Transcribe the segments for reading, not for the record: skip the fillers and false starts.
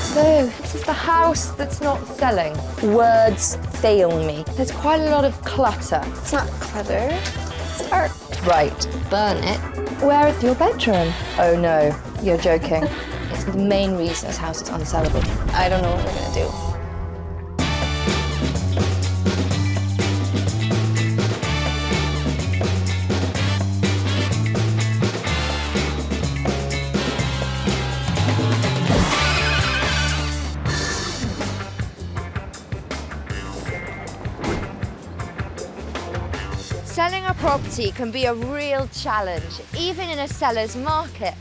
So, this is the house that's not selling. Words fail me. There's quite a lot of clutter. It's not clutter, it's art. Right, burn it. Where is your bedroom? Oh no, you're joking. It's the main reason this house is unsellable. I don't know what we're gonna do. Selling a property can be a real challenge, even in a seller's market.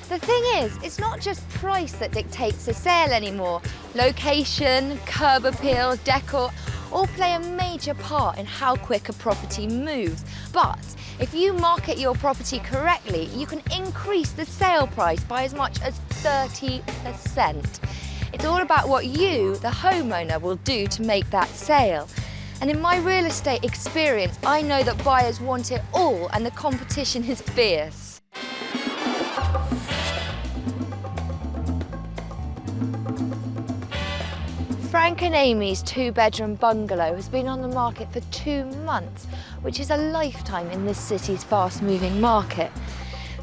The thing is, it's not just price that dictates a sale anymore. Location, curb appeal, decor, all play a major part in how quick a property moves. But if you market your property correctly, you can increase the sale price by as much as 30%. It's all about what you, the homeowner, will do to make that sale. And in my real estate experience, I know that buyers want it all and the competition is fierce. Frank and Amy's two-bedroom bungalow has been on the market for 2 months, which is a lifetime in this city's fast-moving market.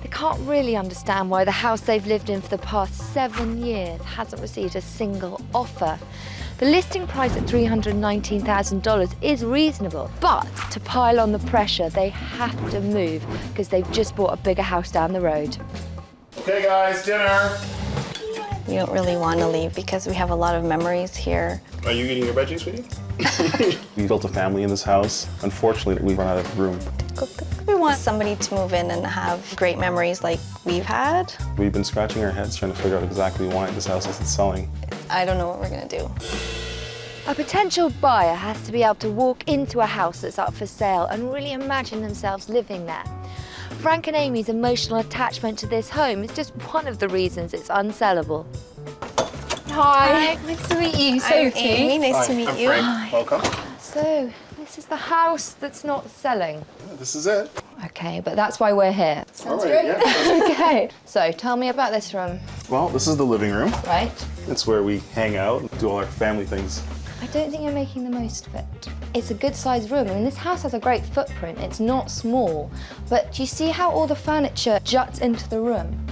They can't really understand why the house they've lived in for the past 7 years hasn't received a single offer. The listing price at $319,000 is reasonable, but to pile on the pressure, they have to move because they've just bought a bigger house down the road. Okay guys, dinner. We don't really want to leave because we have a lot of memories here. Are you eating your veggies, sweetie? We built a family in this house. Unfortunately, we've run out of room. We want somebody to move in and have great memories like we've had. We've been scratching our heads trying to figure out exactly why this house isn't selling. I don't know what we're gonna do. A potential buyer has to be able to walk into a house that's up for sale and really imagine themselves living there. Frank and Amy's emotional attachment to this home is just one of the reasons it's unsellable. Hi. Nice to meet you. I'm Sophie. Amy, nice to Hi, meet I'm you. Frank. Welcome. So, this is the house that's not selling. This is it. Okay, but that's why we're here. All right, yeah. Okay. So, tell me about this room. Well, this is the living room. Right? It's where we hang out and do all our family things. I don't think you're making the most of it. It's a good-sized room. I mean, this house has a great footprint. It's not small. But do you see how all the furniture juts into the room?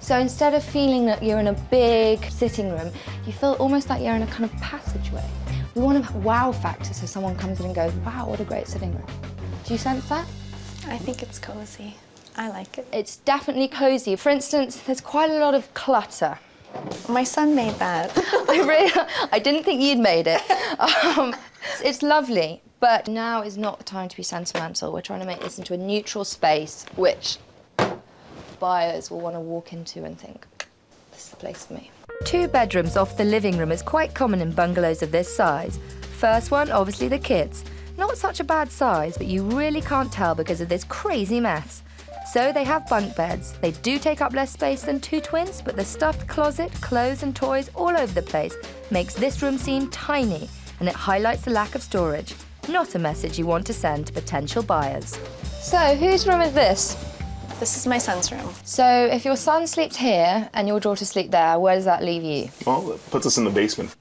So instead of feeling that you're in a big sitting room, you feel almost like you're in a kind of passageway. We want a wow factor so someone comes in and goes, wow, what a great sitting room. Do you sense that? I think it's cozy. I like it. It's definitely cozy. For instance, there's quite a lot of clutter. My son made that. I didn't think you'd made it. It's lovely, but now is not the time to be sentimental. We're trying to make this into a neutral space, which buyers will want to walk into and think, this is the place for me. 2 bedrooms off the living room is quite common in bungalows of this size. First one, obviously the kids. Not such a bad size, but you really can't tell because of this crazy mess. So they have bunk beds. They do take up less space than 2 twins, but the stuffed closet, clothes and toys all over the place makes this room seem tiny, and it highlights the lack of storage. Not a message you want to send to potential buyers. So whose room is this? This is my son's room. So if your son sleeps here and your daughter sleeps there, where does that leave you? Well, it puts us in the basement.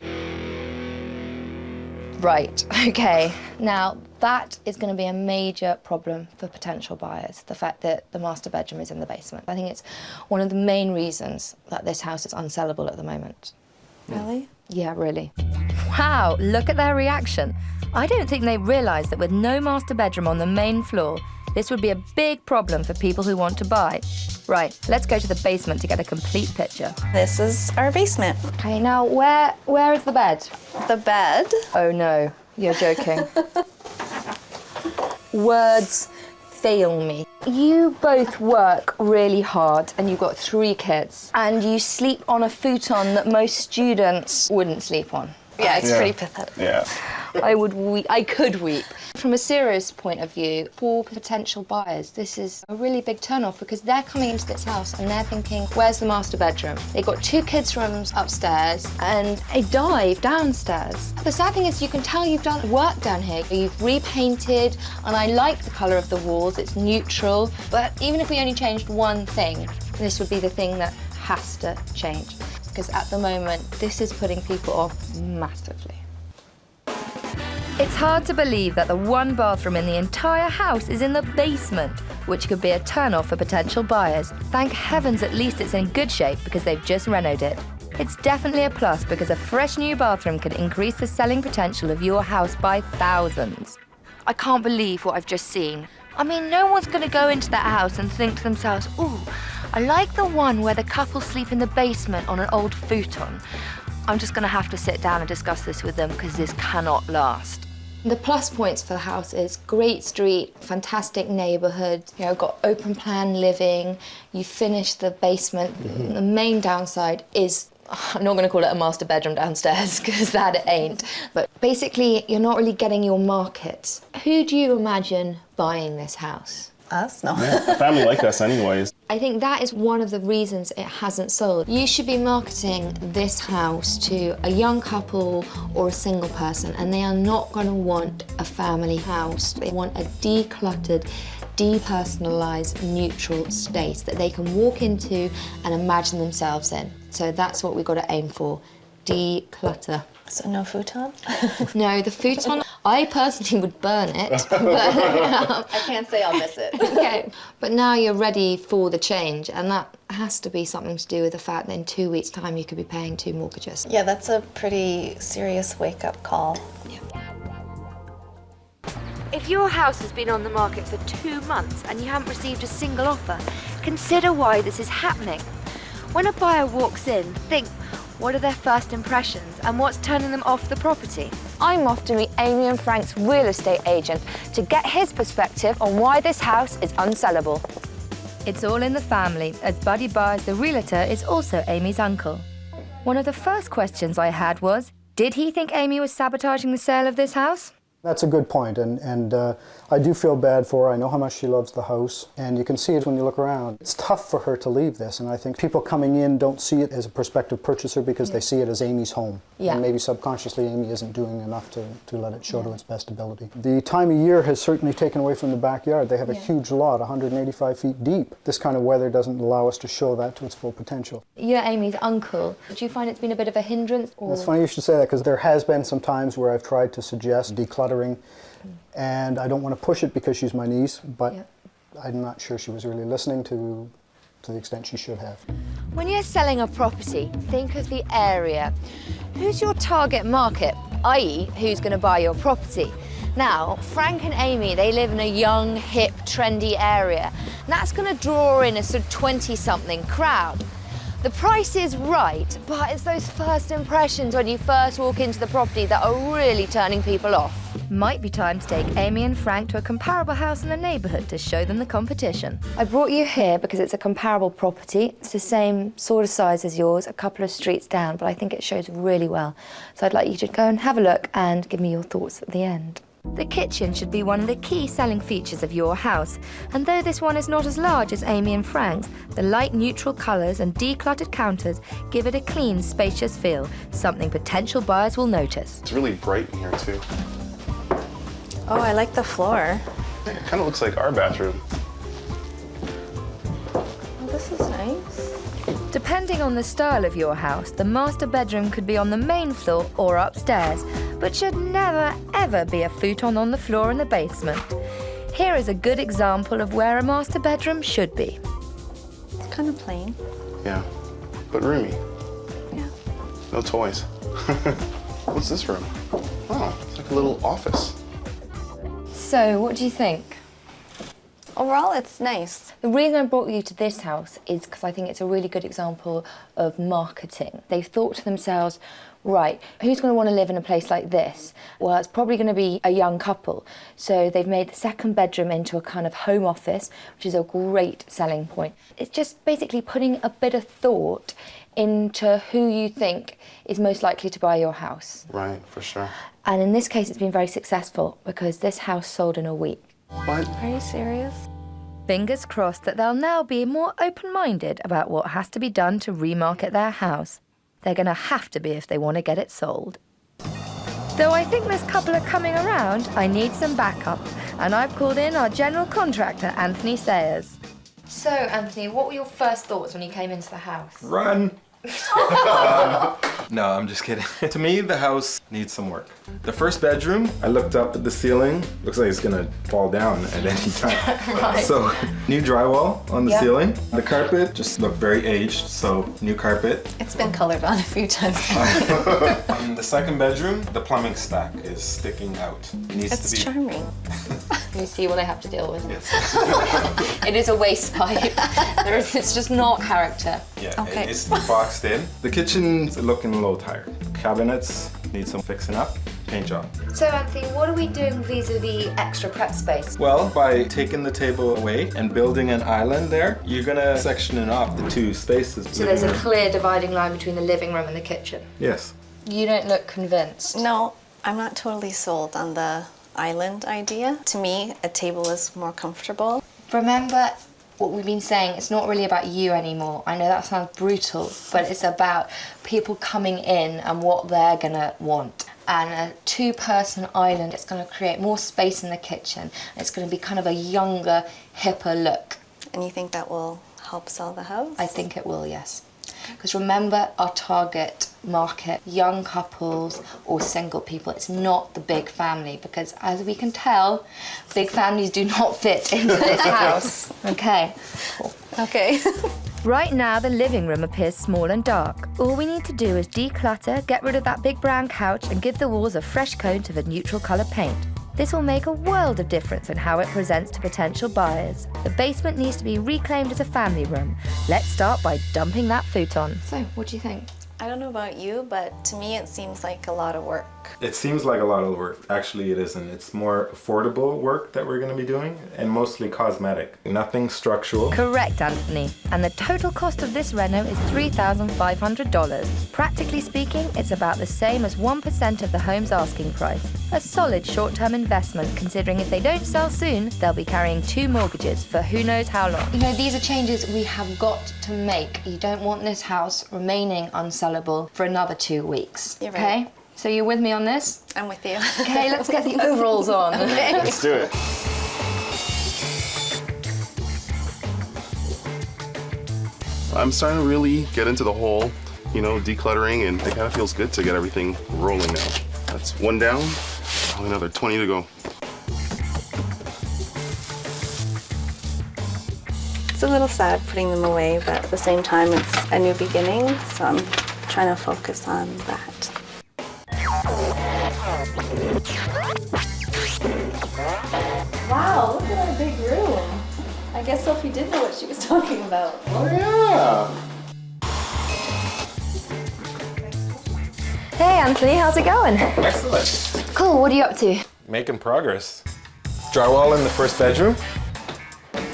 Right, okay. Now, that is going to be a major problem for potential buyers, the fact that the master bedroom is in the basement. I think it's one of the main reasons that this house is unsellable at the moment. Really? Yeah, really. Wow, look at their reaction. I don't think they realise that with no master bedroom on the main floor, this would be a big problem for people who want to buy. Right, let's go to the basement to get a complete picture. This is our basement. Okay, now where is the bed? The bed. Oh no, you're joking. Words fail me. You both work really hard and you've got 3 kids and you sleep on a futon that most students wouldn't sleep on. Yeah, it's pretty pathetic. Yeah. I would weep. I could weep. From a serious point of view, for potential buyers, this is a really big turn-off because they're coming into this house and they're thinking, where's the master bedroom? They've got 2 kids' rooms upstairs and a dive downstairs. The sad thing is you can tell you've done work down here. You've repainted, and I like the colour of the walls. It's neutral, but even if we only changed one thing, this would be the thing that has to change. because at the moment, this is putting people off massively. It's hard to believe that the one bathroom in the entire house is in the basement, which could be a turn-off for potential buyers. Thank heavens at least it's in good shape because they've just renoed it. It's definitely a plus because a fresh new bathroom can increase the selling potential of your house by thousands. I can't believe what I've just seen. I mean, no one's going to go into that house and think to themselves, ooh, I like the one where the couple sleep in the basement on an old futon. I'm just going to have to sit down and discuss this with them because this cannot last. The plus points for the house is great street, fantastic neighbourhood, got open plan living, you finish the basement. The main downside is, I'm not going to call it a master bedroom downstairs because that it ain't, but basically you're not really getting your market. Who do you imagine buying this house? Us? No. Yeah, a family like us anyways. I think that is one of the reasons it hasn't sold. You should be marketing this house to a young couple or a single person, and they are not going to want a family house. They want a decluttered, depersonalised, neutral space that they can walk into and imagine themselves in. So that's what we've got to aim for, declutter. So no futon? No, the futon, I personally would burn it. But, I can't say I'll miss it. okay. But now you're ready for the change, and that has to be something to do with the fact that in 2 weeks' time you could be paying 2 mortgages. Yeah, that's a pretty serious wake-up call. Yeah. If your house has been on the market for 2 months and you haven't received a single offer, consider why this is happening. When a buyer walks in, think, what are their first impressions and what's turning them off the property? I'm off to meet Amy and Frank's real estate agent to get his perspective on why this house is unsellable. It's all in the family, as Buddy Byers, the realtor, is also Amy's uncle. One of the first questions I had was, did he think Amy was sabotaging the sale of this house? That's a good point, and I do feel bad for her. I know how much she loves the house, and you can see it when you look around. It's tough for her to leave this, and I think people coming in don't see it as a prospective purchaser because they see it as Amy's home. Yeah. And maybe subconsciously Amy isn't doing enough to let it show to its best ability. The time of year has certainly taken away from the backyard. They have a huge lot, 185 feet deep. This kind of weather doesn't allow us to show that to its full potential. You're Amy's uncle. Do you find it's been a bit of a hindrance? Or... It's funny you should say that because there has been some times where I've tried to suggest decluttering, and I don't want to push it because she's my niece, but I'm not sure she was really listening to the extent she should have. When you're selling a property, think of the area. Who's your target market, i.e. who's going to buy your property? Now, Frank and Amy, they live in a young, hip, trendy area. And that's going to draw in a sort of 20-something crowd. The price is right, but it's those first impressions when you first walk into the property that are really turning people off. Might be time to take Amy and Frank to a comparable house in the neighbourhood to show them the competition. I brought you here because it's a comparable property. It's the same sort of size as yours, a couple of streets down, but I think it shows really well. So I'd like you to go and have a look and give me your thoughts at the end. The kitchen should be one of the key selling features of your house, and though this one is not as large as Amy and Frank's, the light neutral colours and decluttered counters give it a clean, spacious feel, something potential buyers will notice. It's really bright in here too. Oh, I like the floor. Yeah, it kind of looks like our bathroom. Oh, this is nice. Depending on the style of your house, the master bedroom could be on the main floor or upstairs, but should never, ever be a futon on the floor in the basement. Here is a good example of where a master bedroom should be. It's kind of plain. Yeah, but roomy. Yeah. No toys. What's this room? Oh, it's like a little office. So, what do you think? Overall, it's nice. The reason I brought you to this house is because I think it's a really good example of marketing. They've thought to themselves, right, who's going to want to live in a place like this? Well, it's probably going to be a young couple. So they've made the second bedroom into a kind of home office, which is a great selling point. It's just basically putting a bit of thought into who you think is most likely to buy your house. Right, for sure. And in this case, it's been very successful because this house sold in a week. What? Are you serious? Fingers crossed that they'll now be more open-minded about what has to be done to remarket their house. They're going to have to be if they want to get it sold. Though I think this couple are coming around, I need some backup, and I've called in our general contractor, Anthony Sayers. So, Anthony, what were your first thoughts when you came into the house? Run! No, I'm just kidding. To me, the house needs some work. The first bedroom, I looked up at the ceiling. Looks like it's gonna fall down at any time. Right. So, new drywall on the Yeah. ceiling. The carpet just looked very aged, so new carpet. It's been colored on a few times. In the second bedroom, the plumbing stack is sticking out. It needs It's to be. charming. You see what I have to deal with. Yes. It is a waste pipe. It's just not character. Yeah, Okay. it needs to be boxed in. The kitchen's looking a little tired. Cabinets need some fixing up. Paint job. So Anthony, what are we doing vis-a-vis extra prep space? Well, by taking the table away and building an island there, you're gonna section it off the two spaces. So there's a clear dividing line between the living room and the kitchen. Yes. You don't look convinced. No, I'm not totally sold on the island idea. To me, a table is more comfortable. Remember what we've been saying, it's not really about you anymore. I know that sounds brutal, but it's about people coming in and what they're gonna want. And a two-person island, it's gonna create more space in the kitchen. It's gonna be kind of a younger, hipper look. And you think that will help sell the house? I think it will, yes. Because remember our target market, young couples or single people. It's not the big family, because as we can tell, big families do not fit into this house. Okay. Okay. Right now, the living room appears small and dark. All we need to do is declutter, get rid of that big brown couch, and give the walls a fresh coat of a neutral colour paint. This will make a world of difference in how it presents to potential buyers. The basement needs to be reclaimed as a family room. Let's start by dumping that futon. So, what do you think? I don't know about you, but to me it seems like a lot of work. It seems like a lot of work. Actually, it isn't. It's more affordable work that we're going to be doing, and mostly cosmetic. Nothing structural. Correct, Anthony. And the total cost of this reno is $3,500. Practically speaking, it's about the same as 1% of the home's asking price. A solid short-term investment, considering if they don't sell soon, they'll be carrying 2 mortgages for who knows how long. You know, these are changes we have got to make. You don't want this house remaining unsellable for another 2 weeks. You're right. Okay? So you're with me on this? I'm with you. Okay, let's get the overalls on. Let's do it. I'm starting to really get into the whole, decluttering, and it kind of feels good to get everything rolling now. That's one down, only another 20 to go. It's a little sad putting them away, but at the same time it's a new beginning, so I'm trying to focus on that. Wow, look at our big room. I guess Sophie did know what she was talking about. Oh, yeah. Hey, Anthony, how's it going? Excellent. Cool, what are you up to? Making progress. Drywall in the first bedroom.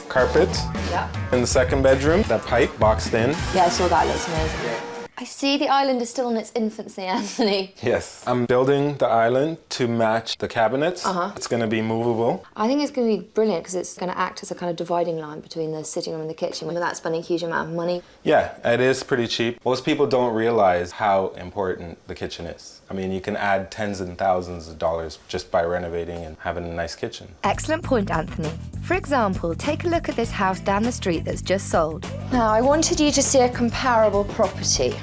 Carpet Yeah. in the second bedroom. That pipe boxed in. Yeah, I saw that. Looks amazing. I see the island is still in its infancy, Anthony. Yes. I'm building the island to match the cabinets. It's going to be movable. I think it's going to be brilliant because it's going to act as a kind of dividing line between the sitting room and the kitchen without spending a huge amount of money. Yeah, it is pretty cheap. Most people don't realize how important the kitchen is. I mean, you can add tens and thousands of dollars just by renovating and having a nice kitchen. Excellent point, Anthony. For example, take a look at this house down the street that's just sold. Now, I wanted you to see a comparable property.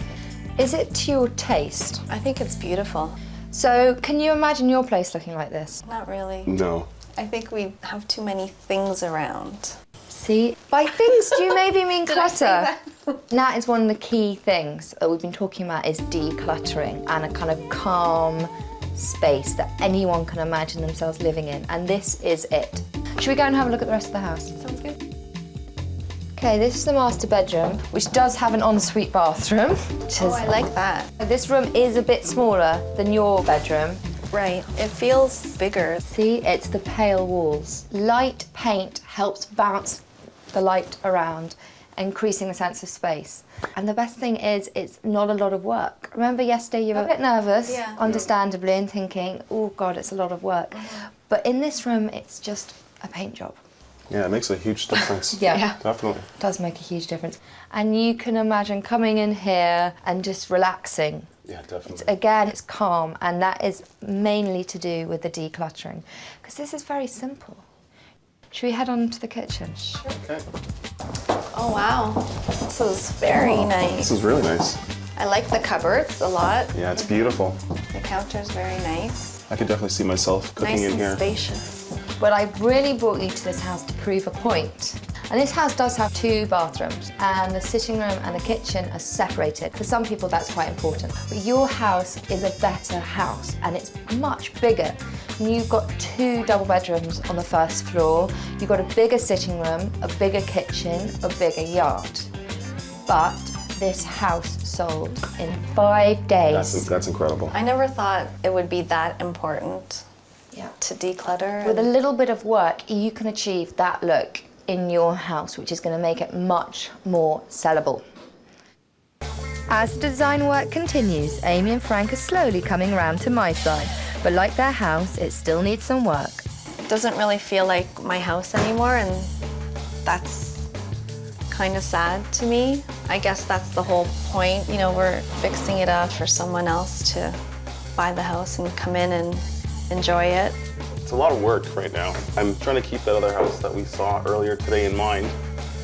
Is it to your taste? I think it's beautiful. So, can you imagine your place looking like this? Not really. No. I think we have too many things around. See? By things, do you maybe mean Did I say clutter? That is one of the key things that we've been talking about is decluttering and a kind of calm space that anyone can imagine themselves living in. And this is it. Should we go and have a look at the rest of the house? Sounds good. Okay, this is the master bedroom, which does have an ensuite bathroom. Which Oh, is, I like that. this room is a bit smaller than your bedroom. Right. It feels bigger. See, it's the pale walls. Light paint helps bounce the light around, increasing the sense of space. And the best thing is, it's not a lot of work. Remember yesterday you were a bit nervous, Yeah. understandably, and thinking, oh God, it's a lot of work. But in this room, it's just a paint job. Yeah, it makes a huge difference. Yeah. Definitely. It does make a huge difference. And you can imagine coming in here and just relaxing. Yeah, definitely. Again, it's calm, and that is mainly to do with the decluttering, because this is very simple. Should we head on to the kitchen? Okay. Oh, wow. This is very nice. This is really nice. I like the cupboards a lot. Yeah, it's beautiful. The counter is very nice. I could definitely see myself cooking Nice in and here. spacious. But I really brought you to this house to prove a point. And this house does have 2 bathrooms, and the sitting room and the kitchen are separated. For some people, that's quite important. But your house is a better house, and it's much bigger. And you've got 2 double bedrooms on the first floor. You've got a bigger sitting room, a bigger kitchen, a bigger yard. But this house sold in 5 days. That's incredible. I never thought it would be that important Yeah. to declutter. With a little bit of work, you can achieve that look in your house, which is going to make it much more sellable. As the design work continues, Amy and Frank are slowly coming around to my side. But like their house, it still needs some work. It doesn't really feel like my house anymore, and that's kind of sad to me. I guess that's the whole point. You know, we're fixing it up for someone else to buy the house and come in and enjoy it. It's a lot of work right now. I'm trying to keep that other house that we saw earlier today in mind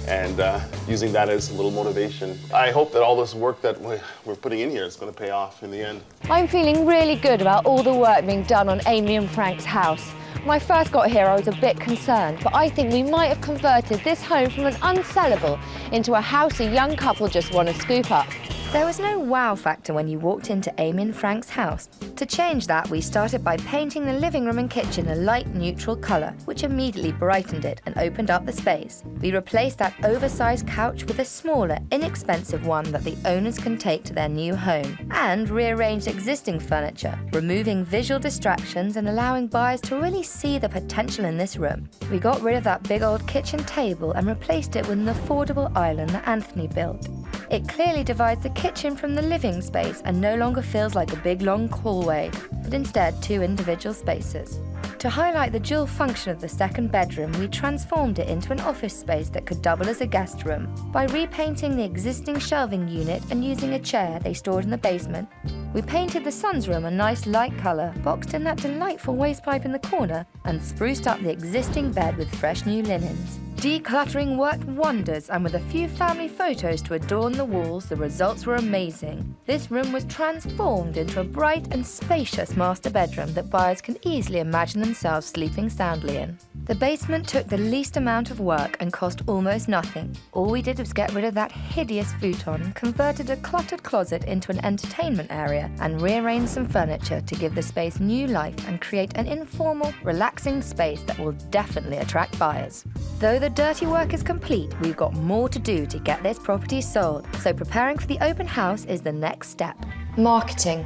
and using that as a little motivation. I hope that all this work that we're putting in here is going to pay off in the end. I'm feeling really good about all the work being done on Amy and Frank's house. When I first got here, I was a bit concerned, but I think we might have converted this home from an unsellable into a house a young couple just want to scoop up. There was no wow factor when you walked into Amy and Frank's house. To change that, we started by painting the living room and kitchen a light neutral colour, which immediately brightened it and opened up the space. We replaced that oversized couch with a smaller, inexpensive one that the owners can take to their new home, and rearranged existing furniture, removing visual distractions and allowing buyers to really see the potential in this room. We got rid of that big old kitchen table and replaced it with an affordable island that Anthony built. It clearly divides the kitchen from the living space and no longer feels like a big long hallway, but instead 2 individual spaces. To highlight the dual function of the second bedroom, we transformed it into an office space that could double as a guest room by repainting the existing shelving unit and using a chair they stored in the basement. We painted the son's room a nice light colour, boxed in that delightful wastepipe in the corner, and spruced up the existing bed with fresh new linens. Decluttering worked wonders, and with a few family photos to adorn the walls, the results were amazing. This room was transformed into a bright and spacious master bedroom that buyers can easily imagine themselves sleeping soundly in. The basement took the least amount of work and cost almost nothing. All we did was get rid of that hideous futon, converted a cluttered closet into an entertainment area, and rearranged some furniture to give the space new life and create an informal, relaxing space that will definitely attract buyers. Though the dirty work is complete, we've got more to do to get this property sold, so preparing for the open house is the next step. Marketing.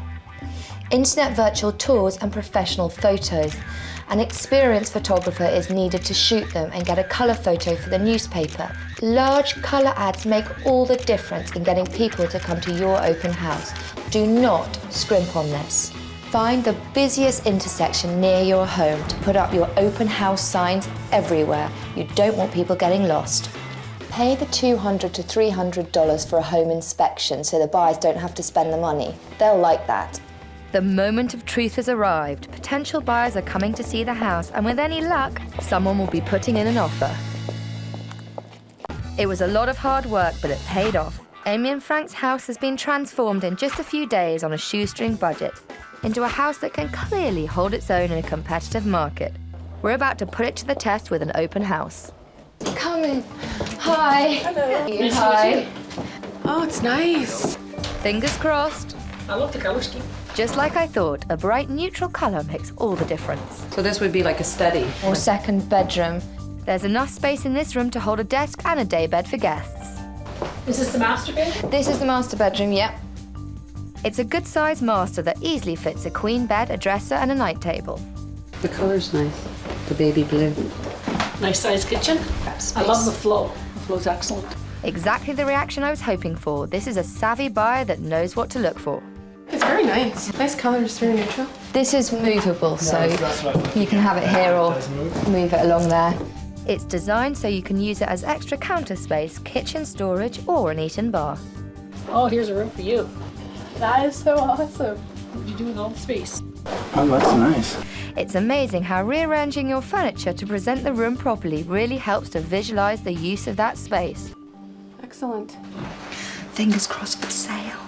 Internet virtual tours and professional photos. An experienced photographer is needed to shoot them and get a colour photo for the newspaper. Large colour ads make all the difference in getting people to come to your open house. Do not scrimp on this. Find the busiest intersection near your home to put up your open house signs everywhere. You don't want people getting lost. Pay the $200 to $300 for a home inspection so the buyers don't have to spend the money. They'll like that. The moment of truth has arrived. Potential buyers are coming to see the house, and with any luck, someone will be putting in an offer. It was a lot of hard work, but it paid off. Amy and Frank's house has been transformed in just a few days on a shoestring budget into a house that can clearly hold its own in a competitive market. We're about to put it to the test with an open house. Come in. Hi. Hello. Hi. Oh, it's nice. Fingers crossed. I love the colour scheme. Just like I thought, a bright neutral colour makes all the difference. So this would be like a study. Or second bedroom. There's enough space in this room to hold a desk and a daybed for guests. Is this the master bedroom? This is the master bedroom, yep. It's a good-sized master that easily fits a queen bed, a dresser and a night table. The colour's nice, the baby blue. Nice sized kitchen. I love the flow. The flow's excellent. Exactly the reaction I was hoping for. This is a savvy buyer that knows what to look for. It's very nice. Nice colours, very neutral. This is movable, so you can have it here or move it along there. It's designed so you can use it as extra counter space, kitchen storage or an eat-in bar. Oh, here's a room for you. That is so awesome. What are you doing with all the space? Oh, that's nice. It's amazing how rearranging your furniture to present the room properly really helps to visualize the use of that space. Excellent. Fingers crossed for sale.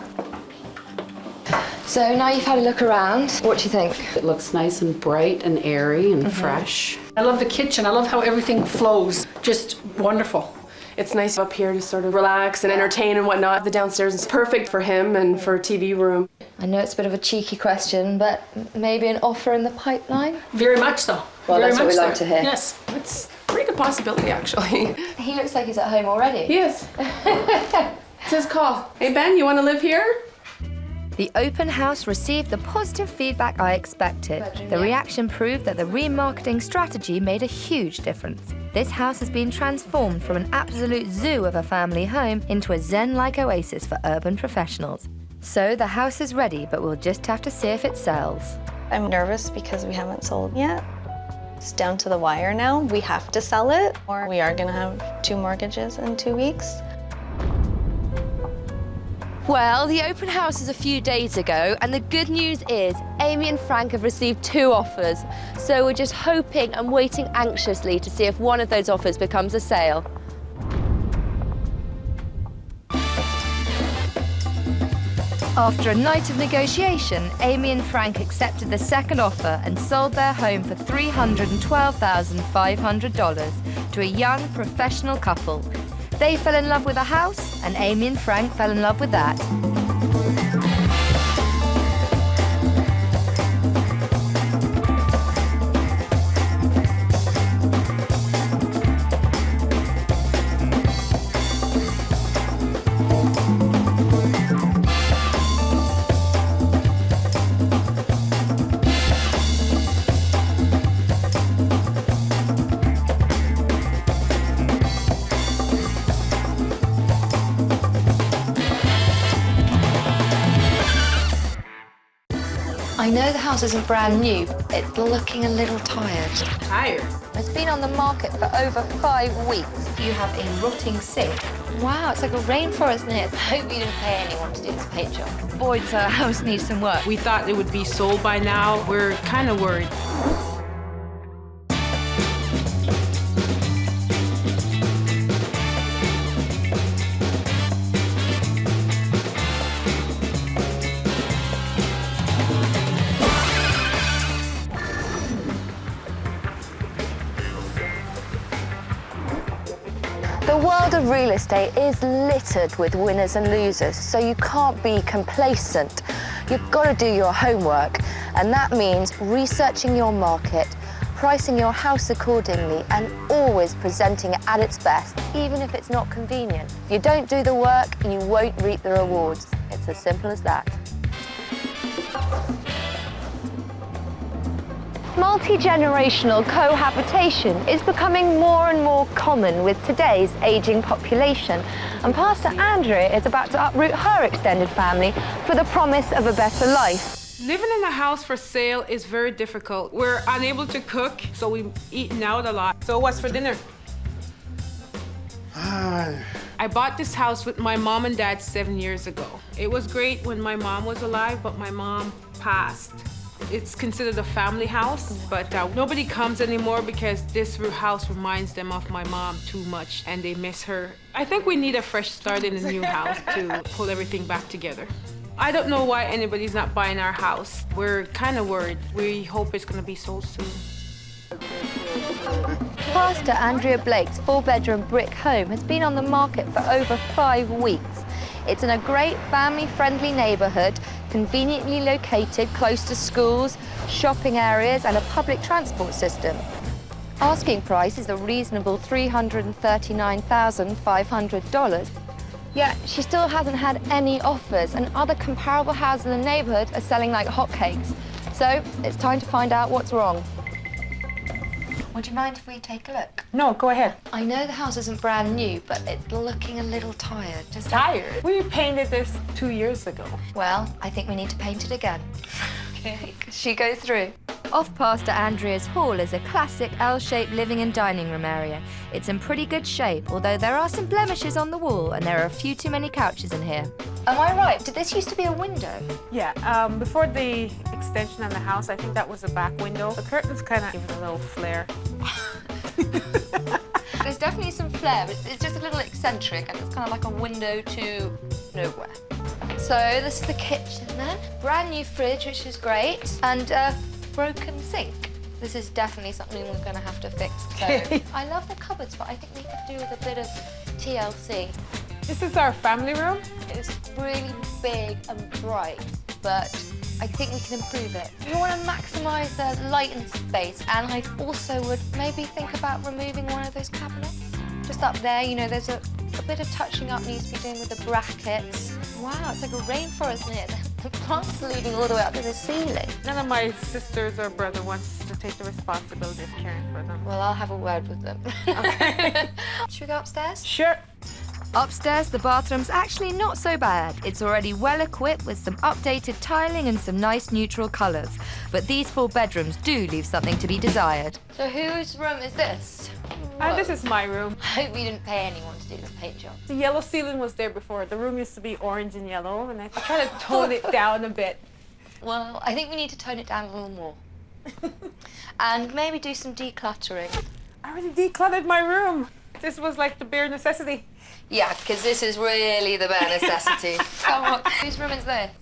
So now you've had a look around, what do you think? It looks nice and bright and airy and fresh. I love the kitchen. I love how everything flows. Just wonderful. It's nice up here to sort of relax and entertain and whatnot. The downstairs is perfect for him and for a TV room. I know it's a bit of a cheeky question, but maybe an offer in the pipeline? Very much so. Well, Very that's what much we so. like to hear. Yes. It's a pretty good possibility, actually. He looks like he's at home already. He is. It's his call. Hey, Ben, you want to live here? The open house received the positive feedback I expected. The reaction proved that the remarketing strategy made a huge difference. This house has been transformed from an absolute zoo of a family home into a zen-like oasis for urban professionals. So the house is ready, but we'll just have to see if it sells. I'm nervous because we haven't sold yet. It's down to the wire now. We have to sell it, or we are gonna have 2 mortgages in 2 weeks. Well, the open house is a few days ago, and the good news is Amy and Frank have received 2 offers. So we're just hoping and waiting anxiously to see if one of those offers becomes a sale. After a night of negotiation, Amy and Frank accepted the second offer and sold their home for $312,500 to a young professional couple. They fell in love with the house, and Amy and Frank fell in love with that. I know the house isn't brand new, but it's looking a little tired. Tired? It's been on the market for over 5 weeks. You have a rotting sink. Wow, it's like a rainforest in here. I hope you didn't pay anyone to do this paint job. Boy, does our house need some work. We thought it would be sold by now. We're kind of worried. The world of real estate is littered with winners and losers, so you can't be complacent. You've got to do your homework, and that means researching your market, pricing your house accordingly, and always presenting it at its best, even if it's not convenient. If you don't do the work, you won't reap the rewards. It's as simple as that. Multi-generational cohabitation is becoming more and more common with today's aging population, and Pastor Andrea is about to uproot her extended family for the promise of a better life. Living in a house for sale is very difficult. We're unable to cook, so we're eating out a lot. So what's for dinner? I bought this house with my mom and dad 7 years ago. It was great when my mom was alive, but my mom passed. It's considered a family house, but nobody comes anymore because this house reminds them of my mom too much and they miss her. I think we need a fresh start in a new house to pull everything back together. I don't know why anybody's not buying our house. We're kind of worried. We hope it's going to be sold soon. Pastor Andrea Blake's 4-bedroom brick home has been on the market for over 5 weeks. It's in a great family-friendly neighborhood, conveniently located close to schools, shopping areas, and a public transport system. Asking price is a reasonable $339,500. Yet she still hasn't had any offers, and other comparable houses in the neighborhood are selling like hotcakes. So it's time to find out what's wrong. Would you mind if we take a look? No, go ahead. I know the house isn't brand new, but it's looking a little tired. Just Tired? We painted this 2 years ago. Well, I think we need to paint it again. Okay. She go through. Off Pastor Andrea's hall is a classic L-shaped living and dining room area. It's in pretty good shape, although there are some blemishes on the wall and there are a few too many couches in here. Am I right? Did this used to be a window? Yeah, before the extension on the house, I think that was a back window. The curtains kind of give it a little flare. There's definitely some flair, but it's just a little eccentric and it's kind of like a window to nowhere. So this is the kitchen then. Brand new fridge, which is great, and a broken sink. This is definitely something we're going to have to fix. So I love the cupboards, but I think we could do with a bit of TLC. This is our family room. It's really big and bright, but I think we can improve it. We want to maximise the light and space, and I also would maybe think about removing one of those cabinets. Just up there, you know, there's a bit of touching up needs to be doing with the brackets. Wow, it's like a rainforest in it. The plants are leading all the way up to the ceiling. None of my sisters or brother wants to take the responsibility of caring for them. Well, I'll have a word with them. Okay. Should we go upstairs? Sure. Upstairs, the bathroom's actually not so bad. It's already well equipped with some updated tiling and some nice neutral colours. But these 4 bedrooms do leave something to be desired. So whose room is this? This is my room. I hope we didn't pay anyone to do this paint job. The yellow ceiling was there before. The room used to be orange and yellow, and I tried to tone it down a bit. Well, I think we need to tone it down a little more. And maybe do some decluttering. I already decluttered my room. This was like the bare necessity. Yeah, because this is really the bare necessity. Come on. Whose room is this?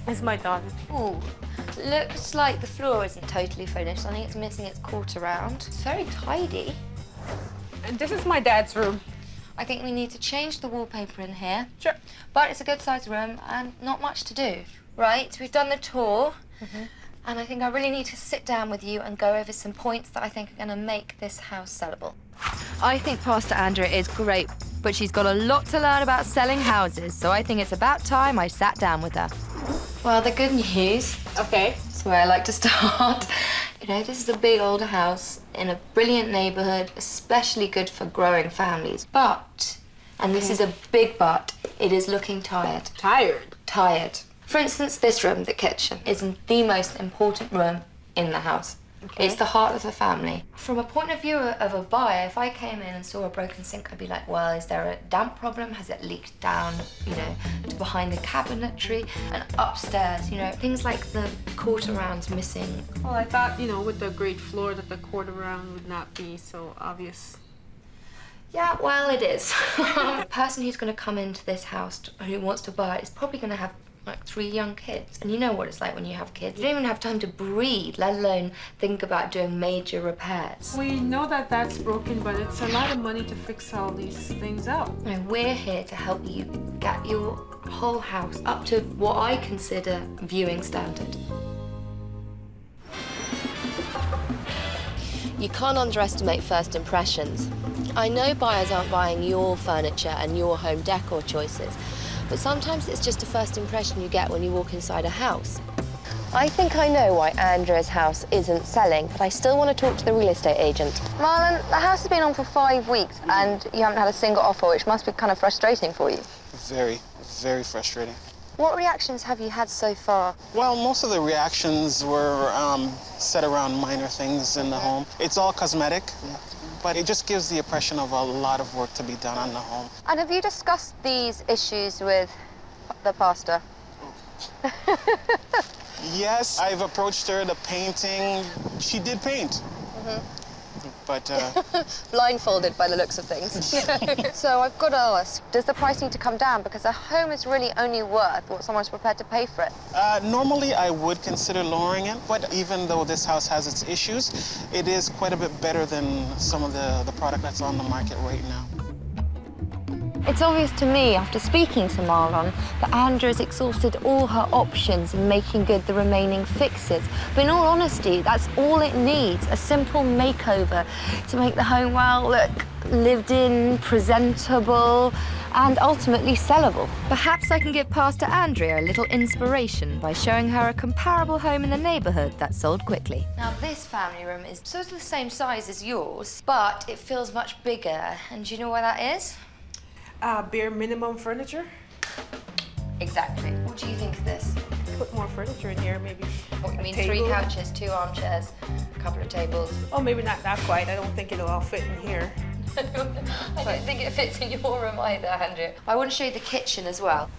It's my daughter. Ooh. Looks like the floor isn't totally finished. I think it's missing its quarter round. It's very tidy. And this is my dad's room. I think we need to change the wallpaper in here. Sure. But it's a good sized room and not much to do. Right, we've done the tour. And I think I really need to sit down with you and go over some points that I think are going to make this house sellable. I think Pastor Andrea is great, but she's got a lot to learn about selling houses, so I think it's about time I sat down with her. Well, the good news. Okay. That's where I like to start. You know, this is a big older house in a brilliant neighborhood, especially good for growing families. But, and this is a big but, it is looking tired. Tired? Tired. For instance, this room, the kitchen, is the most important room in the house. Okay. It's the heart of the family. From a point of view of a buyer, if I came in and saw a broken sink, I'd be like, well, is there a damp problem? Has it leaked down, you know, to behind the cabinetry? And upstairs, you know, things like the quarter rounds missing. Well, I thought, you know, with the great floor that the quarter round would not be so obvious. Yeah, well, it is. The person who's going to come into this house who wants to buy it is probably going to have like 3 young kids. And you know what it's like when you have kids. You don't even have time to breathe, let alone think about doing major repairs. We know that that's broken, but it's a lot of money to fix all these things out. And we're here to help you get your whole house up to what I consider viewing standard. You can't underestimate first impressions. I know buyers aren't buying your furniture and your home decor choices, but sometimes it's just a first impression you get when you walk inside a house. I think I know why Andrea's house isn't selling, but I still want to talk to the real estate agent. Marlon, the house has been on for 5 weeks and you haven't had a single offer, which must be kind of frustrating for you. Very, very frustrating. What reactions have you had so far? Well, most of the reactions were set around minor things in the home. It's all cosmetic, but it just gives the impression of a lot of work to be done on the home. And have you discussed these issues with the pastor? Yes, I've approached her, the painting. She did paint. But blindfolded by the looks of things. So I've got to ask, does the price need to come down? Because a home is really only worth what someone's prepared to pay for it. Normally I would consider lowering it, but even though this house has its issues, it is quite a bit better than some of the product that's on the market right now. It's obvious to me, after speaking to Marlon, that Andrea's exhausted all her options in making good the remaining fixes. But in all honesty, that's all it needs, a simple makeover to make the home, well, look lived in, presentable, and ultimately sellable. Perhaps I can give Pastor Andrea a little inspiration by showing her a comparable home in the neighborhood that sold quickly. Now, this family room is sort of the same size as yours, but it feels much bigger. And do you know why that is? Bare minimum furniture. Exactly. What do you think of this? Put more furniture in here, maybe. What, you mean 3 couches, 2 armchairs, a couple of tables? Oh, maybe not that quite. I don't think it'll all fit in here. I don't think it fits in your room either, Andrea. I want to show you the kitchen as well.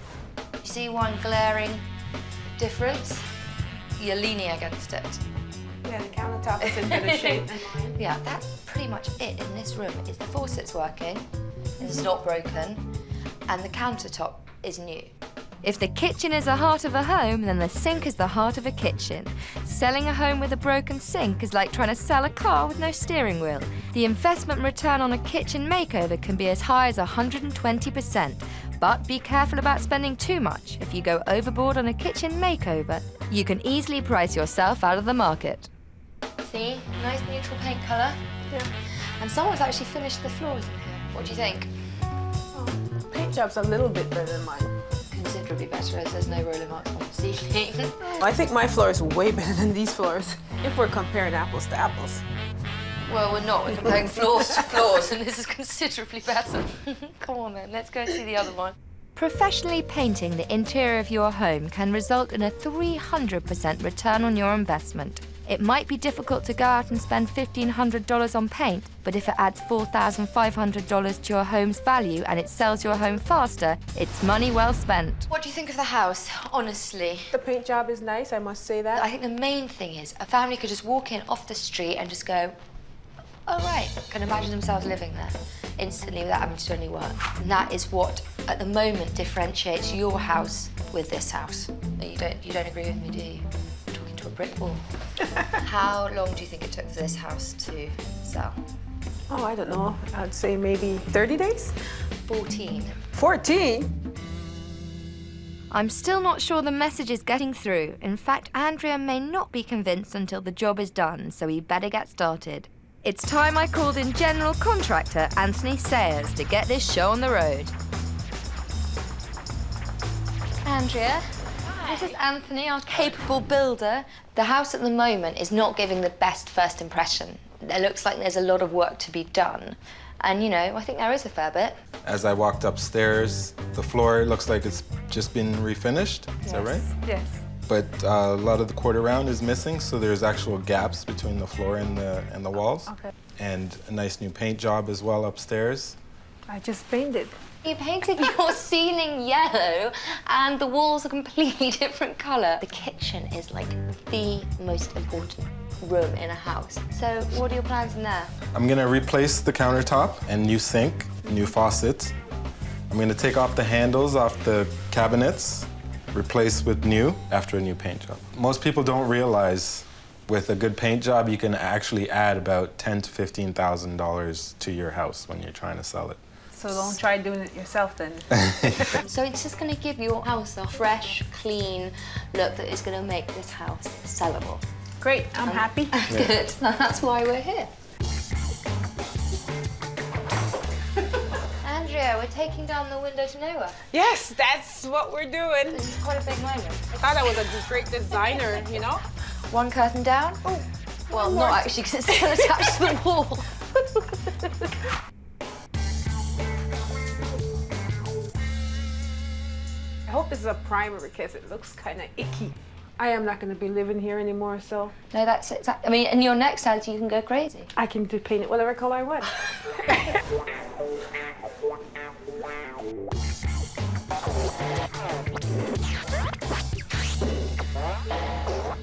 You see one glaring difference? You're leaning against it. Yeah, the countertop is in better shape than mine. Yeah, that's pretty much it in this room. Is the faucet's working, it's not broken, and the countertop is new. If the kitchen is the heart of a home, then the sink is the heart of a kitchen. Selling a home with a broken sink is like trying to sell a car with no steering wheel. The investment return on a kitchen makeover can be as high as 120%. But be careful about spending too much. If you go overboard on a kitchen makeover, you can easily price yourself out of the market. See, nice neutral paint colour. Yeah. And someone's actually finished the floors in here. What do you think? Paint job's a little bit better than mine. Considerably better, as there's no roller marks on the ceiling. I think my floor is way better than these floors, if we're comparing apples to apples. Well, we're not. We're comparing floors to floors, and this is considerably better. Come on, then. Let's go and see the other one. Professionally painting the interior of your home can result in a 300% return on your investment. It might be difficult to go out and spend $1,500 on paint, but if it adds $4,500 to your home's value and it sells your home faster, it's money well spent. What do you think of the house, honestly? The paint job is nice, I must say that. I think the main thing is a family could just walk in off the street and just go, oh, right, can imagine themselves living there instantly without having to do any work. And that is what, at the moment, differentiates your house with this house. You don't agree with me, do you? You're talking to a brick wall. How long do you think it took for this house to sell? Oh, I don't know. I'd say maybe 30 days? 14. 14? I'm still not sure the message is getting through. In fact, Andrea may not be convinced until the job is done, so we better get started. It's time I called in general contractor Anthony Sayers to get this show on the road. Andrea, this is Anthony, our capable builder. The house at the moment is not giving the best first impression. It looks like there's a lot of work to be done. And, you know, I think there is a fair bit. As I walked upstairs, the floor looks like it's just been refinished. Is that right? Yes. But a lot of the quarter round is missing, so there's actual gaps between the floor and the walls. Okay. And a nice new paint job as well upstairs. I just painted. You painted your ceiling yellow and the walls a completely different colour. The kitchen is like the most important room in a house. So what are your plans in there? I'm gonna replace the countertop and new sink, new faucets. I'm gonna take off the handles off the cabinets, replace with new after a new paint job. Most people don't realize with a good paint job, you can actually add about $10,000 to $15,000 to your house when you're trying to sell it. So don't try doing it yourself then. So it's just going to give your house a fresh, clean look that is going to make this house sellable. Great, I'm happy. Good, that's why we're here. Andrea, we're taking down the window to nowhere. Yes, that's what we're doing. This is quite a big moment. I thought I was a great designer, you know? One curtain down? Oh, well, not actually, because it's still attached to the wall. I hope this is a primer because it looks kind of icky. I am not going to be living here anymore, so. No, that's exactly. I mean, in your next house, you can go crazy. I can paint it whatever color I want.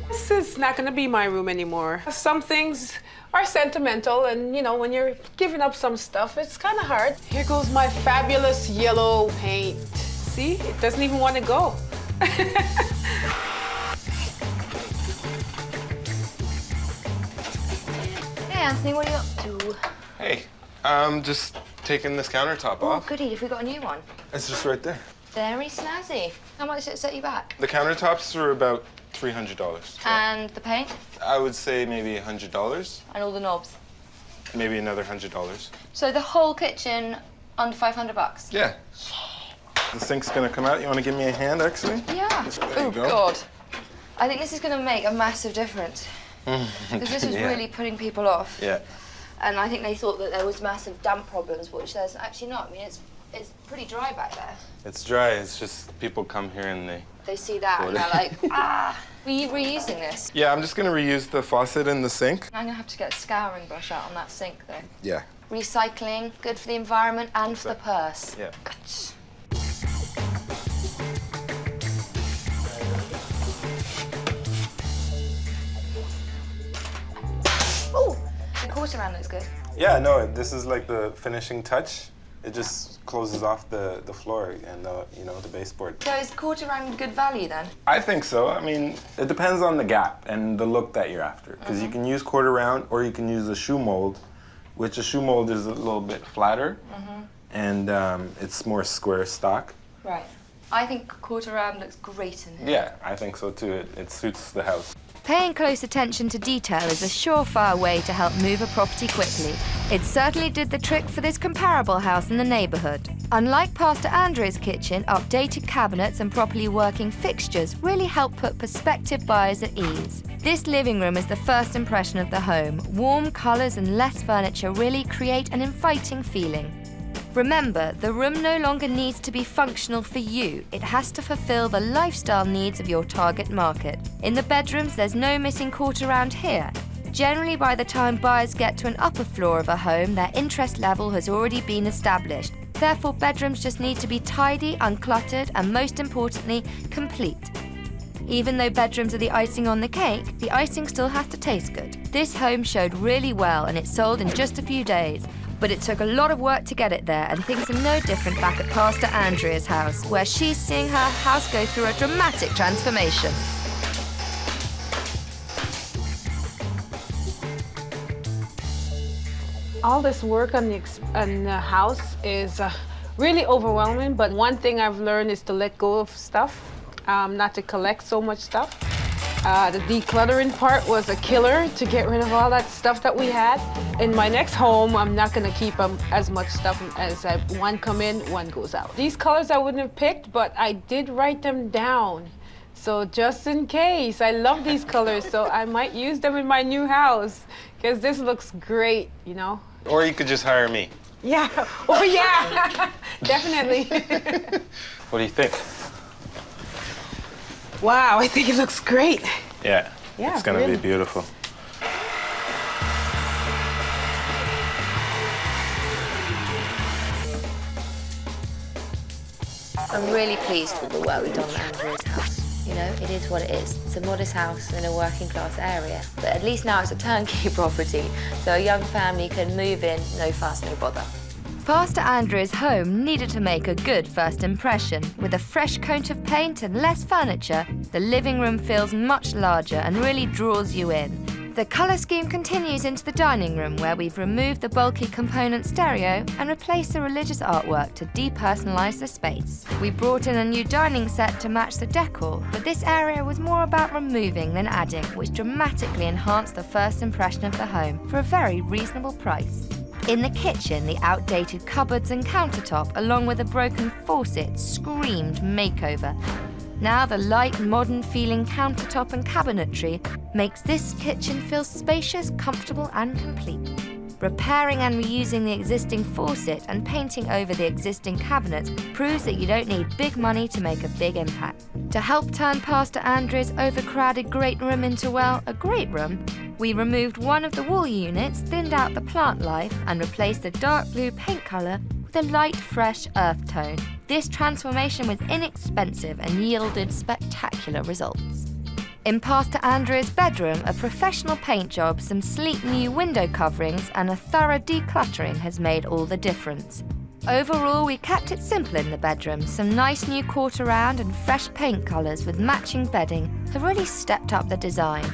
This is not going to be my room anymore. Some things are sentimental, and you know, when you're giving up some stuff, it's kind of hard. Here goes my fabulous yellow paint. See, it doesn't even want to go. Hey, Anthony, what are you up to? Hey, I'm just taking this countertop Oh, off. goody, have we got a new one? It's just right there. Very snazzy. How much did it set you back? The countertops are about $300. And the paint? I would say maybe $100, And all the knobs? maybe another $100. So the whole kitchen under 500 bucks? Yeah. The sink's gonna come out. You wanna give me a hand, actually? Yeah. There you Oh, go. God. I think this is going to make a massive difference. Because this was Yeah. really putting people off. Yeah. And I think they thought that there was massive damp problems, which there's actually not. I mean, it's pretty dry back there. It's dry. It's just people come here and They see that and they're like, ah, are you reusing this? Yeah, I'm just gonna reuse the faucet and the sink. I'm going to have to get a scouring brush out on that sink, though. Yeah. Recycling, good for the environment and for the purse. Yeah. Good. quarter round looks good. Yeah, no, this is like the finishing touch. It just closes off the floor and the baseboard. So is quarter round good value then? I think so. I mean, it depends on the gap and the look that you're after. Because you can use quarter round or you can use a shoe mold, which a shoe mold is a little bit flatter and it's more square stock. Right. I think quarter round looks great in here. Yeah, I think so too. It suits the house. Paying close attention to detail is a surefire way to help move a property quickly. It certainly did the trick for this comparable house in the neighborhood. Unlike Pastor Andrea's kitchen, updated cabinets and properly working fixtures really help put prospective buyers at ease. This living room is the first impression of the home. Warm colors and less furniture really create an inviting feeling. Remember, the room no longer needs to be functional for you. It has to fulfill the lifestyle needs of your target market. In the bedrooms, there's no missing quarter round here. Generally, by the time buyers get to an upper floor of a home, their interest level has already been established. Therefore, bedrooms just need to be tidy, uncluttered, and most importantly, complete. Even though bedrooms are the icing on the cake, the icing still has to taste good. This home showed really well and it sold in just a few days. But it took a lot of work to get it there, and things are no different back at Pastor Andrea's house, where she's seeing her house go through a dramatic transformation. All this work on the house is really overwhelming, but one thing I've learned is to let go of stuff, not to collect so much stuff. The decluttering part was a killer to get rid of all that stuff that we had. In my next home, I'm not gonna keep as much stuff as one come in, one goes out. These colors I wouldn't have picked, but I did write them down. So just in case, I love these colors, so I might use them in my new house, because this looks great, you know? Or you could just hire me. Yeah, oh yeah, definitely. What do you think? Wow, I think it looks great. Yeah, it's gonna really be beautiful. I'm really pleased with the work we've done on Andrea's house. You know, it is what it is. It's a modest house in a working class area. But at least now it's a turnkey property, so a young family can move in, no fuss, no bother. Pastor Andrea's home needed to make a good first impression. With a fresh coat of paint and less furniture, the living room feels much larger and really draws you in. The colour scheme continues into the dining room, where we've removed the bulky component stereo and replaced the religious artwork to depersonalise the space. We brought in a new dining set to match the decor, but this area was more about removing than adding, which dramatically enhanced the first impression of the home for a very reasonable price. In the kitchen, the outdated cupboards and countertop, along with a broken faucet, screamed makeover. Now the light, modern-feeling countertop and cabinetry makes this kitchen feel spacious, comfortable and complete. Repairing and reusing the existing faucet and painting over the existing cabinets proves that you don't need big money to make a big impact. To help turn Pastor Andrea's overcrowded great room into, well, a great room, we removed one of the wall units, thinned out the plant life, and replaced the dark blue paint colour with a light, fresh earth tone. This transformation was inexpensive and yielded spectacular results. In Pastor Andrea's bedroom, a professional paint job, some sleek new window coverings, and a thorough decluttering has made all the difference. Overall, we kept it simple in the bedroom. Some nice new quarter round and fresh paint colours with matching bedding have really stepped up the design.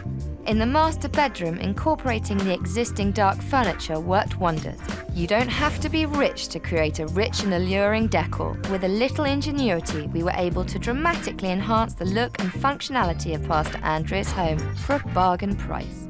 In the master bedroom, incorporating the existing dark furniture worked wonders. You don't have to be rich to create a rich and alluring decor. With a little ingenuity, we were able to dramatically enhance the look and functionality of Pastor Andrea's home for a bargain price.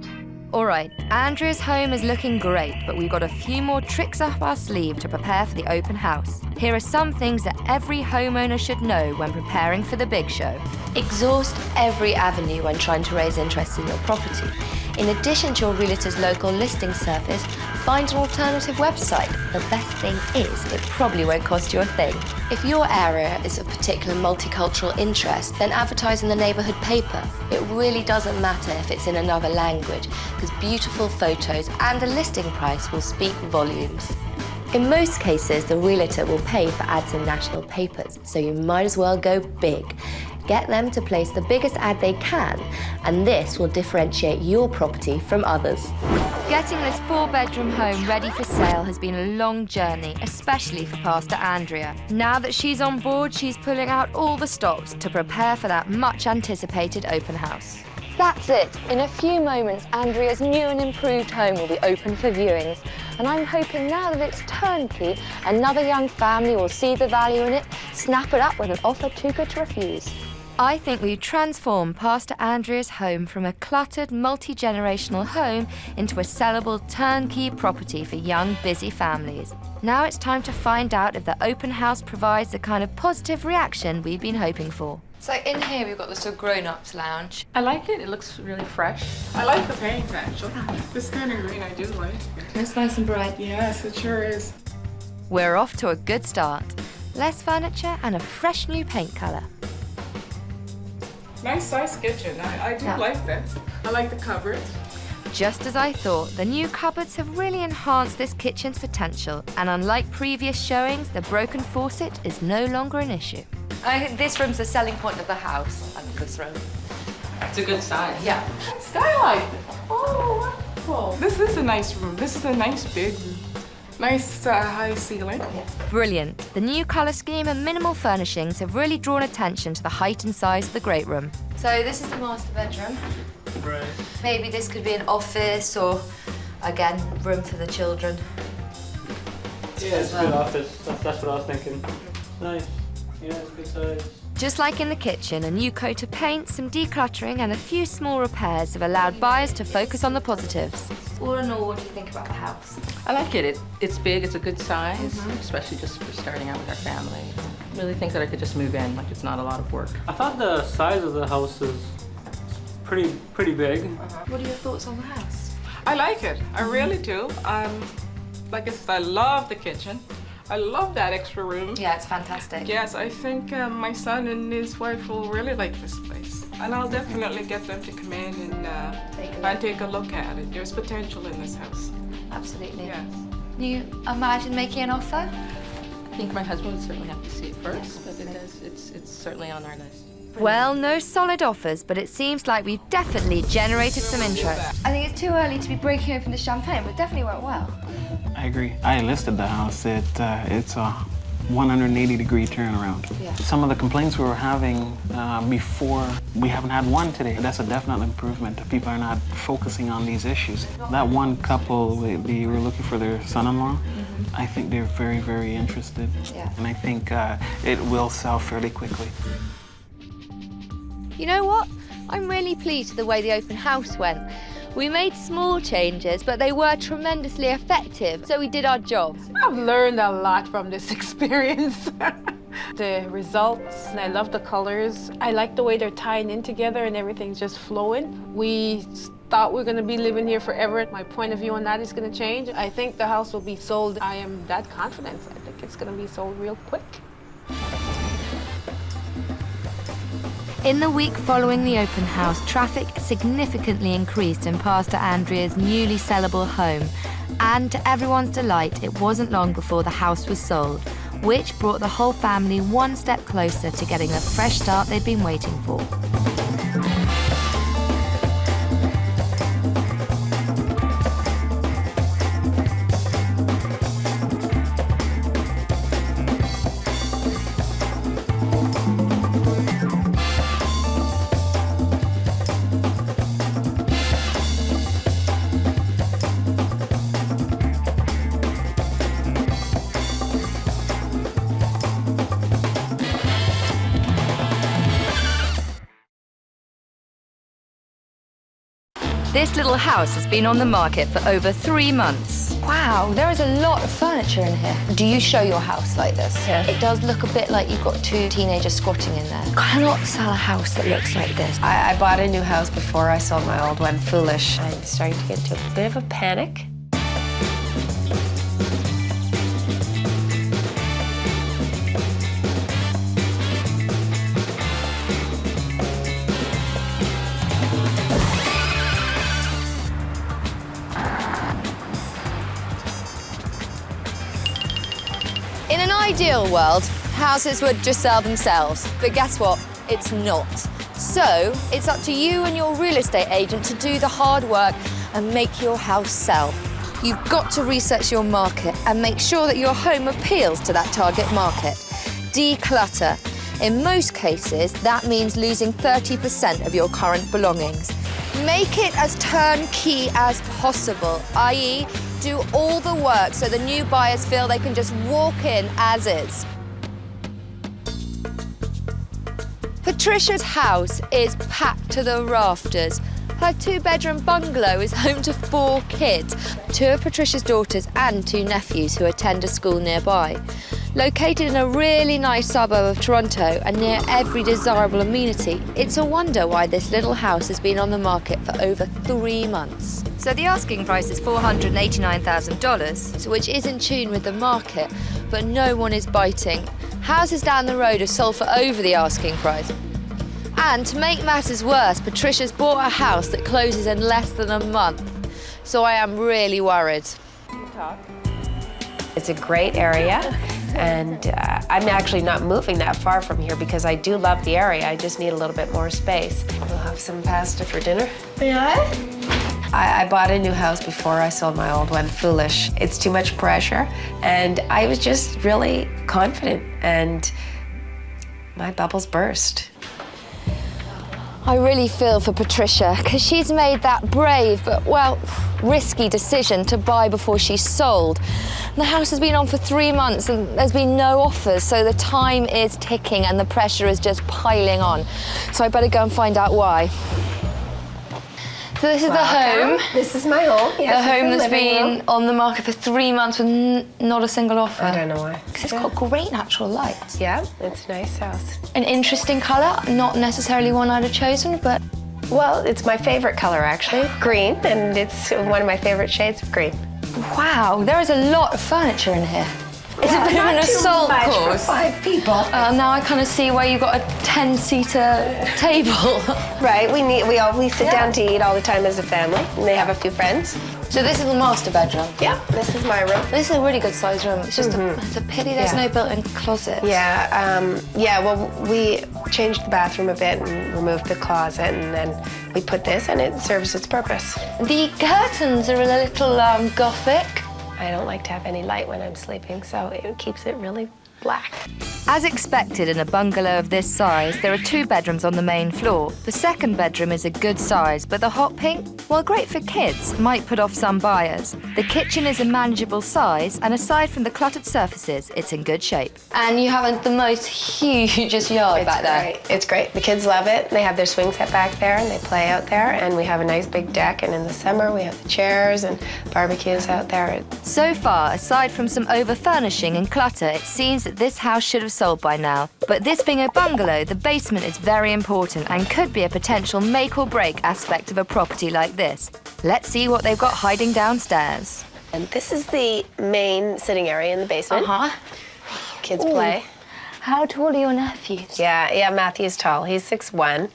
All right, Andrea's home is looking great, but we've got a few more tricks up our sleeve to prepare for the open house. Here are some things that every homeowner should know when preparing for the big show. Exhaust every avenue when trying to raise interest in your property. In addition to your realtor's local listing service, find an alternative website. The best thing is, it probably won't cost you a thing. If your area is of particular multicultural interest, then advertise in the neighbourhood paper. It really doesn't matter if it's in another language, because beautiful photos and a listing price will speak volumes. In most cases, the realtor will pay for ads in national papers, so you might as well go big. Get them to place the biggest ad they can, and this will differentiate your property from others. Getting this 4-bedroom home ready for sale has been a long journey, especially for Pastor Andrea. Now that she's on board, she's pulling out all the stops to prepare for that much-anticipated open house. That's it. In a few moments, Andrea's new and improved home will be open for viewings. And I'm hoping now that it's turnkey, another young family will see the value in it, snap it up with an offer too good to refuse. I think we've transformed Pastor Andrea's home from a cluttered, multi-generational home into a sellable turnkey property for young, busy families. Now it's time to find out if the open house provides the kind of positive reaction we've been hoping for. So in here we've got the sort of grown-ups lounge. I like it. It looks really fresh. I like the paint, actually. This kind of green I do like. It's nice and bright. Yes, it sure is. We're off to a good start. Less furniture and a fresh new paint colour. Nice size kitchen. I do like this. I like the cupboards. Just as I thought, the new cupboards have really enhanced this kitchen's potential, and unlike previous showings, the broken faucet is no longer an issue. This room's the selling point of the house, I love this room. It's a good size. Yeah. Skylight. Oh, wonderful. This is a nice room. This is a nice big room. Nice high ceiling. Brilliant. The new colour scheme and minimal furnishings have really drawn attention to the height and size of the great room. So this is the master bedroom. Right. Maybe this could be an office or, again, room for the children. Yeah, it's a good office. That's what I was thinking. Nice. Yeah, it's a good size. Just like in the kitchen, a new coat of paint, some decluttering and a few small repairs have allowed buyers to focus on the positives. All in all, what do you think about the house? I like it. It's big, it's a good size, especially just for starting out with our family. I really think that I could just move in, like it's not a lot of work. I thought the size of the house is pretty big. What are your thoughts on the house? I like it. I really do. Like I said, I love the kitchen. I love that extra room. Yeah, it's fantastic. Yes, I think my son and his wife will really like this place. And I'll definitely get them to come in and take a look at it. There's potential in this house. Absolutely. Yes. Can you imagine making an offer? I think my husband would certainly have to see it first, but it's certainly on our list. Well, no solid offers, but it seems like we've definitely generated some interest. I think it's too early to be breaking open the champagne, but definitely went well. I agree. I listed the house. It's a 180-degree turnaround. Yeah. Some of the complaints we were having before, we haven't had one today. That's a definite improvement. People are not focusing on these issues. That one couple, they were looking for their son-in-law. I think they're very, very interested. Yeah. And I think it will sell fairly quickly. You know what? I'm really pleased with the way the open house went. We made small changes, but they were tremendously effective, so we did our job. I've learned a lot from this experience. The results, and I love the colors. I like the way they're tying in together and everything's just flowing. We thought we were going to be living here forever. My point of view on that is going to change. I think the house will be sold. I am that confident. I think it's going to be sold real quick. In the week following the open house, traffic significantly increased in Pastor Andrea's newly sellable home. And to everyone's delight, it wasn't long before the house was sold, which brought the whole family one step closer to getting the fresh start they'd been waiting for. This little house has been on the market for over 3 months. Wow, there is a lot of furniture in here. Do you show your house like this? Yeah. It does look a bit like you've got 2 teenagers squatting in there. Cannot sell a house that looks like this. I bought a new house before I sold my old one, Foolish. I'm starting to get into a bit of a panic. In an ideal world, houses would just sell themselves. But guess what? It's not. So it's up to you and your real estate agent to do the hard work and make your house sell. You've got to research your market and make sure that your home appeals to that target market. Declutter. In most cases, that means losing 30% of your current belongings. Make it as turnkey as possible, i.e., do all the work so the new buyers feel they can just walk in as is. Patricia's house is packed to the rafters. Her 2-bedroom bungalow is home to 4 kids, 2 of Patricia's daughters and 2 nephews who attend a school nearby. Located in a really nice suburb of Toronto and near every desirable amenity, it's a wonder why this little house has been on the market for over 3 months. So the asking price is $489,000, which is in tune with the market, but no one is biting. Houses down the road have sold for over the asking price. And to make matters worse, Patricia's bought a house that closes in less than a month. So I am really worried. It's a great area, and I'm actually not moving that far from here because I do love the area. I just need a little bit more space. We'll have some pasta for dinner. Yeah? I bought a new house before I sold my old one, foolish. It's too much pressure, and I was just really confident, and my bubbles burst. I really feel for Patricia because she's made that brave but, well, risky decision to buy before she's sold. The house has been on for 3 months and there's been no offers, so the time is ticking and the pressure is just piling on. So I better go and find out why. So this is the home. This is my home. Yes, the home that's been on the market for 3 months with not a single offer. I don't know why. Because it's got great natural light. Yeah, it's a nice house. An interesting colour, not necessarily one I'd have chosen, but... Well, it's my favorite color, actually, green, and it's one of my favorite shades of green. Wow, there is a lot of furniture in here. It's a bit of an assault course. For 5 people. Now I kind of see why you've got a 10-seater table. Right, we sit down to eat all the time as a family, and they have a few friends. So this is the master bedroom? Yeah, this is my room. This is a really good sized room. It's just it's a pity there's no built-in closet. Yeah, well, we changed the bathroom a bit and removed the closet, and then we put this, and it serves its purpose. The curtains are a little gothic. I don't like to have any light when I'm sleeping, so it keeps it really black. As expected in a bungalow of this size, there are 2 bedrooms on the main floor. The second bedroom is a good size, but the hot pink, while great for kids, might put off some buyers. The kitchen is a manageable size, and aside from the cluttered surfaces, it's in good shape. And you have the most hugest yard back there. It's great. The kids love it. They have their swing set back there, and they play out there, and we have a nice big deck, and in the summer we have the chairs and barbecues out there. So far, aside from some over-furnishing and clutter, it seems that this house should have sold by now. But this being a bungalow, the basement is very important and could be a potential make or break aspect of a property like this. Let's see what they've got hiding downstairs. And this is the main sitting area in the basement. Kids play. How tall are your nephews? Yeah, Matthew's tall. He's 6'1".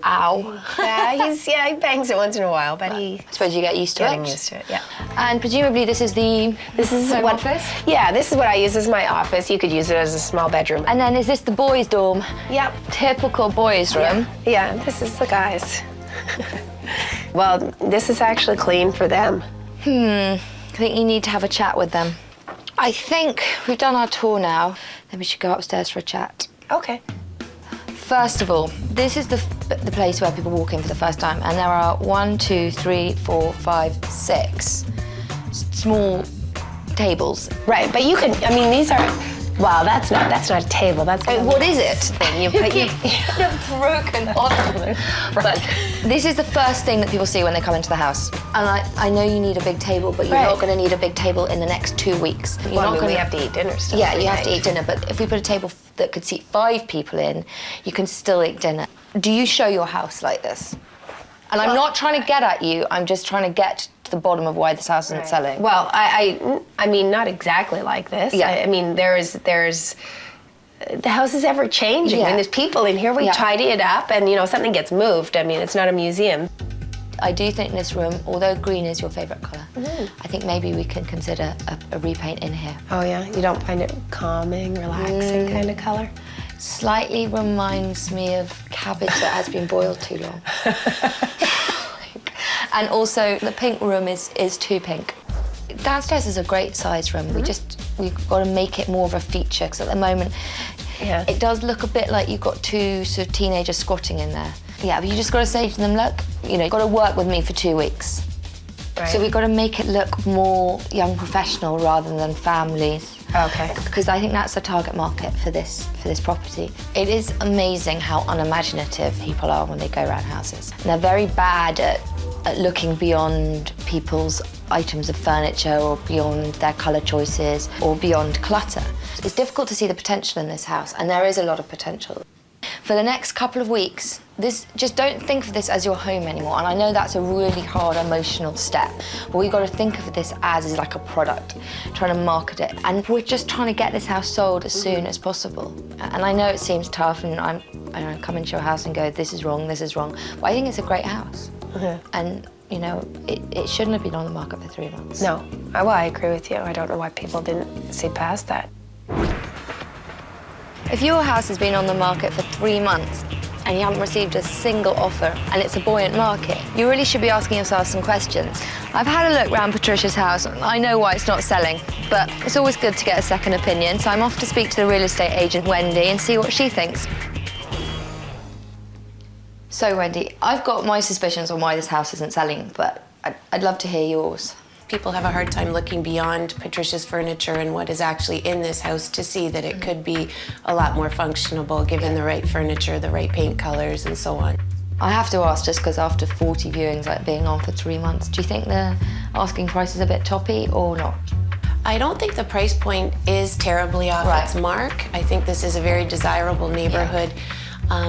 Ow. Yeah, he bangs it once in a while, but I suppose you get used to it. Getting used to it, yeah. And presumably this is home office? Yeah, this is what I use as my office. You could use it as a small bedroom. And then is this the boys' dorm? Yep. Typical boys' room. Yeah, this is the guys. Well, this is actually clean for them. I think you need to have a chat with them. I think we've done our tour now. Then we should go upstairs for a chat. Okay. First of all, this is the place where people walk in for the first time, and there are 1, 2, 3, 4, 5, 6 small tables. Right, but you could, I mean, these are, wow, that's not a table. That's what is it? Thing. You put a broken ottoman. But this is the first thing that people see when they come into the house. And I know you need a big table, but you're not going to need a big table in the next 2 weeks. You're not going we have to eat dinner still. Yeah, you have to eat dinner, but if we put a table that could seat 5 people in, you can still eat dinner. Do you show your house like this? And I'm not trying to get at you, I'm just trying to get to the bottom of why this house isn't selling. Well, I mean, not exactly like this. Yeah. I mean, there's the house is ever changing. Yeah. When there's people in here, we tidy it up, and you know, something gets moved. I mean, it's not a museum. I do think this room, although green is your favourite colour, I think maybe we can consider a repaint in here. Oh yeah, you don't find it calming, relaxing kind of colour? Slightly reminds me of cabbage that has been boiled too long. And also, the pink room is too pink. Downstairs is a great size room. We've got to make it more of a feature, because at the moment, it does look a bit like you've got two sort of teenagers squatting in there. Yeah, but you just got to say to them, look, you know, you've got to work with me for 2 weeks. Right. So we've got to make it look more young professional rather than families. Okay. Because I think that's the target market for this property. It is amazing how unimaginative people are when they go around houses. And they're very bad at looking beyond people's items of furniture or beyond their colour choices or beyond clutter. It's difficult to see the potential in this house, and there is a lot of potential. For the next couple of weeks, just don't think of this as your home anymore. And I know that's a really hard emotional step, but we've got to think of this as like a product, trying to market it. And we're just trying to get this house sold as soon as possible. And I know it seems tough, and I come into your house and go, this is wrong, but I think it's a great house. And you know, it shouldn't have been on the market for 3 months. No, well, I agree with you. I don't know why people didn't see past that. If your house has been on the market for 3 months and you haven't received a single offer and it's a buoyant market, you really should be asking yourself some questions. I've had a look around Patricia's house. I know why it's not selling, but it's always good to get a second opinion, so I'm off to speak to the real estate agent, Wendy, and see what she thinks. So, Wendy, I've got my suspicions on why this house isn't selling, but I'd love to hear yours. People have a hard time looking beyond Patricia's furniture and what is actually in this house to see that it could be a lot more functionable given the right furniture, the right paint colors, and so on. I have to ask, just because after 40 viewings, like being on for 3 months, do you think the asking price is a bit toppy or not? I don't think the price point is terribly off its mark. I think this is a very desirable neighborhood.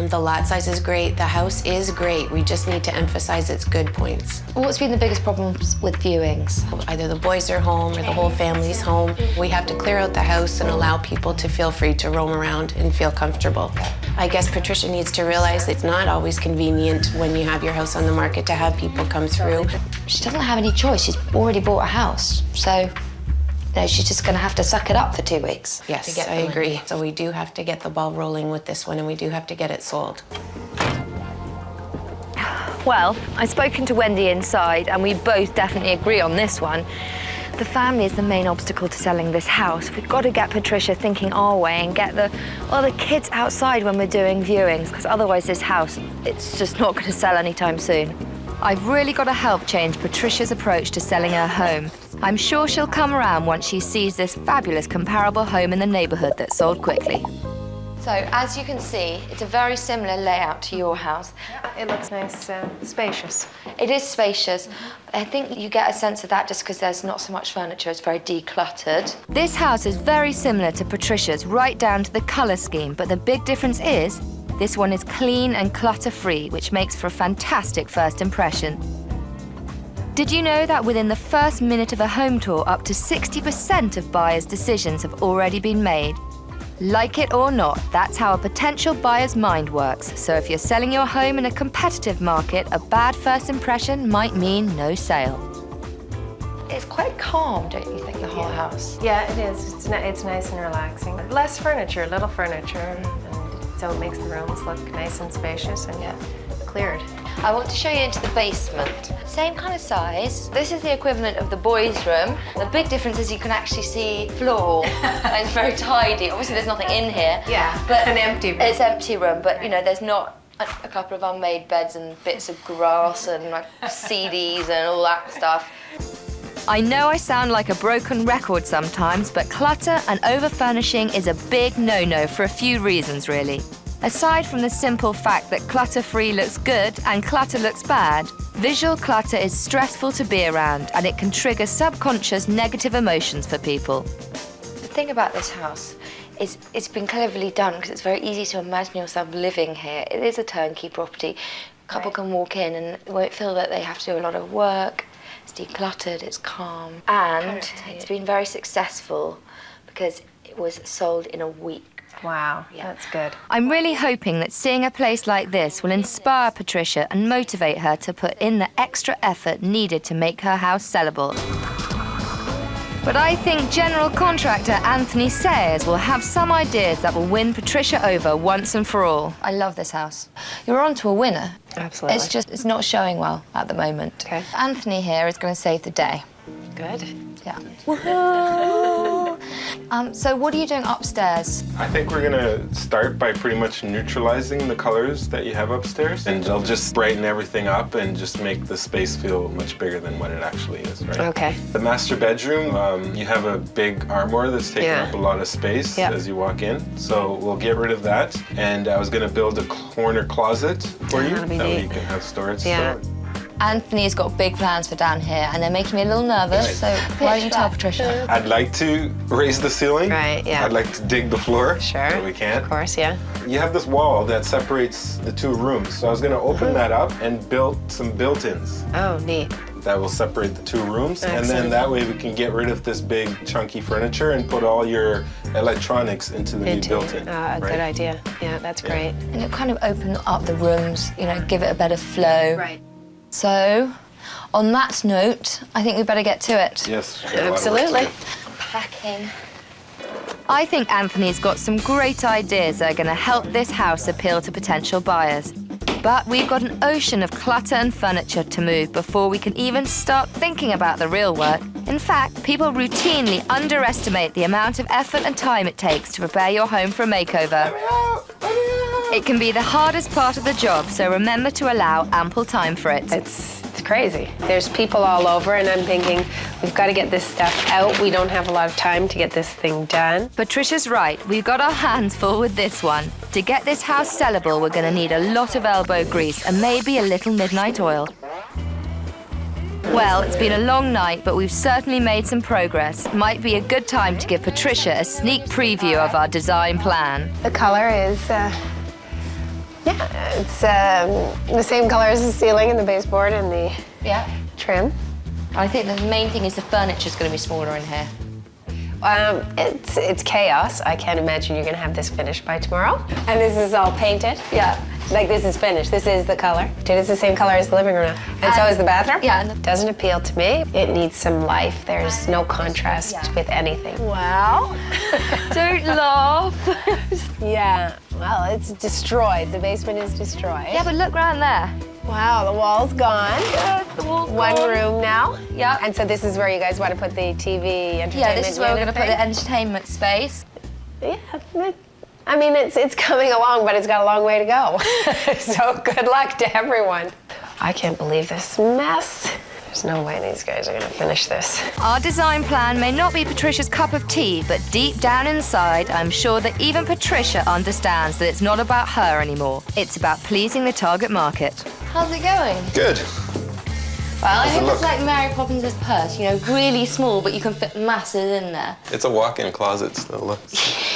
The lot size is great, the house is great. We just need to emphasize its good points. What's been the biggest problems with viewings? Either the boys are home or the whole family's home. We have to clear out the house and allow people to feel free to roam around and feel comfortable. I guess Patricia needs to realize it's not always convenient when you have your house on the market to have people come through. She doesn't have any choice. She's already bought a house, so she's just going to have to suck it up for 2 weeks. Yes, I agree. So we do have to get the ball rolling with this one, and we do have to get it sold. Well, I've spoken to Wendy inside, and we both definitely agree on this one. The family is the main obstacle to selling this house. We've got to get Patricia thinking our way and get the kids outside when we're doing viewings, because otherwise this house, it's just not going to sell anytime soon. I've really got to help change Patricia's approach to selling her home. I'm sure she'll come around once she sees this fabulous comparable home in the neighbourhood that sold quickly. So, as you can see, it's a very similar layout to your house. It looks nice, spacious. It is spacious. I think you get a sense of that just because there's not so much furniture, it's very decluttered. This house is very similar to Patricia's, right down to the colour scheme, but the big difference is this one is clean and clutter-free, which makes for a fantastic first impression. Did you know that within the first minute of a home tour, up to 60% of buyers' decisions have already been made? Like it or not, that's how a potential buyer's mind works. So if you're selling your home in a competitive market, a bad first impression might mean no sale. It's quite calm, don't you think, the whole house? Yeah, it is. It's nice and relaxing. Less furniture, little furniture, and so it makes the rooms look nice and spacious and cleared. I want to show you into the basement. Same kind of size. This is the equivalent of the boys' room. The big difference is you can actually see floor. And it's very tidy. Obviously, there's nothing in here. Yeah, but an empty room. It's empty room, but you know, there's not a couple of unmade beds and bits of grass and like CDs and all that stuff. I know I sound like a broken record sometimes, but clutter and over-furnishing is a big no-no for a few reasons, really. Aside from the simple fact that clutter-free looks good and clutter looks bad, visual clutter is stressful to be around and it can trigger subconscious negative emotions for people. The thing about this house is it's been cleverly done because it's very easy to imagine yourself living here. It is a turnkey property. A couple can walk in and won't feel that they have to do a lot of work. It's decluttered, it's calm, and it's been very successful because it was sold in a week. Wow, that's good. I'm really hoping that seeing a place like this will inspire Patricia and motivate her to put in the extra effort needed to make her house sellable. But I think general contractor Anthony Sayers will have some ideas that will win Patricia over once and for all. I love this house. You're on to a winner. Absolutely. It's just, it's not showing well at the moment. Okay. Anthony here is going to save the day. Good. Yeah. Woohoo! So what are you doing upstairs? I think we're gonna start by pretty much neutralizing the colors that you have upstairs, and I'll just brighten everything up and just make the space feel much bigger than what it actually is, right? Okay. The master bedroom, you have a big armoire that's taking up a lot of space as you walk in, so we'll get rid of that. And I was gonna build a corner closet for you, That'd be that way neat. you can have storage. Yeah. Anthony's got big plans for down here, and they're making me a little nervous, so why don't you tell Patricia? I'd like to raise the ceiling. Right, yeah. I'd like to dig the floor. Sure. But we can't. Of course, yeah. You have this wall that separates the two rooms, so I was gonna open that up and build some built-ins Oh, neat. that will separate the two rooms, and Excellent. then that way we can get rid of this big chunky furniture and put all your electronics into the new built-in. A good idea. Yeah, that's great. And it'll kind of open up the rooms, you know, give it a better flow. Right. So, on that note, I think we better get to it. Yes. we got a lot of work to Absolutely. do. Packing. I think Anthony's got some great ideas that are going to help this house appeal to potential buyers. But we've got an ocean of clutter and furniture to move before we can even start thinking about the real work. In fact, people routinely underestimate the amount of effort and time it takes to prepare your home for a makeover. It can be the hardest part of the job, so remember to allow ample time for it. It's crazy. There's people all over, and I'm thinking, we've got to get this stuff out. We don't have a lot of time to get this thing done. Patricia's right, we've got our hands full with this one. To get this house sellable, we're going to need a lot of elbow grease and maybe a little midnight oil. Well, it's been a long night, but we've certainly made some progress. Might be a good time to give Patricia a sneak preview of our design plan. The color is, it's the same color as the ceiling and the baseboard and the trim. I think the main thing is the furniture's going to be smaller in here. It's chaos. I can't imagine you're gonna have this finished by tomorrow. And this is all painted. Yeah. Like this is finished. This is the color. It's the same color as the living room now. And so is the bathroom. Yeah. It doesn't appeal to me. It needs some life. There's no contrast with anything. Wow. Don't laugh. Yeah. Well, it's destroyed. The basement is destroyed. Yeah, but look around there. Wow, the wall's gone. Yeah, the wall's One gone. room now. Yeah. And so this is where you guys want to put the TV entertainment Yeah, this is where we're going unit to put the thing? entertainment space. Yeah, I mean, it's coming along, but it's got a long way to go. So good luck to everyone. I can't believe this mess. There's no way these guys are gonna finish this. Our design plan may not be Patricia's cup of tea, but deep down inside, I'm sure that even Patricia understands that it's not about her anymore. It's about pleasing the target market. How's it going? Good. Well, I How's it think it's look? like Mary Poppins' purse, you know, really small, but you can fit masses in there. It's a walk-in closet still. Look.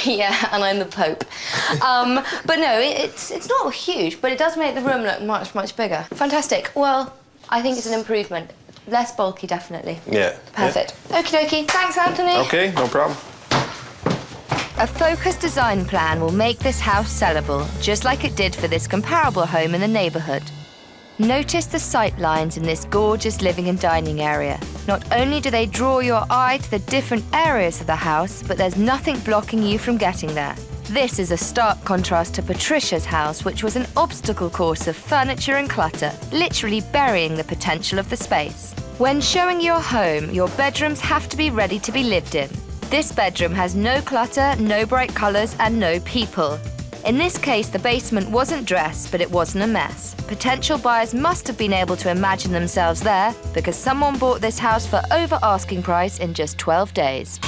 Yeah, and I'm the Pope. But no, it's not huge, but it does make the room look much, much bigger. Fantastic. Well, I think it's an improvement. Less bulky, definitely. Yeah. Perfect. Okie dokie. Thanks, Anthony. Okay, no problem. A focused design plan will make this house sellable, just like it did for this comparable home in the neighborhood. Notice the sight lines in this gorgeous living and dining area. Not only do they draw your eye to the different areas of the house, but there's nothing blocking you from getting there. This is a stark contrast to Patricia's house, which was an obstacle course of furniture and clutter, literally burying the potential of the space. When showing your home, your bedrooms have to be ready to be lived in. This bedroom has no clutter, no bright colors, and no people. In this case, the basement wasn't dressed, but it wasn't a mess. Potential buyers must have been able to imagine themselves there because someone bought this house for over asking price in just 12 days.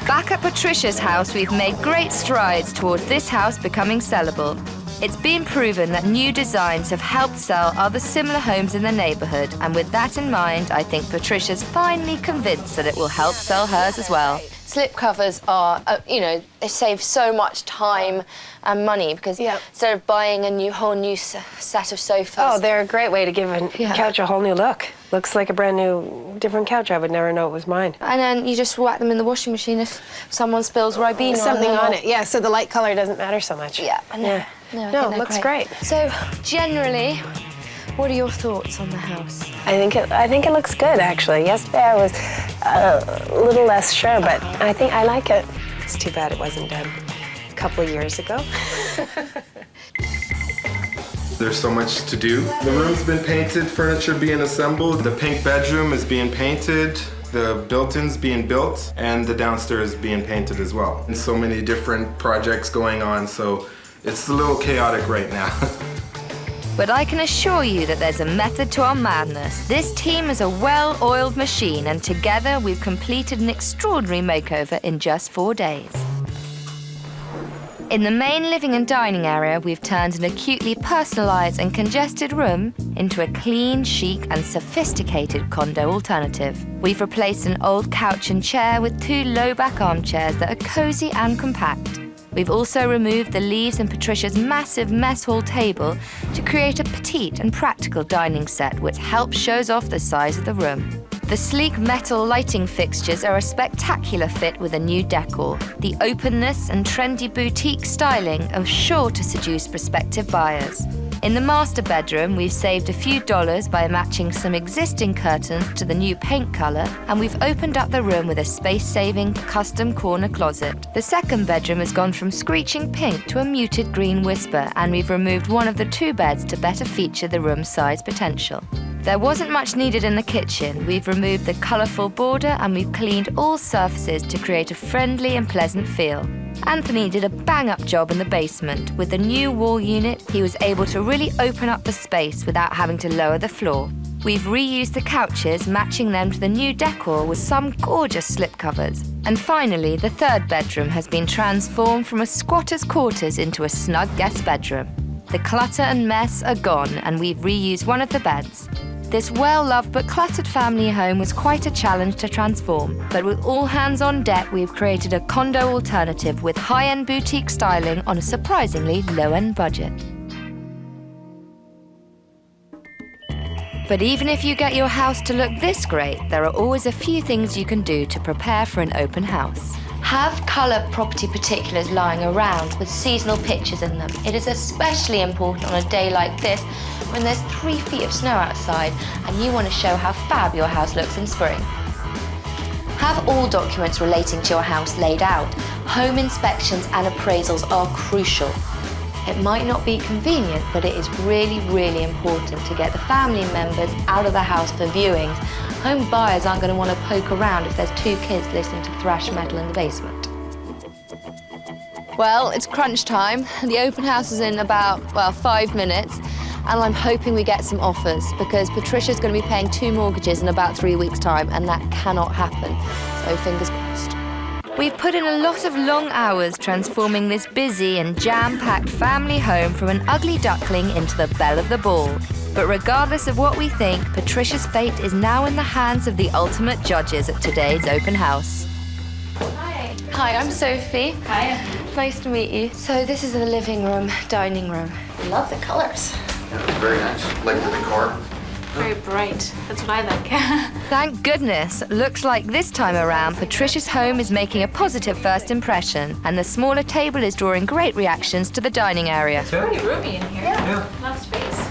Back at Patricia's house, we've made great strides towards this house becoming sellable. It's been proven that new designs have helped sell other similar homes in the neighborhood, and with that in mind, I think Patricia's finally convinced that it will help sell hers as well. Slip covers are, you know, they save so much time and money because instead of buying a whole new set of sofas. Oh, they're a great way to give a couch a whole new look. Looks like a brand new, different couch. I would never know it was mine. And then you just whack them in the washing machine if someone spills Ribena Something on on them. it. Yeah, so the light color doesn't matter so much. Yeah, I know. No, it looks great. So generally, What are your thoughts on the house? I think it looks good, actually. Yesterday I was a little less sure, but I think I like it. It's too bad it wasn't done a couple of years ago. There's so much to do. The room's been painted, furniture being assembled, the pink bedroom is being painted, the built-in's being built, and the downstairs being painted as well. And so many different projects going on, so it's a little chaotic right now. But I can assure you that there's a method to our madness. This team is a well-oiled machine, and together we've completed an extraordinary makeover in just 4 days. In the main living and dining area, we've turned an acutely personalized and congested room into a clean, chic, and sophisticated condo alternative. We've replaced an old couch and chair with 2 low-back armchairs that are cozy and compact. We've also removed the leaves in Patricia's massive mess hall table to create a petite and practical dining set which helps shows off the size of the room. The sleek metal lighting fixtures are a spectacular fit with a new decor. The openness and trendy boutique styling are sure to seduce prospective buyers. In the master bedroom, we've saved a few dollars by matching some existing curtains to the new paint color, and we've opened up the room with a space-saving custom corner closet. The second bedroom has gone from screeching pink to a muted green whisper, and we've removed one of the 2 beds to better feature the room's size potential. There wasn't much needed in the kitchen. We've removed the colourful border and we've cleaned all surfaces to create a friendly and pleasant feel. Anthony did a bang-up job in the basement. With the new wall unit, he was able to really open up the space without having to lower the floor. We've reused the couches, matching them to the new decor with some gorgeous slipcovers. And finally, the third bedroom has been transformed from a squatter's quarters into a snug guest bedroom. The clutter and mess are gone, and we've reused one of the beds. This well-loved but cluttered family home was quite a challenge to transform, but with all hands on deck, we've created a condo alternative with high-end boutique styling on a surprisingly low-end budget. But even if you get your house to look this great, there are always a few things you can do to prepare for an open house. Have colour property particulars lying around with seasonal pictures in them. It is especially important on a day like this when there's 3 feet of snow outside and you want to show how fab your house looks in spring. Have all documents relating to your house laid out. Home inspections and appraisals are crucial. It might not be convenient, but it is really, really important to get the family members out of the house for viewings. Home buyers aren't going to want to poke around if there's 2 kids listening to thrash metal in the basement. Well, it's crunch time. The open house is in about, 5 minutes, and I'm hoping we get some offers because Patricia's going to be paying 2 mortgages in about 3 weeks' time, and that cannot happen. So fingers crossed. We've put in a lot of long hours transforming this busy and jam-packed family home from an ugly duckling into the belle of the ball. But regardless of what we think, Patricia's fate is now in the hands of the ultimate judges at today's open house. Hi. Hi, I'm Sophie. Hi. Nice to meet you. So this is the living room, dining room. I love the colors. Yeah, very nice. Like the decor. Very bright. That's what I like. Thank goodness. Looks like this time around, Patricia's home is making a positive first impression, and the smaller table is drawing great reactions to the dining area. It's pretty roomy in here. Yeah. Enough space.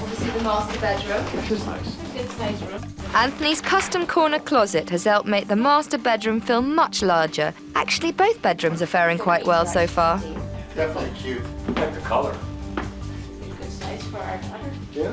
Obviously the master bedroom. Which is nice. Good size room. Anthony's custom corner closet has helped make the master bedroom feel much larger. Actually, both bedrooms are faring quite well so far. Definitely cute. I like the color. Good size for our daughter. Yeah.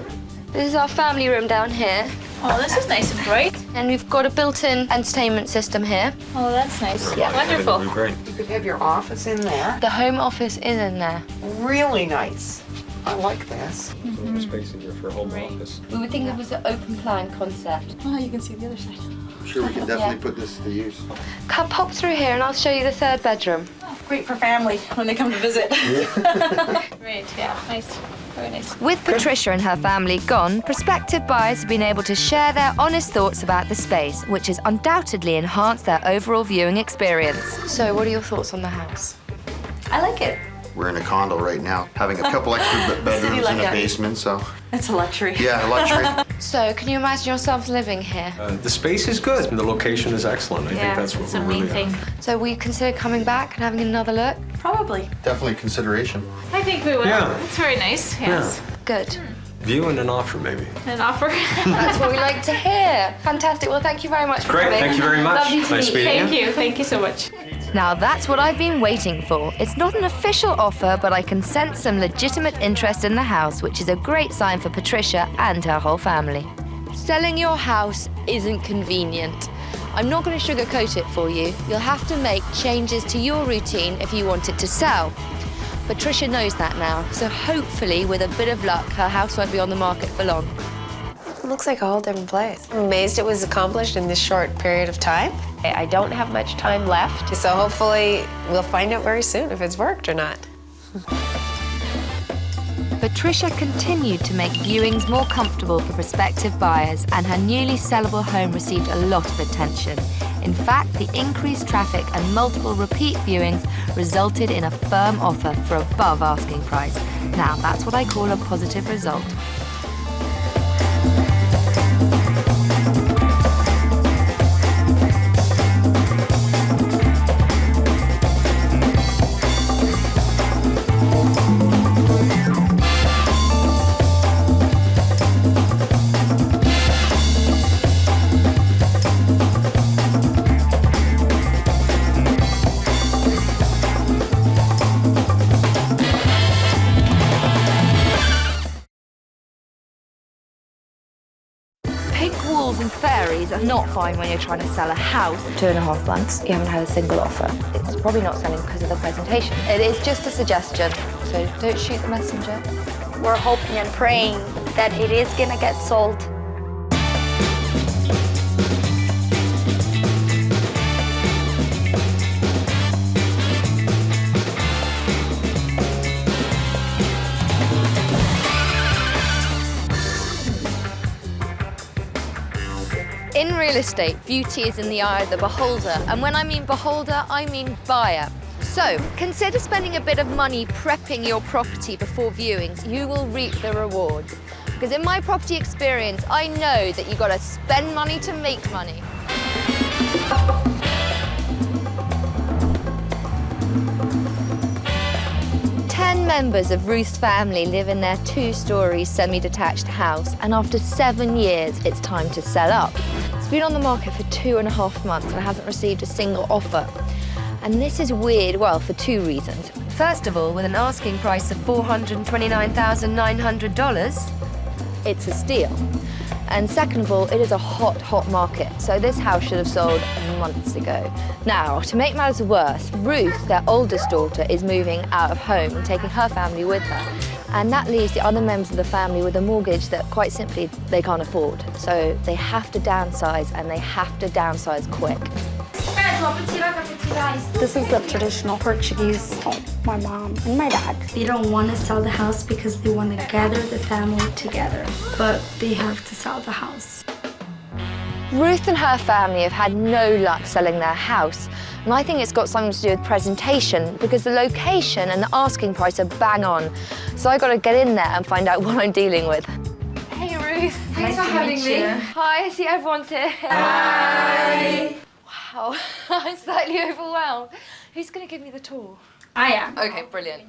This is our family room down here. Oh, this is nice and bright. And we've got a built-in entertainment system here. Oh, that's nice. Yeah, wonderful. Great. You could have your office in there. The home office is in there. Really nice. I like this. Space in here for a home office. We would think it was an open plan concept. Oh, you can see the other side. I'm sure we can definitely put this to use. Come pop through here and I'll show you the third bedroom. Great for family when they come to visit. Great, yeah, nice. Very nice. With Patricia and her family gone, prospective buyers have been able to share their honest thoughts about the space, which has undoubtedly enhanced their overall viewing experience. So what are your thoughts on the house? I like it. We're in a condo right now, having a couple extra bedrooms in a basement, so. It's a luxury. Yeah, luxury. So can you imagine yourselves living here? The space is good and the location is excellent. I think that's what it's a we're main really thing. So we consider coming back and having another look? Probably. Definitely consideration. I think we will. Yeah. It's very nice, yes. Good. View and an offer, maybe. An offer? That's what we like to hear. Fantastic. Well, thank you very much for Great, coming. thank you very much. Lovely to Nice meet you. meeting you. Thank you so much. Now that's what I've been waiting for. It's not an official offer, but I can sense some legitimate interest in the house, which is a great sign for Patricia and her whole family. Selling your house isn't convenient. I'm not going to sugarcoat it for you. You'll have to make changes to your routine if you want it to sell. Patricia knows that now, so hopefully, with a bit of luck, her house won't be on the market for long. It looks like a whole different place. I'm amazed it was accomplished in this short period of time. I don't have much time left, so hopefully we'll find out very soon if it's worked or not. Patricia continued to make viewings more comfortable for prospective buyers, and her newly sellable home received a lot of attention. In fact, the increased traffic and multiple repeat viewings resulted in a firm offer for above asking price. Now, that's what I call a positive result. And fairies are not fine when you're trying to sell a house. 2.5 months, you haven't had a single offer. It's probably not selling because of the presentation. It is just a suggestion, so don't shoot the messenger. We're hoping and praying that it is gonna get sold. In real estate, beauty is in the eye of the beholder. And when I mean beholder, I mean buyer. So consider spending a bit of money prepping your property before viewings. You will reap the rewards. Because in my property experience, I know that you've got to spend money to make money. Ten members of Ruth's family live in their 2-story semi-detached house, and after 7 years, it's time to sell up. It's been on the market for 2.5 months and hasn't received a single offer. And this is weird, well, for 2 reasons. First of all, with an asking price of $429,900, it's a steal. And second of all, it is a hot, hot market. So this house should have sold months ago. Now, to make matters worse, Ruth, their oldest daughter, is moving out of home and taking her family with her. And that leaves the other members of the family with a mortgage that, quite simply, they can't afford. So they have to downsize, and they have to downsize quick. This is the traditional Portuguese home, my mom and my dad. They don't want to sell the house because they want to gather the family together, but they have to sell the house. Ruth and her family have had no luck selling their house, and I think it's got something to do with presentation, because the location and the asking price are bang on. So I got to get in there and find out what I'm dealing with. Hey Ruth, thanks for having me. Hi, I see everyone's here. Hi. Wow, I'm slightly overwhelmed. Who's going to give me the tour? I am. Okay, brilliant.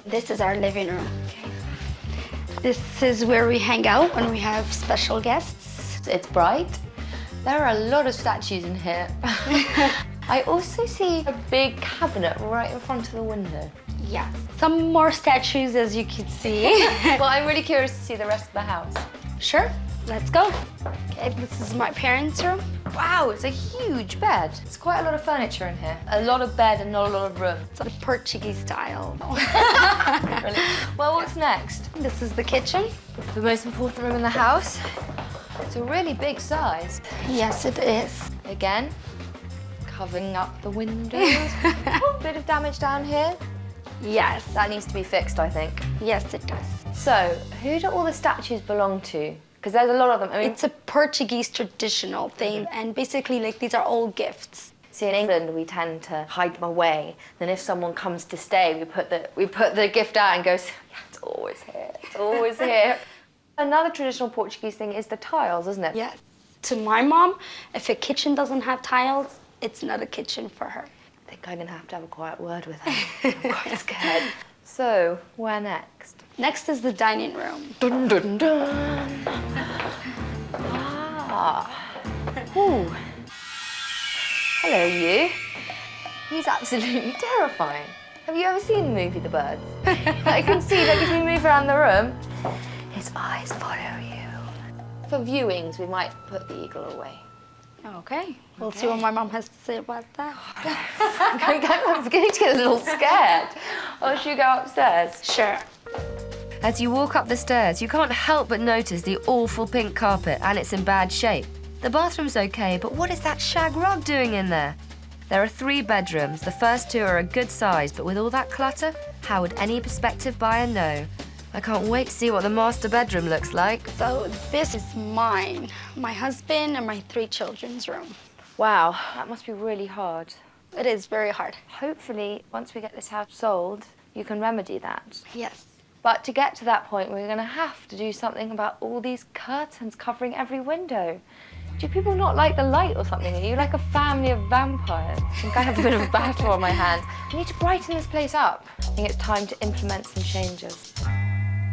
This is our living room. Okay. This is where we hang out when we have special guests. It's bright. There are a lot of statues in here. I also see a big cabinet right in front of the window. Yeah, some more statues, as you can see. Well, I'm really curious to see the rest of the house. Sure, let's go. Okay, this is my parents' room. Wow, it's a huge bed. There's quite a lot of furniture in here. A lot of bed and not a lot of room. It's the Portuguese style. Really? Well, what's next? This is the kitchen. The most important room in the house. It's a really big size. Yes, it is. Again, covering up the windows. Oh, bit of damage down here. Yes. That needs to be fixed, I think. Yes, it does. So, who do all the statues belong to? Because there's a lot of them. I mean, it's a Portuguese traditional thing, and basically, like, these are all gifts. See, in England, we tend to hide them away. Then if someone comes to stay, we put the gift out and goes, yeah, it's always here, it's always here. Another traditional Portuguese thing is the tiles, isn't it? Yeah. To my mom, if a kitchen doesn't have tiles, it's not a kitchen for her. I think I'm gonna have to have a quiet word with her. I'm quite scared. So, where next? Next is the dining room. Dun, dun, dun. Ah. Ooh. Hello, you. He's absolutely terrifying. Have you ever seen the movie The Birds? I can see that if you move around the room, his eyes follow you. For viewings, we might put the eagle away. Okay, we'll see what my mom has to say about that. I'm beginning to get a little scared. Or should you go upstairs? Sure. As you walk up the stairs, you can't help but notice the awful pink carpet, and it's in bad shape. The bathroom's okay, but what is that shag rug doing in there? There are 3 bedrooms. The first 2 are a good size, but with all that clutter, how would any prospective buyer know? I can't wait to see what the master bedroom looks like. So this is mine, my husband, and my 3 children's room. Wow, that must be really hard. It is very hard. Hopefully, once we get this house sold, you can remedy that. Yes. But to get to that point, we're going to have to do something about all these curtains covering every window. Do people not like the light or something? Are you like a family of vampires? I think I have a bit of a battle on my hands. We need to brighten this place up. I think it's time to implement some changes.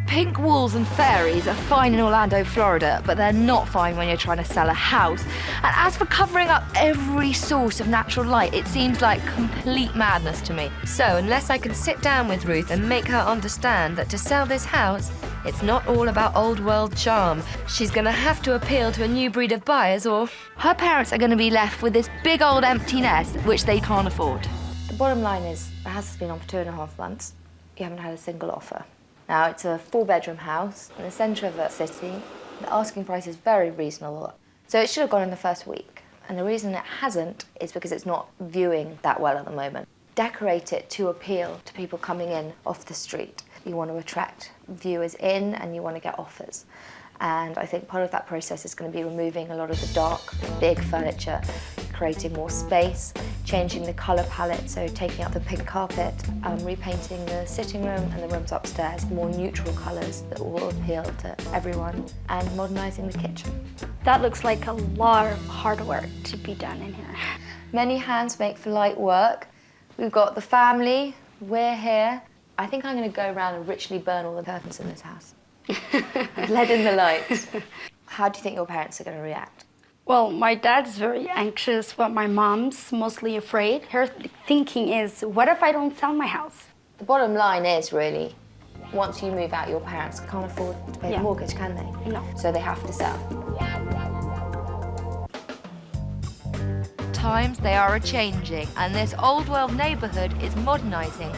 Pink walls and fairies are fine in Orlando, Florida, but they're not fine when you're trying to sell a house. And as for covering up every source of natural light, it seems like complete madness to me. So unless I can sit down with Ruth and make her understand that to sell this house, it's not all about old world charm. She's gonna have to appeal to a new breed of buyers, or her parents are gonna be left with this big old empty nest, which they can't afford. The bottom line is, the house has been on for 2.5 months. You haven't had a single offer. Now, it's a 4-bedroom house in the centre of the city. The asking price is very reasonable. So it should have gone in the first week. And the reason it hasn't is because it's not viewing that well at the moment. Decorate it to appeal to people coming in off the street. You want to attract viewers in and you want to get offers. And I think part of that process is going to be removing a lot of the dark, big furniture, creating more space, changing the colour palette, so taking out the pink carpet, repainting the sitting room and the rooms upstairs, more neutral colours that will appeal to everyone, and modernising the kitchen. That looks like a lot of hard work to be done in here. Many hands make for light work. We've got the family, we're here. I think I'm going to go around and ritually burn all the curtains in this house. Let in the light. How do you think your parents are going to react? Well, my dad's very anxious, but my mom's mostly afraid. Her thinking is, what if I don't sell my house? The bottom line is really, once you move out, your parents can't afford to pay the mortgage, can they? No. So they have to sell. Times they are a-changing, and this old world neighbourhood is modernising.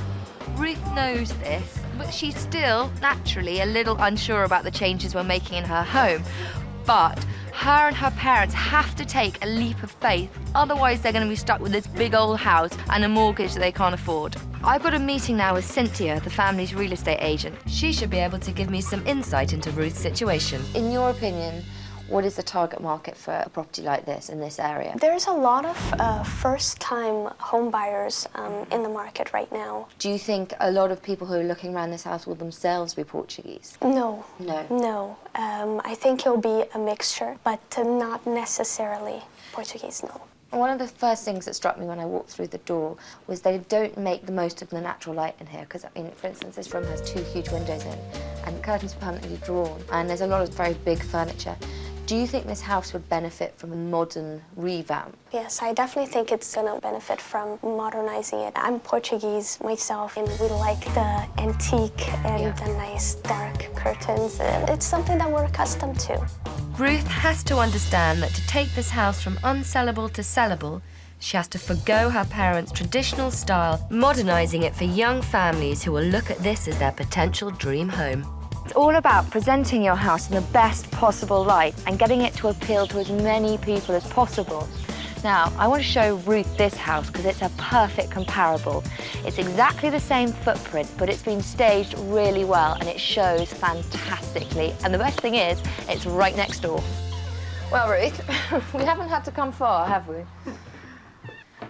Ruth knows this, but she's still, naturally, a little unsure about the changes we're making in her home. But her and her parents have to take a leap of faith, otherwise they're going to be stuck with this big old house and a mortgage that they can't afford. I've got a meeting now with Cynthia, the family's real estate agent. She should be able to give me some insight into Ruth's situation. In your opinion, what is the target market for a property like this in this area? There's a lot of first-time home buyers in the market right now. Do you think a lot of people who are looking around this house will themselves be Portuguese? No. No? No. I think it'll be a mixture, but not necessarily Portuguese, no. One of the first things that struck me when I walked through the door was they don't make the most of the natural light in here. Because, I mean, for instance, this room has 2 huge windows in, and the curtains are permanently drawn, and there's a lot of very big furniture. Do you think this house would benefit from a modern revamp? Yes, I definitely think it's going to benefit from modernizing it. I'm Portuguese myself, and we like the antique and the nice dark curtains. It's something that we're accustomed to. Ruth has to understand that to take this house from unsellable to sellable, she has to forgo her parents' traditional style, modernizing it for young families who will look at this as their potential dream home. It's all about presenting your house in the best possible light and getting it to appeal to as many people as possible. Now, I want to show Ruth this house because it's a perfect comparable. It's exactly the same footprint, but it's been staged really well and it shows fantastically. And the best thing is, it's right next door. Well, Ruth, we haven't had to come far, have we?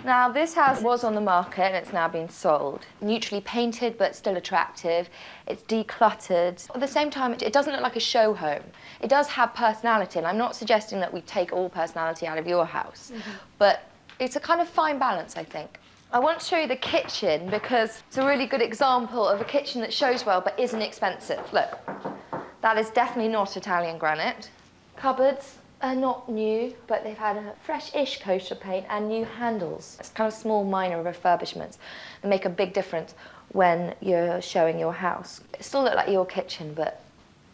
Now, this house was on the market and it's now been sold. Neutrally painted, but still attractive. It's decluttered. At the same time, it doesn't look like a show home. It does have personality, and I'm not suggesting that we take all personality out of your house, but it's a kind of fine balance, I think. I want to show you the kitchen because it's a really good example of a kitchen that shows well but isn't expensive. Look, that is definitely not Italian granite. Cupboards are not new, but they've had a fresh-ish coat of paint and new handles. It's kind of small, minor refurbishments that make a big difference when you're showing your house. It still looks like your kitchen, but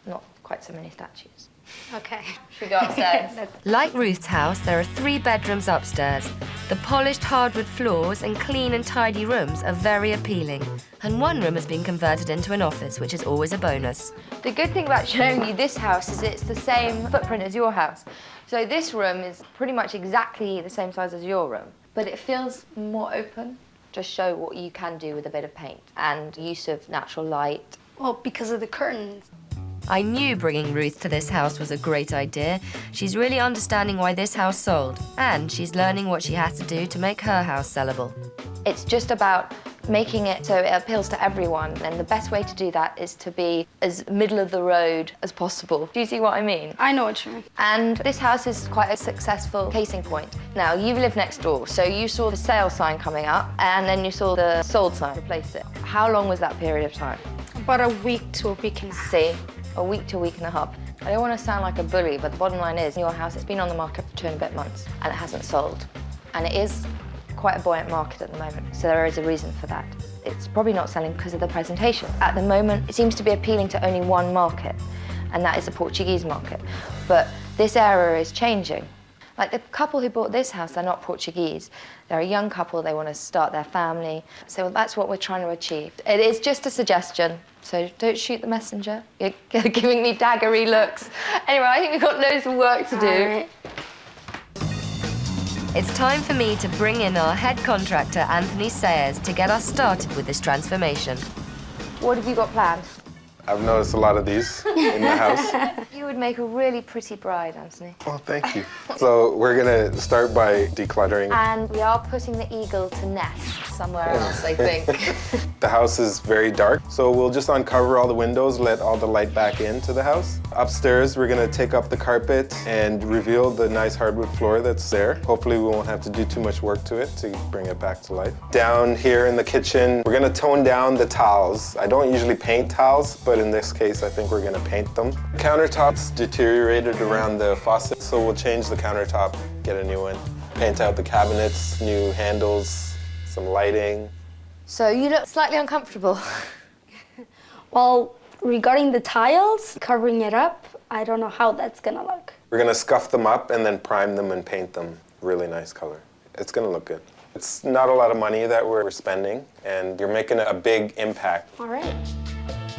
not quite so many statues. Okay. Should we go upstairs? Like Ruth's house, there are 3 bedrooms upstairs. The polished hardwood floors and clean and tidy rooms are very appealing. And one room has been converted into an office, which is always a bonus. The good thing about showing you this house is it's the same footprint as your house. So this room is pretty much exactly the same size as your room, but it feels more open. Just show what you can do with a bit of paint and use of natural light. Well, because of the curtains. I knew bringing Ruth to this house was a great idea. She's really understanding why this house sold, and she's learning what she has to do to make her house sellable. It's just about making it so it appeals to everyone, and the best way to do that is to be as middle of the road as possible. Do you see what I mean? I know what you mean. And this house is quite a successful casing point. Now, you live next door, so you saw the sale sign coming up, and then you saw the sold sign replace it. How long was that period of time? About a week to a week and a half. See? A week to a week and a half. I don't want to sound like a bully, but the bottom line is, your house has been on the market for 2 and a bit months, and it hasn't sold. And it is quite a buoyant market at the moment, so there is a reason for that. It's probably not selling because of the presentation. At the moment, it seems to be appealing to only one market, and that is the Portuguese market. But this era is changing. Like the couple who bought this house, they're not Portuguese. They're a young couple, they want to start their family. So that's what we're trying to achieve. It is just a suggestion, so don't shoot the messenger. You're giving me daggery looks. Anyway, I think we've got loads of work to do. All right. It's time for me to bring in our head contractor, Anthony Sayers, to get us started with this transformation. What have you got planned? I've noticed a lot of these in the house. You would make a really pretty bride, Anthony. Well, thank you. So we're gonna start by decluttering. And we are putting the eagle to nest somewhere else, I think. The house is very dark, so we'll just uncover all the windows, let all the light back into the house. Upstairs, we're gonna take up the carpet and reveal the nice hardwood floor that's there. Hopefully we won't have to do too much work to it to bring it back to life. Down here in the kitchen, we're gonna tone down the tiles. I don't usually paint tiles, but in this case, I think we're gonna paint them. Countertops deteriorated around the faucet, so we'll change the countertop, get a new one. Paint out the cabinets, new handles, some lighting. So you look slightly uncomfortable. Well, regarding the tiles, covering it up, I don't know how that's gonna look. We're gonna scuff them up and then prime them and paint them. Really nice color. It's gonna look good. It's not a lot of money that we're spending, and you're making a big impact. All right.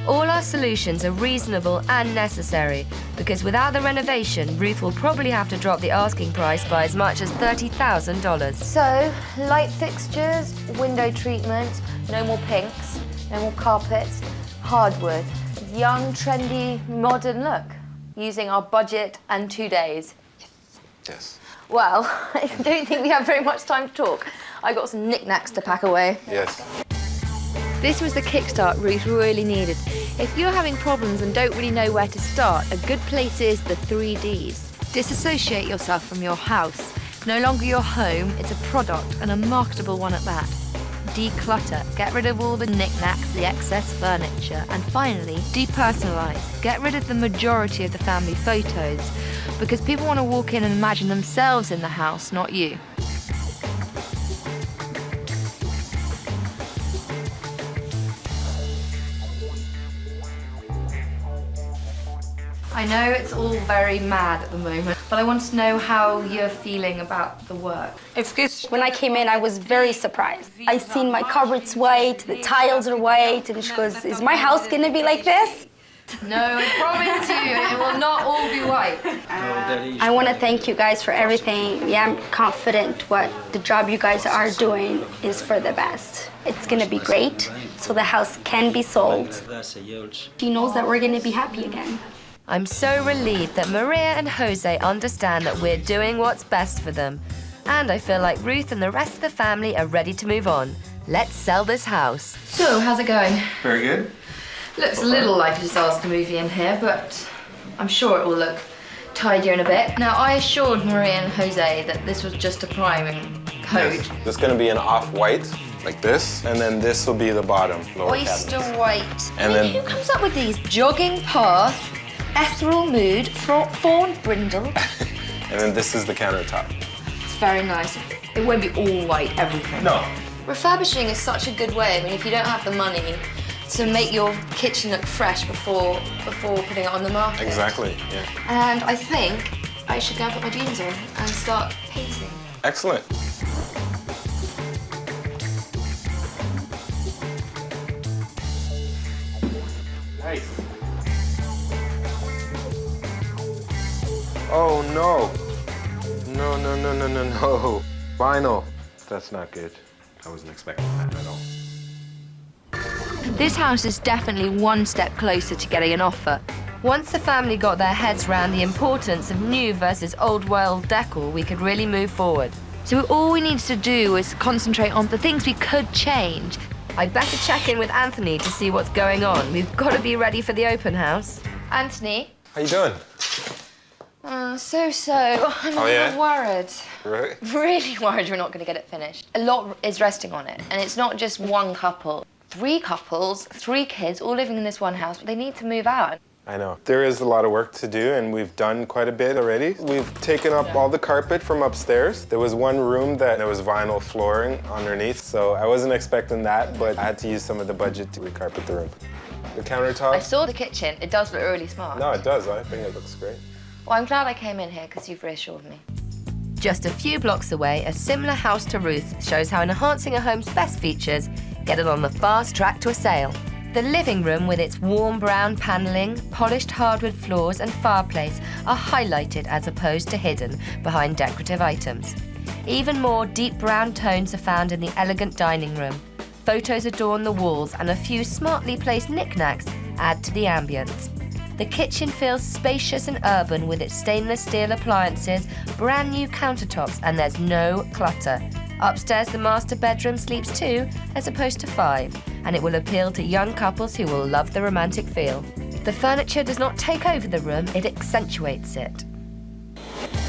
All our solutions are reasonable and necessary, because without the renovation, Ruth will probably have to drop the asking price by as much as $30,000. So, light fixtures, window treatment, no more pinks, no more carpets, hardwood, young, trendy, modern look, using our budget and 2 days. Yes. Well, I don't think we have very much time to talk. I got some knickknacks to pack away. Yes. This was the kickstart Ruth really needed. If you're having problems and don't really know where to start, a good place is the 3 Ds. Disassociate yourself from your house. It's no longer your home, it's a product, and a marketable one at that. Declutter. Get rid of all the knickknacks, the excess furniture. And finally, depersonalize. Get rid of the majority of the family photos, because people want to walk in and imagine themselves in the house, not you. I know it's all very mad at the moment, but I want to know how you're feeling about the work. When I came in, I was very surprised. I seen my cupboards white, the tiles are white, and she goes, "Is my house gonna be like this?" No, I promise you, it will not all be white. I want to thank you guys for everything. Yeah, I'm confident what the job you guys are doing is for the best. It's gonna be great, so the house can be sold. She knows that we're gonna be happy again. I'm so relieved that Maria and Jose understand that we're doing what's best for them. And I feel like Ruth and the rest of the family are ready to move on. Let's sell this house. So, how's it going? Very good. Looks a little like a disaster movie in here, but I'm sure it will look tidier in a bit. Now, I assured Maria and Jose that this was just a priming coat. Yes. This is going to be an off-white. like this, and then this will be the bottom, lower Oyster cabinet. white. And I mean, then- who comes up with these? Jogging path, ethereal mood, fawn brindle. And then this is the countertop. It's very nice. It won't be all white, everything. No. Refurbishing is such a good way. I mean, if you don't have the money to make your kitchen look fresh before putting it on the market. Exactly, yeah. And I think I should go and put my jeans on and start painting. Excellent. Nice. Oh no. No. Vinyl. That's not good. I wasn't expecting that at all. This house is definitely one step closer to getting an offer. Once the family got their heads around the importance of new versus old world decor, we could really move forward. So all we needed to do was concentrate on the things we could change. I'd better check in with Anthony to see what's going on. We've got to be ready for the open house. Anthony? How you doing? So. I'm Oh, yeah? worried. Right. Really worried we're not going to get it finished. A lot is resting on it, and it's not just one couple. 3 couples, 3 kids, all living in this one house, but they need to move out. I know. There is a lot of work to do, and we've done quite a bit already. We've taken up all the carpet from upstairs. There was one room that there was vinyl flooring underneath, so I wasn't expecting that, but I had to use some of the budget to recarpet the room. The countertop. I saw the kitchen. It does look really smart. No, it does. I think it looks great. Well, I'm glad I came in here because you've reassured me. Just a few blocks away, a similar house to Ruth shows how enhancing a home's best features get it on the fast track to a sale. The living room with its warm brown paneling, polished hardwood floors and fireplace are highlighted as opposed to hidden behind decorative items. Even more deep brown tones are found in the elegant dining room. Photos adorn the walls and a few smartly placed knickknacks add to the ambience. The kitchen feels spacious and urban with its stainless steel appliances, brand new countertops, and there's no clutter. Upstairs, the master bedroom sleeps 2 as opposed to 5, and it will appeal to young couples who will love the romantic feel. The furniture does not take over the room, it accentuates it.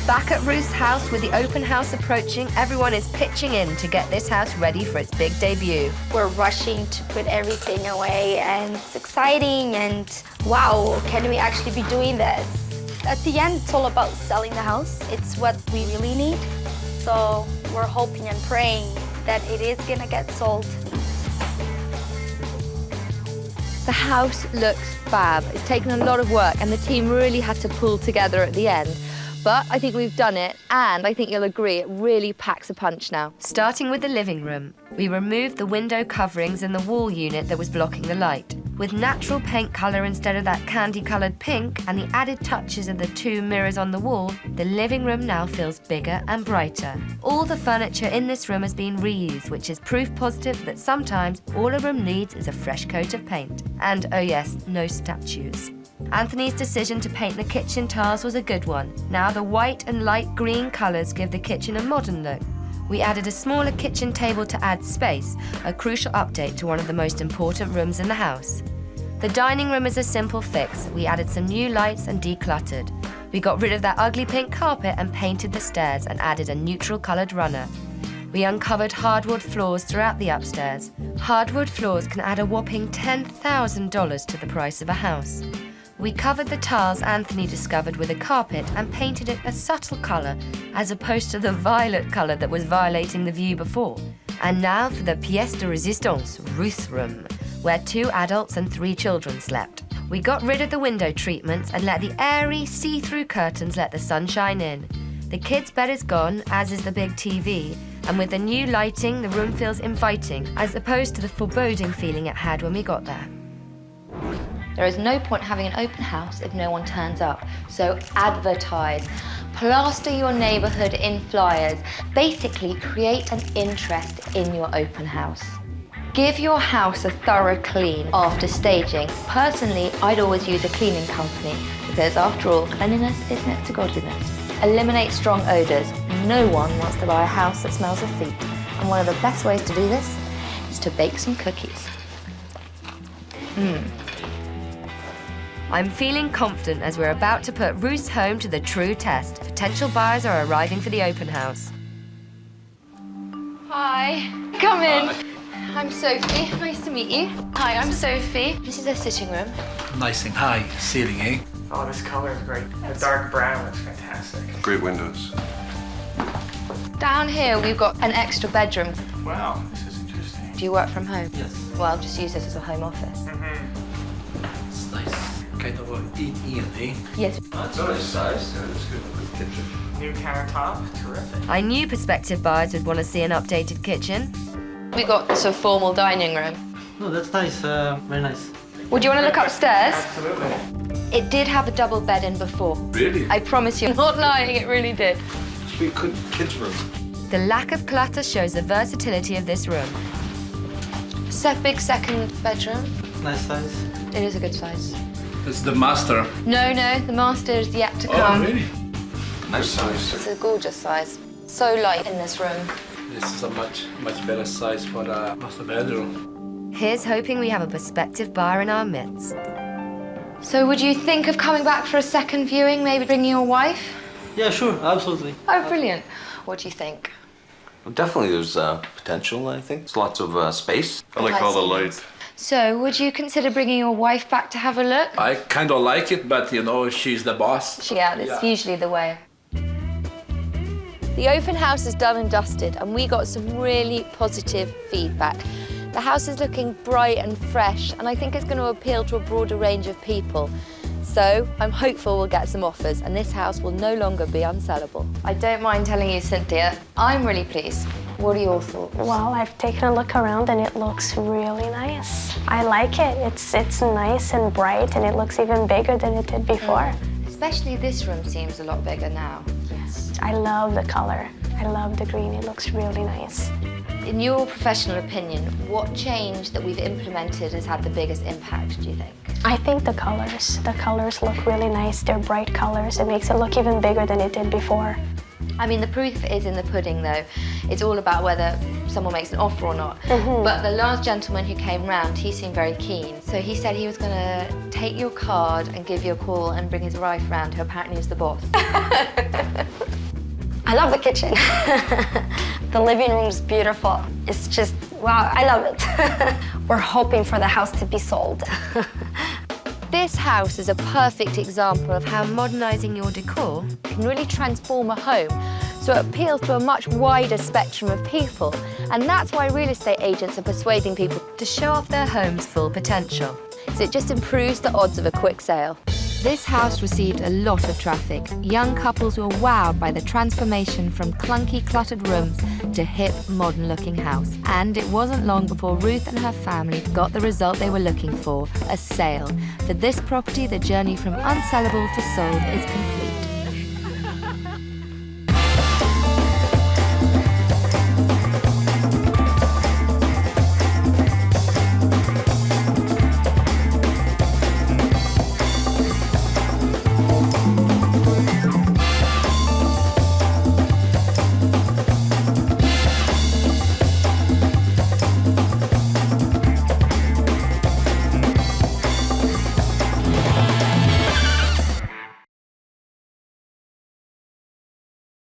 Back at Ruth's house with the open house approaching, everyone is pitching in to get this house ready for its big debut. We're rushing to put everything away, and it's exciting, and wow, can we actually be doing this? At the end, it's all about selling the house. It's what we really need. So we're hoping and praying that it is gonna get sold. The house looks fab. It's taken a lot of work and the team really had to pull together at the end. But I think we've done it, and I think you'll agree it really packs a punch now. Starting with the living room, we removed the window coverings in the wall unit that was blocking the light. With natural paint colour instead of that candy-coloured pink and the added touches of the 2 mirrors on the wall, the living room now feels bigger and brighter. All the furniture in this room has been reused, which is proof positive that sometimes all a room needs is a fresh coat of paint. And oh yes, no statues. Anthony's decision to paint the kitchen tiles was a good one. Now the white and light green colours give the kitchen a modern look. We added a smaller kitchen table to add space, a crucial update to one of the most important rooms in the house. The dining room is a simple fix. We added some new lights and decluttered. We got rid of that ugly pink carpet and painted the stairs and added a neutral coloured runner. We uncovered hardwood floors throughout the upstairs. Hardwood floors can add a whopping $10,000 to the price of a house. We covered the tiles Anthony discovered with a carpet and painted it a subtle colour as opposed to the violet colour that was violating the view before. And now for the pièce de résistance, Ruth's room, where 2 adults and 3 children slept. We got rid of the window treatments and let the airy, see-through curtains let the sunshine in. The kids' bed is gone, as is the big TV, and with the new lighting, the room feels inviting, as opposed to the foreboding feeling it had when we got there. There is no point having an open house if no one turns up, so advertise. Plaster your neighbourhood in flyers. Basically, create an interest in your open house. Give your house a thorough clean after staging. Personally, I'd always use a cleaning company because after all, cleanliness is next to godliness. Eliminate strong odours. No one wants to buy a house that smells of feet. And one of the best ways to do this is to bake some cookies. I'm feeling confident as we're about to put Ruth's home to the true test. Potential buyers are arriving for the open house. Hi, come in. I'm Sophie. Nice to meet you. Hi, I'm Sophie. This is our sitting room. Nice and high ceiling, eh? Oh, this color is great. The dark brown is fantastic. Great windows. Down here, we've got an extra bedroom. Wow, this is interesting. Do you work from home? Yes. Well, just use this as a home office. It's nice. Kind of in, eh? Yes. That's a nice size. Yeah, it's good. Good kitchen. New countertop, terrific. I knew prospective buyers would want to see an updated kitchen. We got this a formal dining room. No, that's nice. Very nice. Would you want to look upstairs? Absolutely. It did have a double bed in before. Really? I promise you, I'm not lying, it really did. Must be a good kids' room. The lack of clutter shows the versatility of this room. Big second bedroom. Nice size. It is a good size. It's the master. No, the master is yet to Oh, come. really? Nice size. It's a gorgeous size. So light in this room. This is a much better size for the master bedroom. Here's hoping we have a prospective buyer in our midst. So would you think of coming back for a second viewing, maybe bringing your wife? Yeah, sure, absolutely. Oh, brilliant. What do you think? Well, definitely there's potential, I think. There's lots of space. I like all the light. So would you consider bringing your wife back to have a look? I kind of like it, but you know, she's the boss. Yeah, that's usually the way. The open house is done and dusted, and we got some really positive feedback. The house is looking bright and fresh, and I think it's going to appeal to a broader range of people. So I'm hopeful we'll get some offers, and this house will no longer be unsellable. I don't mind telling you, Cynthia, I'm really pleased. What are your thoughts? Well, I've taken a look around and it looks really nice. I like it. It's nice and bright, and it looks even bigger than it did before. Especially this room seems a lot bigger now. Yes. I love the color. I love the green. It looks really nice. In your professional opinion, what change that we've implemented has had the biggest impact, do you think? I think the colors. The colors look really nice. They're bright colors. It makes it look even bigger than it did before. I mean, the proof is in the pudding, though. It's all about whether someone makes an offer or not. But the last gentleman who came round, he seemed very keen. So he said he was going to take your card and give you a call and bring his wife round, who apparently is the boss. I love the kitchen. The living room's beautiful. It's just, wow, I love it. We're hoping for the house to be sold. This house is a perfect example of how modernising your decor can really transform a home, so it appeals to a much wider spectrum of people. And that's why real estate agents are persuading people to show off their home's full potential. So it just improves the odds of a quick sale. This house received a lot of traffic. Young couples were wowed by the transformation from clunky, cluttered rooms to hip, modern-looking house. And it wasn't long before Ruth and her family got the result they were looking for, a sale. For this property, the journey from unsellable to sold is complete.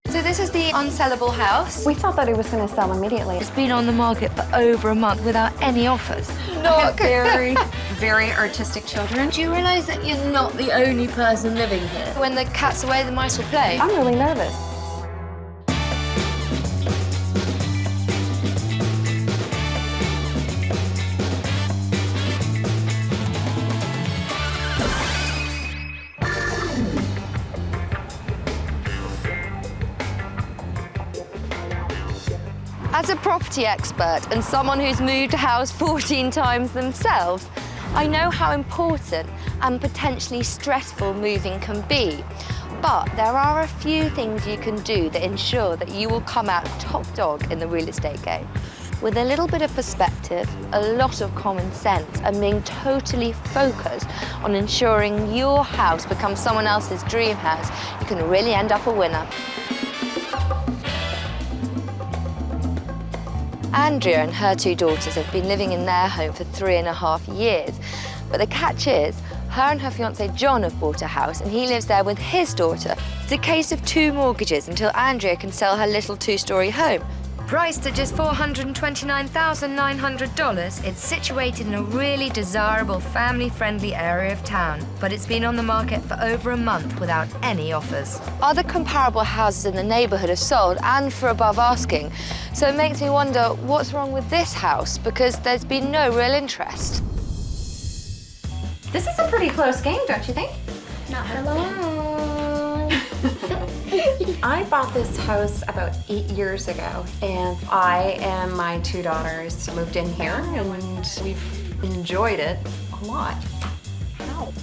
So this is the unsellable house. We thought that it was going to sell immediately. It's been on the market for over a month without any offers. Not very, very artistic children. Do you realise that you're not the only person living here? When the cat's away, the mice will play. I'm really nervous. As a property expert and someone who's moved a house 14 times themselves, I know how important and potentially stressful moving can be. But there are a few things you can do that ensure that you will come out top dog in the real estate game. With a little bit of perspective, a lot of common sense, and being totally focused on ensuring your house becomes someone else's dream house, you can really end up a winner. Andrea and her two daughters have been living in their home for 3.5 years. But the catch is, her and her fiancé John have bought a house and he lives there with his daughter. It's a case of 2 mortgages until Andrea can sell her little 2-storey home. Priced at just $429,900, it's situated in a really desirable, family-friendly area of town, but it's been on the market for over a month without any offers. Other comparable houses in the neighbourhood have sold and for above asking, so it makes me wonder what's wrong with this house because there's been no real interest. This is a pretty close game, don't you think? Not for long. I bought this house about 8 years ago, and I and my 2 daughters moved in here, and we've enjoyed it a lot. How?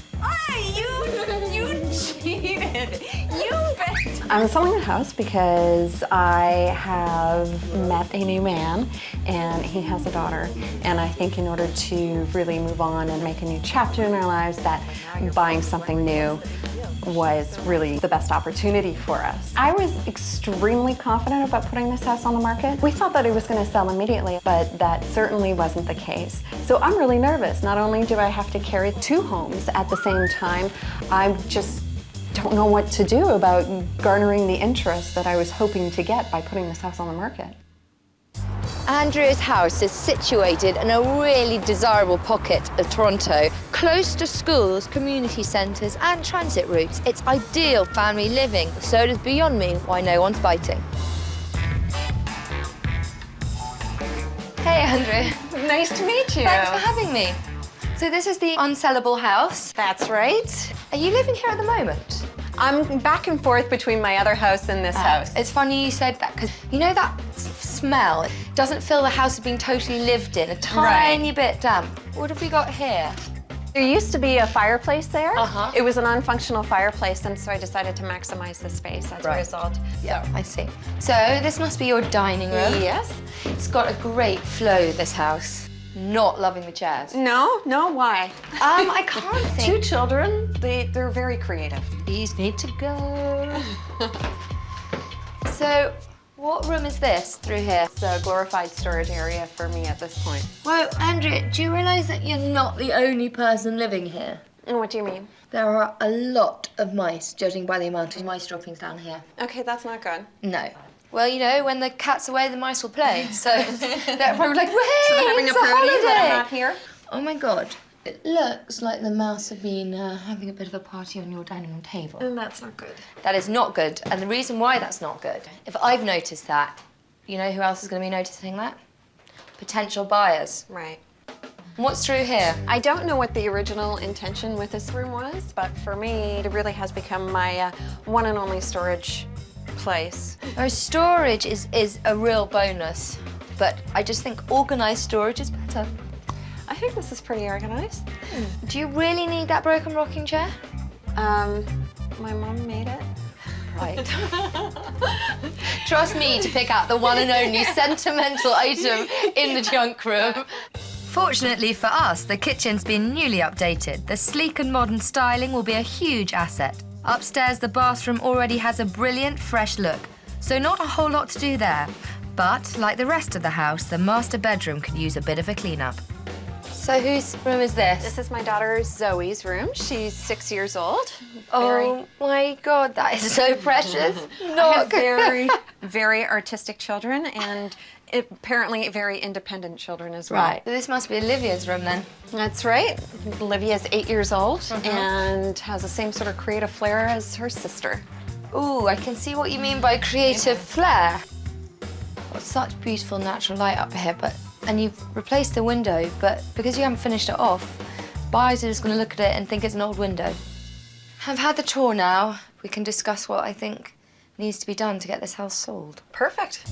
You cheated. You bet. I'm selling the house because I have met a new man, and he has a daughter, and I think in order to really move on and make a new chapter in our lives, that buying something new was really the best opportunity for us. I was extremely confident about putting this house on the market. We thought that it was going to sell immediately, but that certainly wasn't the case. So I'm really nervous. Not only do I have to carry 2 homes at the same time, I just don't know what to do about garnering the interest that I was hoping to get by putting this house on the market. Andrea's house is situated in a really desirable pocket of Toronto, close to schools, community centres and transit routes. It's ideal family living, so it is beyond me why no one's biting. Hey Andrea. Nice to meet you. Thanks for having me. So this is the Unsellable house. That's right. Are you living here at the moment? I'm back and forth between my other house and this house. It's funny you said that, because you know that smell? It doesn't feel the house has been totally lived in, a tiny bit damp. What have we got here? There used to be a fireplace there. It was an unfunctional fireplace, and so I decided to maximize the space as a result. Yeah, I see. So this must be your dining room. Yes. It's got a great flow, this house. Not loving the chairs. No, why? I can't think. 2 children, they're very creative. These need to go. So, what room is this through here? It's a glorified storage area for me at this point. Well, Andrea, do you realise that you're not the only person living here? What do you mean? There are a lot of mice, judging by the amount of mice droppings down here. Okay, that's not good. No. Well, you know, when the cat's away, the mice will play. So they're probably like, "Hey, so they're having it's a party holiday." when I'm not here? Oh my God. It looks like the mouse have been having a bit of a party on your dining room table. And that's not good. That is not good. And the reason why that's not good, if I've noticed that, you know who else is going to be noticing that? Potential buyers. Right. What's through here? I don't know what the original intention with this room was, but for me, it really has become my one and only storage place. Oh, storage is a real bonus, but I just think organised storage is better. I think this is pretty organized. Do you really need that broken rocking chair? My mom made it. Right. Trust me to pick out the one and only sentimental item in the junk room. Fortunately for us, the kitchen's been newly updated. The sleek and modern styling will be a huge asset. Upstairs, the bathroom already has a brilliant, fresh look, so not a whole lot to do there. But, like the rest of the house, the master bedroom could use a bit of a clean-up. So whose room is this? This is my daughter Zoe's room. She's 6 years old. Oh my God, that is so precious. I have very, very artistic children, and apparently very independent children as well. Right. This must be Olivia's room then. That's right. Olivia's 8 years old and has the same sort of creative flair as her sister. Ooh, I can see what you mean by creative flair. Got such beautiful natural light up here, and you've replaced the window, but because you haven't finished it off, buyers are just going to look at it and think it's an old window. I've had the tour now. We can discuss what I think needs to be done to get this house sold. Perfect.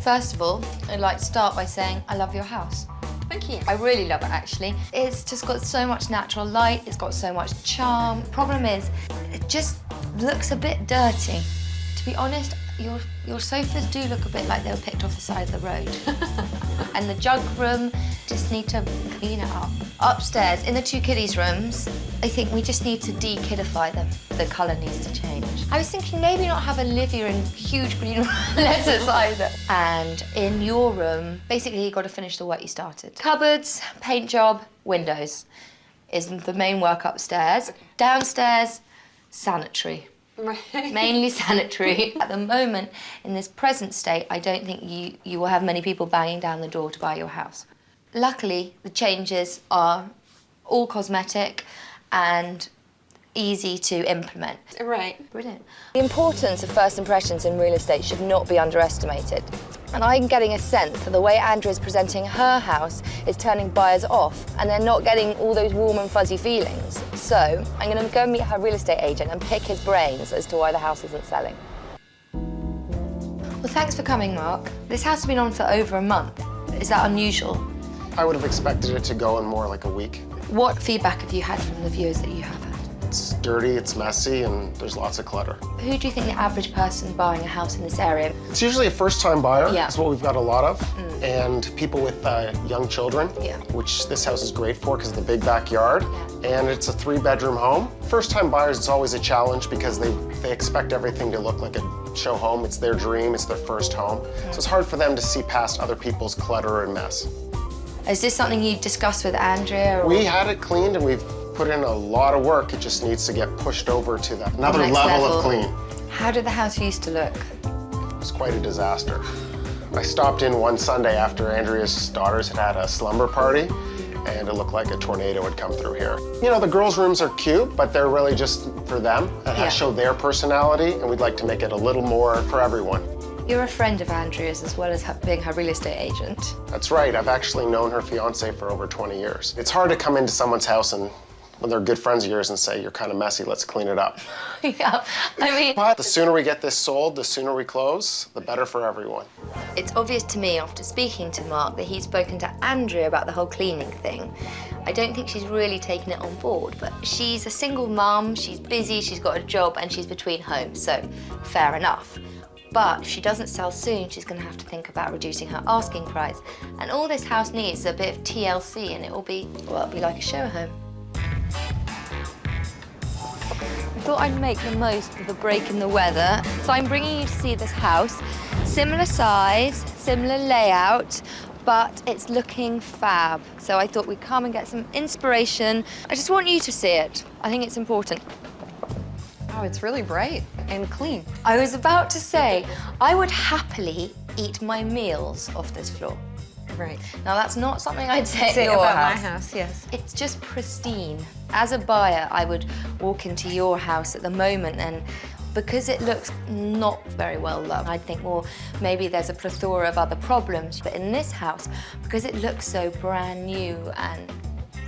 First of all, I'd like to start by saying I love your house. Thank you. I really love it, actually. It's just got so much natural light, it's got so much charm. Problem is, it just looks a bit dirty. To be honest, your sofas do look a bit like they were picked off the side of the road. And the junk room, just need to clean it up. Upstairs, in the 2 kiddies' rooms, I think we just need to de-kidify them. The colour needs to change. I was thinking maybe not have Olivia in huge green letters either. And in your room, basically you've got to finish the work you started. Cupboards, paint job, windows is the main work upstairs. Downstairs, sanitary. mainly sanitary. At the moment, in this present state, I don't think you will have many people banging down the door to buy your house. Luckily, the changes are all cosmetic and easy to implement. Right. Brilliant. The importance of first impressions in real estate should not be underestimated. And I'm getting a sense that the way Andrea is presenting her house is turning buyers off, and they're not getting all those warm and fuzzy feelings. So I'm going to go meet her real estate agent and pick his brains as to why the house isn't selling. Well, thanks for coming, Mark. This house has been on for over a month. Is that unusual? I would have expected it to go in more like a week. What feedback have you had from the viewers that you have had? It's dirty, it's messy, and there's lots of clutter. Who do you think the average person buying a house in this area? It's usually a first-time buyer. Yeah. That's what we've got a lot of. And people with young children, Yeah. which this house is great for because of the big backyard. And it's a 3-bedroom home. First-time buyers, it's always a challenge because they expect everything to look like a show home. It's their dream, it's their first home. So it's hard for them to see past other people's clutter and mess. Is this something you discussed with Andrea? Or? We had it cleaned and we've put in a lot of work. It just needs to get pushed over to another level of clean. How did the house used to look? It was quite a disaster. I stopped in one Sunday after Andrea's daughters had a slumber party, and it looked like a tornado had come through here. You know, the girls' rooms are cute, but they're really just for them and show their personality, and we'd like to make it a little more for everyone. You're a friend of Andrea's as well as being her real estate agent. That's right. I've actually known her fiance for over 20 years. It's hard to come into someone's house and when they're good friends of yours and say, you're kind of messy, let's clean it up. Yeah, I mean... But the sooner we get this sold, the sooner we close, the better for everyone. It's obvious to me after speaking to Mark that he's spoken to Andrea about the whole cleaning thing. I don't think she's really taken it on board, but she's a single mum, she's busy, she's got a job, and she's between homes, so fair enough. But if she doesn't sell soon, she's going to have to think about reducing her asking price. And all this house needs is a bit of TLC, and it'll be like a show home. I thought I'd make the most of the break in the weather, so I'm bringing you to see this house. Similar size, similar layout, but it's looking fab. So I thought we'd come and get some inspiration. I just want you to see it. I think it's important. Oh, it's really bright and clean. I was about to say, I would happily eat my meals off this floor. Right. Now, that's not something I'd say at your about house. my house, yes. It's just pristine. As a buyer, I would walk into your house at the moment, and because it looks not very well loved, I'd think, well, maybe there's a plethora of other problems. But in this house, because it looks so brand new and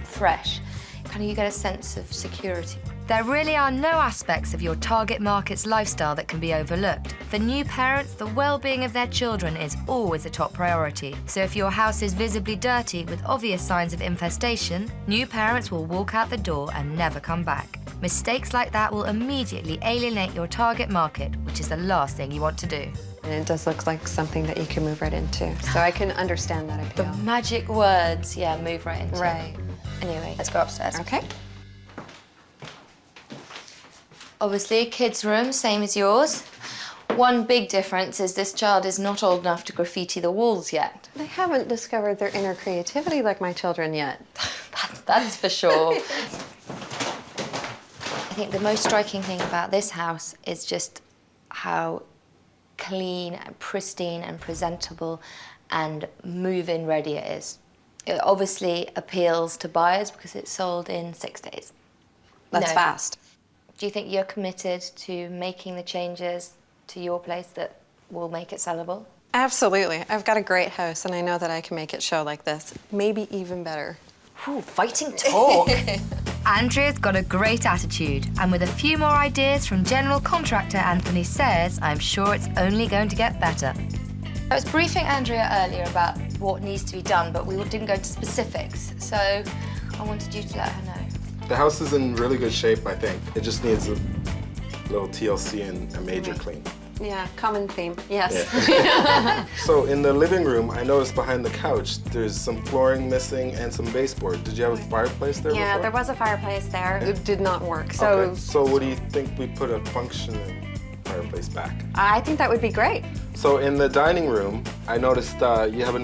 fresh, kind of you get a sense of security. There really are no aspects of your target market's lifestyle that can be overlooked. For new parents, the well-being of their children is always a top priority. So if your house is visibly dirty with obvious signs of infestation, new parents will walk out the door and never come back. Mistakes like that will immediately alienate your target market, which is the last thing you want to do. And it does look like something that you can move right into. So I can understand that appeal. The magic words, yeah, move right into. Right. Anyway, let's go upstairs. Okay. Obviously, kids' room, same as yours. One big difference is this child is not old enough to graffiti the walls yet. They haven't discovered their inner creativity like my children yet. That's for sure. I think the most striking thing about this house is just how clean and pristine and presentable and move-in ready it is. It obviously appeals to buyers because it's sold in 6 days. That's fast. Do you think you're committed to making the changes to your place that will make it sellable? Absolutely. I've got a great house and I know that I can make it show like this. Maybe even better. Ooh, fighting talk. Andrea's got a great attitude, and with a few more ideas from general contractor Anthony Sayers, I'm sure it's only going to get better. I was briefing Andrea earlier about what needs to be done, but we didn't go into specifics, so I wanted you to let her know. The house is in really good shape, I think. It just needs a little TLC and a major clean. Yeah, common theme, yes. Yeah. So in the living room, I noticed behind the couch, there's some flooring missing and some baseboard. Did you have a fireplace there Yeah, before? there was a fireplace there. It did not work, so... Okay. So what do you think we put a functioning fireplace back? I think that would be great. So in the dining room, I noticed you have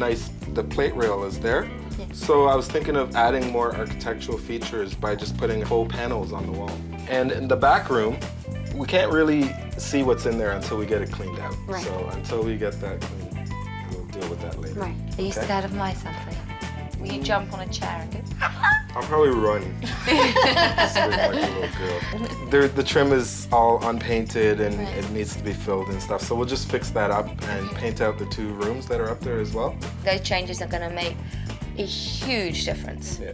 the plate rail is there. Yeah. So I was thinking of adding more architectural features by just putting faux panels on the wall. And in the back room, We can't really see what's in there until we get it cleaned out. Right. So until we get that cleaned, we'll deal with that later. Right. Are you scared of mice, Anthony? Will you jump on a chair and go? I'll probably run. Just like a little girl. The trim is all unpainted and it needs to be filled and stuff. So we'll just fix that up and paint out the 2 rooms that are up there as well. Those changes are going to make a huge difference. Yeah.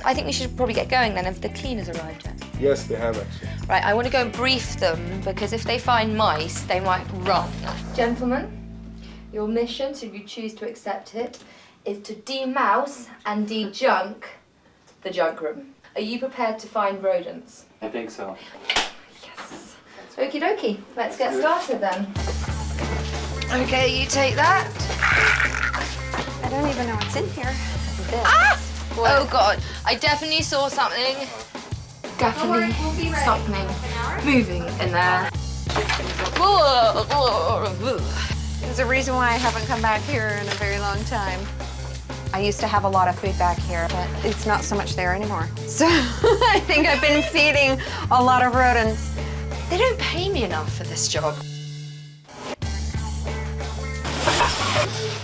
I think we should probably get going then if the cleaners arrived yet. Yes, they have actually. Right, I want to go and brief them because if they find mice, they might run. Gentlemen, your mission, should you choose to accept it, is to demouse and de-junk the junk room. Are you prepared to find rodents? I think so. Yes. Okie dokie, let's get started then. Okay, you take that. I don't even know what's in here. Ah! Oh God, I definitely saw something. Definitely something moving in there. There's a reason why I haven't come back here in a very long time. I used to have a lot of food back here, but it's not so much there anymore. So I think I've been feeding a lot of rodents. They don't pay me enough for this job.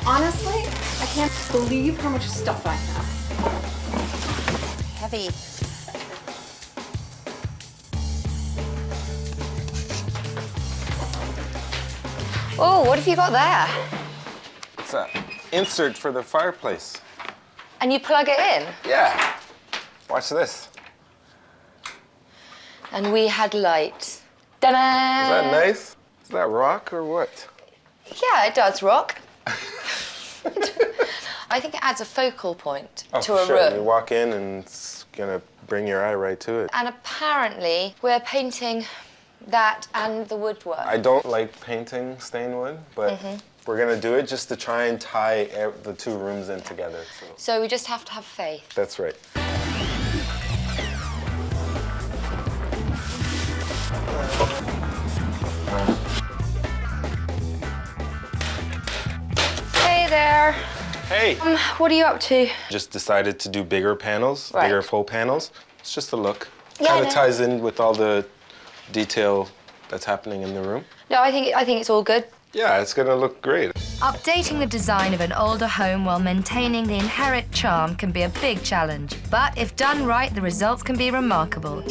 Honestly, I can't believe how much stuff I have. Heavy. Oh, what have you got there? It's an insert for the fireplace. And you plug it in? Yeah. Watch this. And we had light. Ta-da! Is that nice? Is that rock or what? Yeah, it does rock. I think it adds a focal point to a sure. You room. walk in and it's gonna bring your eye right to it. And apparently, we're painting that and the woodwork. I don't like painting stained wood, but we're gonna do it just to try and tie the 2 rooms in together. So we just have to have faith. That's right. Hey there. Hey. What are you up to? Just decided to do bigger panels, Right. bigger full panels. It's just a look. Yeah, Kind I of know. ties in with all the detail that's happening in the room. No, I think it's all good. Yeah, it's gonna look great. Updating the design of an older home while maintaining the inherent charm can be a big challenge. But if done right, the results can be remarkable.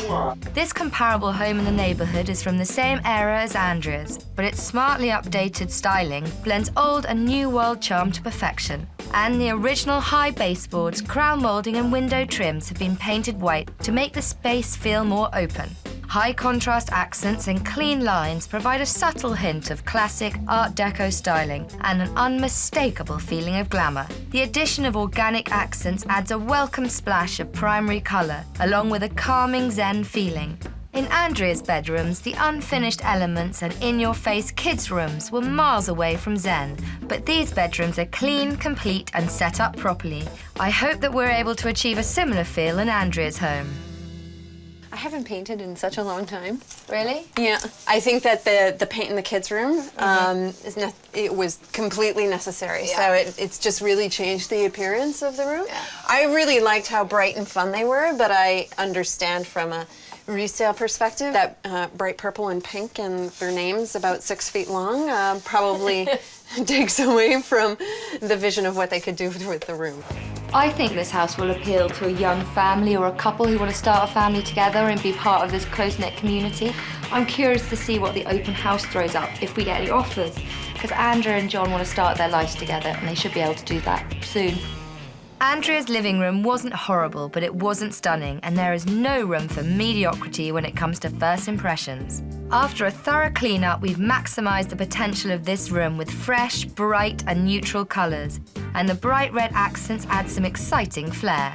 This comparable home in the neighborhood is from the same era as Andrea's, but its smartly updated styling blends old and new world charm to perfection. And the original high baseboards, crown molding and window trims have been painted white to make the space feel more open. High contrast accents and clean lines provide a subtle hint of classic Art Deco styling and an unmistakable feeling of glamour. The addition of organic accents adds a welcome splash of primary colour, along with a calming zen feeling. In Andrea's bedrooms, the unfinished elements and in-your-face kids' rooms were miles away from zen, but these bedrooms are clean, complete and set up properly. I hope that we're able to achieve a similar feel in Andrea's home. I haven't painted in such a long time. Really? Yeah. I think that the paint in the kids' room it was completely necessary. Yeah. So it's just really changed the appearance of the room. Yeah. I really liked how bright and fun they were, but I understand from a resale perspective that bright purple and pink and their names about 6 feet long probably takes away from the vision of what they could do with the room. I think this house will appeal to a young family or a couple who want to start a family together and be part of this close-knit community. I'm curious to see what the open house throws up if we get any offers, because Andrea and John want to start their lives together and they should be able to do that soon. Andrea's living room wasn't horrible, but it wasn't stunning, and there is no room for mediocrity when it comes to first impressions. After a thorough clean-up, we've maximised the potential of this room with fresh, bright and neutral colours, and the bright red accents add some exciting flair.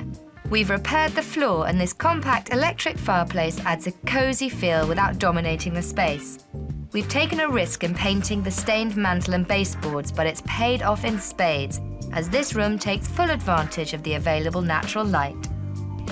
We've repaired the floor, and this compact electric fireplace adds a cosy feel without dominating the space. We've taken a risk in painting the stained mantel and baseboards, but it's paid off in spades, as this room takes full advantage of the available natural light.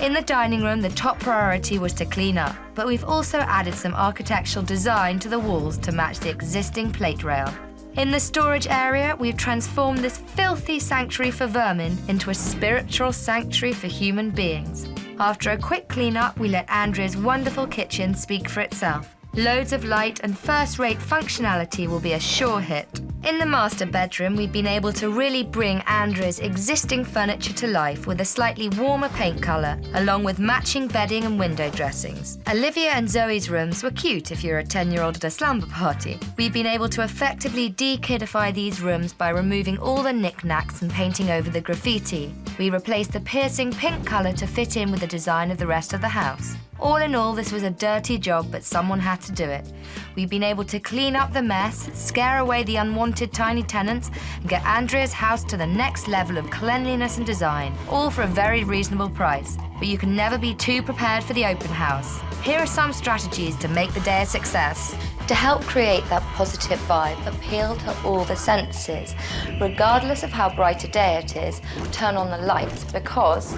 In the dining room, the top priority was to clean up, but we've also added some architectural design to the walls to match the existing plate rail. In the storage area, we've transformed this filthy sanctuary for vermin into a spiritual sanctuary for human beings. After a quick clean-up, we let Andrea's wonderful kitchen speak for itself. Loads of light and first-rate functionality will be a sure hit. In the master bedroom, we've been able to really bring Andrea's existing furniture to life with a slightly warmer paint colour, along with matching bedding and window dressings. Olivia and Zoe's rooms were cute if you're a 10-year-old at a slumber party. We've been able to effectively de-kidify these rooms by removing all the knickknacks and painting over the graffiti. We replaced the piercing pink colour to fit in with the design of the rest of the house. All in all, this was a dirty job, but someone had to do it. We've been able to clean up the mess, scare away the unwanted tiny tenants, and get Andrea's house to the next level of cleanliness and design, all for a very reasonable price. But you can never be too prepared for the open house. Here are some strategies to make the day a success. To help create that positive vibe, appeal to all the senses. Regardless of how bright a day it is, turn on the lights, because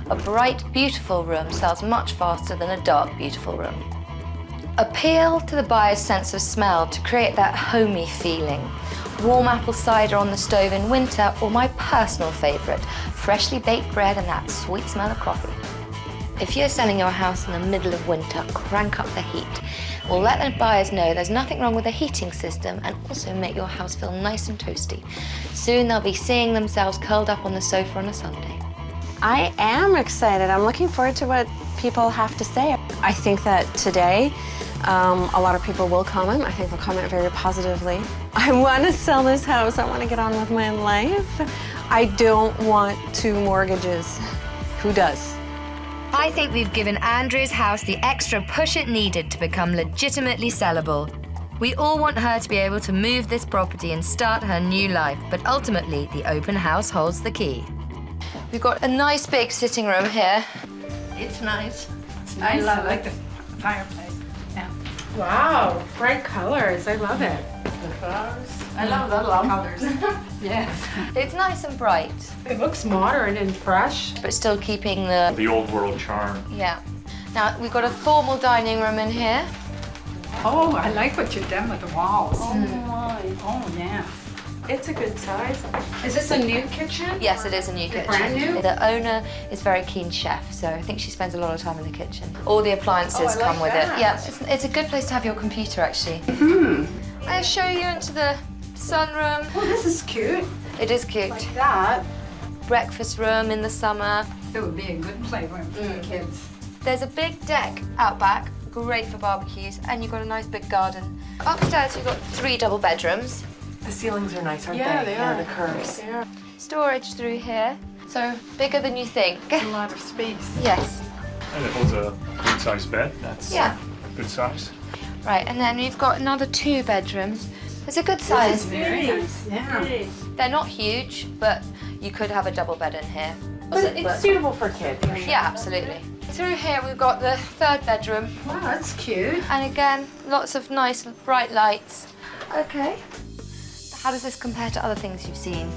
a bright, beautiful room sells much faster than a dark, beautiful room. Appeal to the buyer's sense of smell to create that homey feeling. Warm apple cider on the stove in winter, or my personal favourite, freshly baked bread and that sweet smell of coffee. If you're selling your house in the middle of winter, crank up the heat. We'll let the buyers know there's nothing wrong with the heating system, and also make your house feel nice and toasty. Soon they'll be seeing themselves curled up on the sofa on a Sunday. I am excited. I'm looking forward to what people have to say. I think that today, a lot of people will comment. I think they'll comment very positively. I want to sell this house. I want to get on with my life. I don't want 2 mortgages. Who does? I think we've given Andrea's house the extra push it needed to become legitimately sellable. We all want her to be able to move this property and start her new life, but ultimately, the open house holds the key. We've got a nice big sitting room here. It's nice. I love it. like the fireplace. Yeah. Wow, bright colors. I love it. The flowers. I love the colors. Yes. It's nice and bright. It looks modern and fresh. But still keeping the old world charm. Yeah. Now, we've got a formal dining room in here. Oh, I like what you've done with the walls. Oh my. Oh, yeah. It's a good size. Is this a new kitchen? Yes, it is a new kitchen. Brand new? The owner is a very keen chef, so I think she spends a lot of time in the kitchen. All the appliances come with it. Yeah, it's a good place to have your computer, actually. I'll show you into the sunroom. Oh, this is cute. It is cute. Like that. Breakfast room in the summer. It would be a good playroom for the kids. There's a big deck out back, great for barbecues, and you've got a nice big garden. Upstairs, you've got 3 double bedrooms. The ceilings are nice, aren't they? Yeah, they are. The curves. They are. Storage through here, so bigger than you think. A lot of space. Yes. And it holds a good sized bed. That's good size. Right, and then we've got another 2 bedrooms. It's a good size. Very nice. Yeah. They're not huge, but you could have a double bed in here. But it's suitable for kids. Yeah, absolutely. Through here we've got the 3rd bedroom. Wow, that's cute. And again, lots of nice bright lights. Okay. How does this compare to other things you've seen?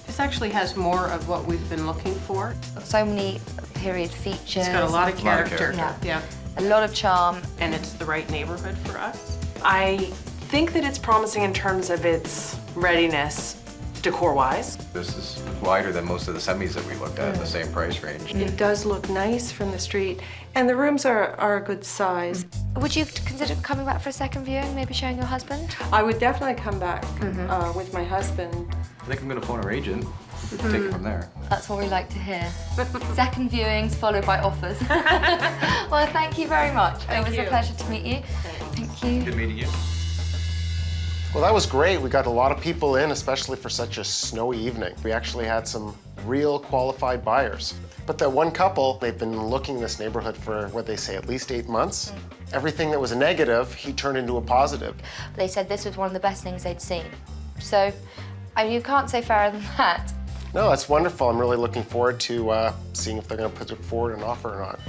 This actually has more of what we've been looking for. So many period features. It's got a lot of character. Yeah. A lot of charm. And it's the right neighborhood for us. I think that it's promising in terms of its readiness, decor-wise. This is wider than most of the semis that we looked at in the same price range. It does look nice from the street, and the rooms are a good size. Would you consider coming back for a second viewing, maybe showing your husband? I would definitely come back with my husband. I think I'm gonna phone our agent. We can take it from there. That's what we like to hear. Second viewings followed by offers. Well, thank you very much. It was a pleasure to meet you. Thank you. Good meeting you. Well, that was great. We got a lot of people in, especially for such a snowy evening. We actually had some real qualified buyers. But that one couple, they've been looking in this neighborhood for, what they say, at least 8 months. Everything that was a negative, he turned into a positive. They said this was one of the best things they'd seen. So, you can't say fairer than that. No, that's wonderful. I'm really looking forward to seeing if they're going to put it forward an offer or not.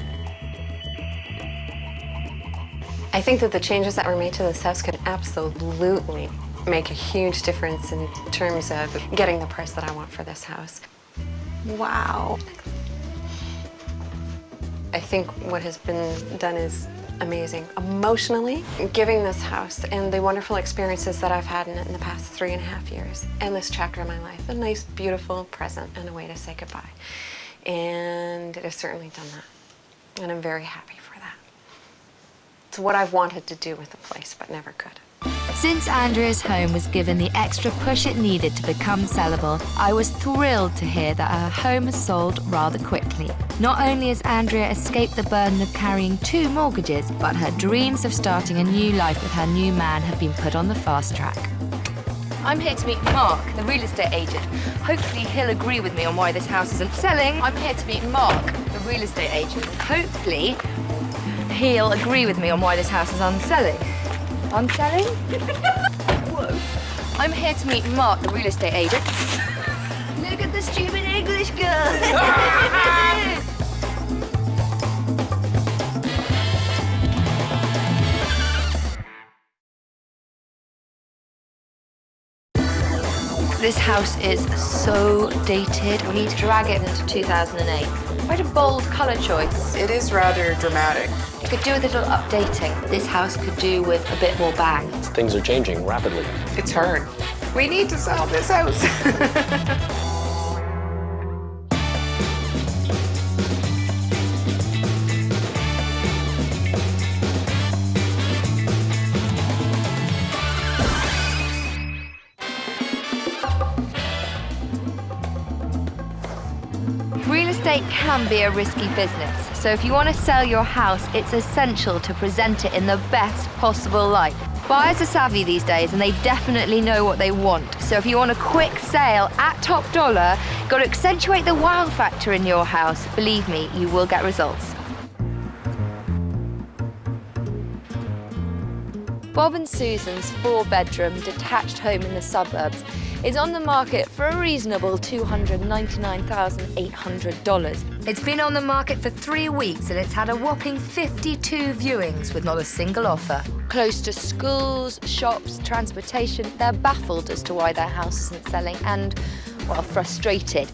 I think that the changes that were made to this house could absolutely make a huge difference in terms of getting the price that I want for this house. Wow. I think what has been done is amazing. Emotionally, giving this house and the wonderful experiences that I've had in it in the past 3.5 years and this chapter of my life, a nice, beautiful present and a way to say goodbye. And it has certainly done that. And I'm very happy for that. It's what I've wanted to do with the place, but never could. Since Andrea's home was given the extra push it needed to become sellable, I was thrilled to hear that her home has sold rather quickly. Not only has Andrea escaped the burden of carrying 2 mortgages, but her dreams of starting a new life with her new man have been put on the fast track. I'm here to meet Mark, the real estate agent. Hopefully he'll agree with me on why this house isn't selling. I'm here to meet Mark, the real estate agent. Hopefully he'll agree with me on why this house is unselling. Unselling? Whoa. I'm here to meet Mark, the real estate agent. Look at the stupid English girl. This house is so dated. We need to drag it into 2008. Quite a bold colour choice. It is rather dramatic. You could do with a little updating. This house could do with a bit more bang. Things are changing rapidly. It's hard. We need to sell this house. Real estate can be a risky business, so if you want to sell your house, it's essential to present it in the best possible light. Buyers are savvy these days and they definitely know what they want. So if you want a quick sale at top dollar, you've got to accentuate the wow factor in your house. Believe me, you will get results. Bob and Susan's 4-bedroom detached home in the suburbs is on the market for a reasonable $299,800. It's been on the market for 3 weeks and it's had a whopping 52 viewings with not a single offer. Close to schools, shops, transportation, they're baffled as to why their house isn't selling and, well, frustrated.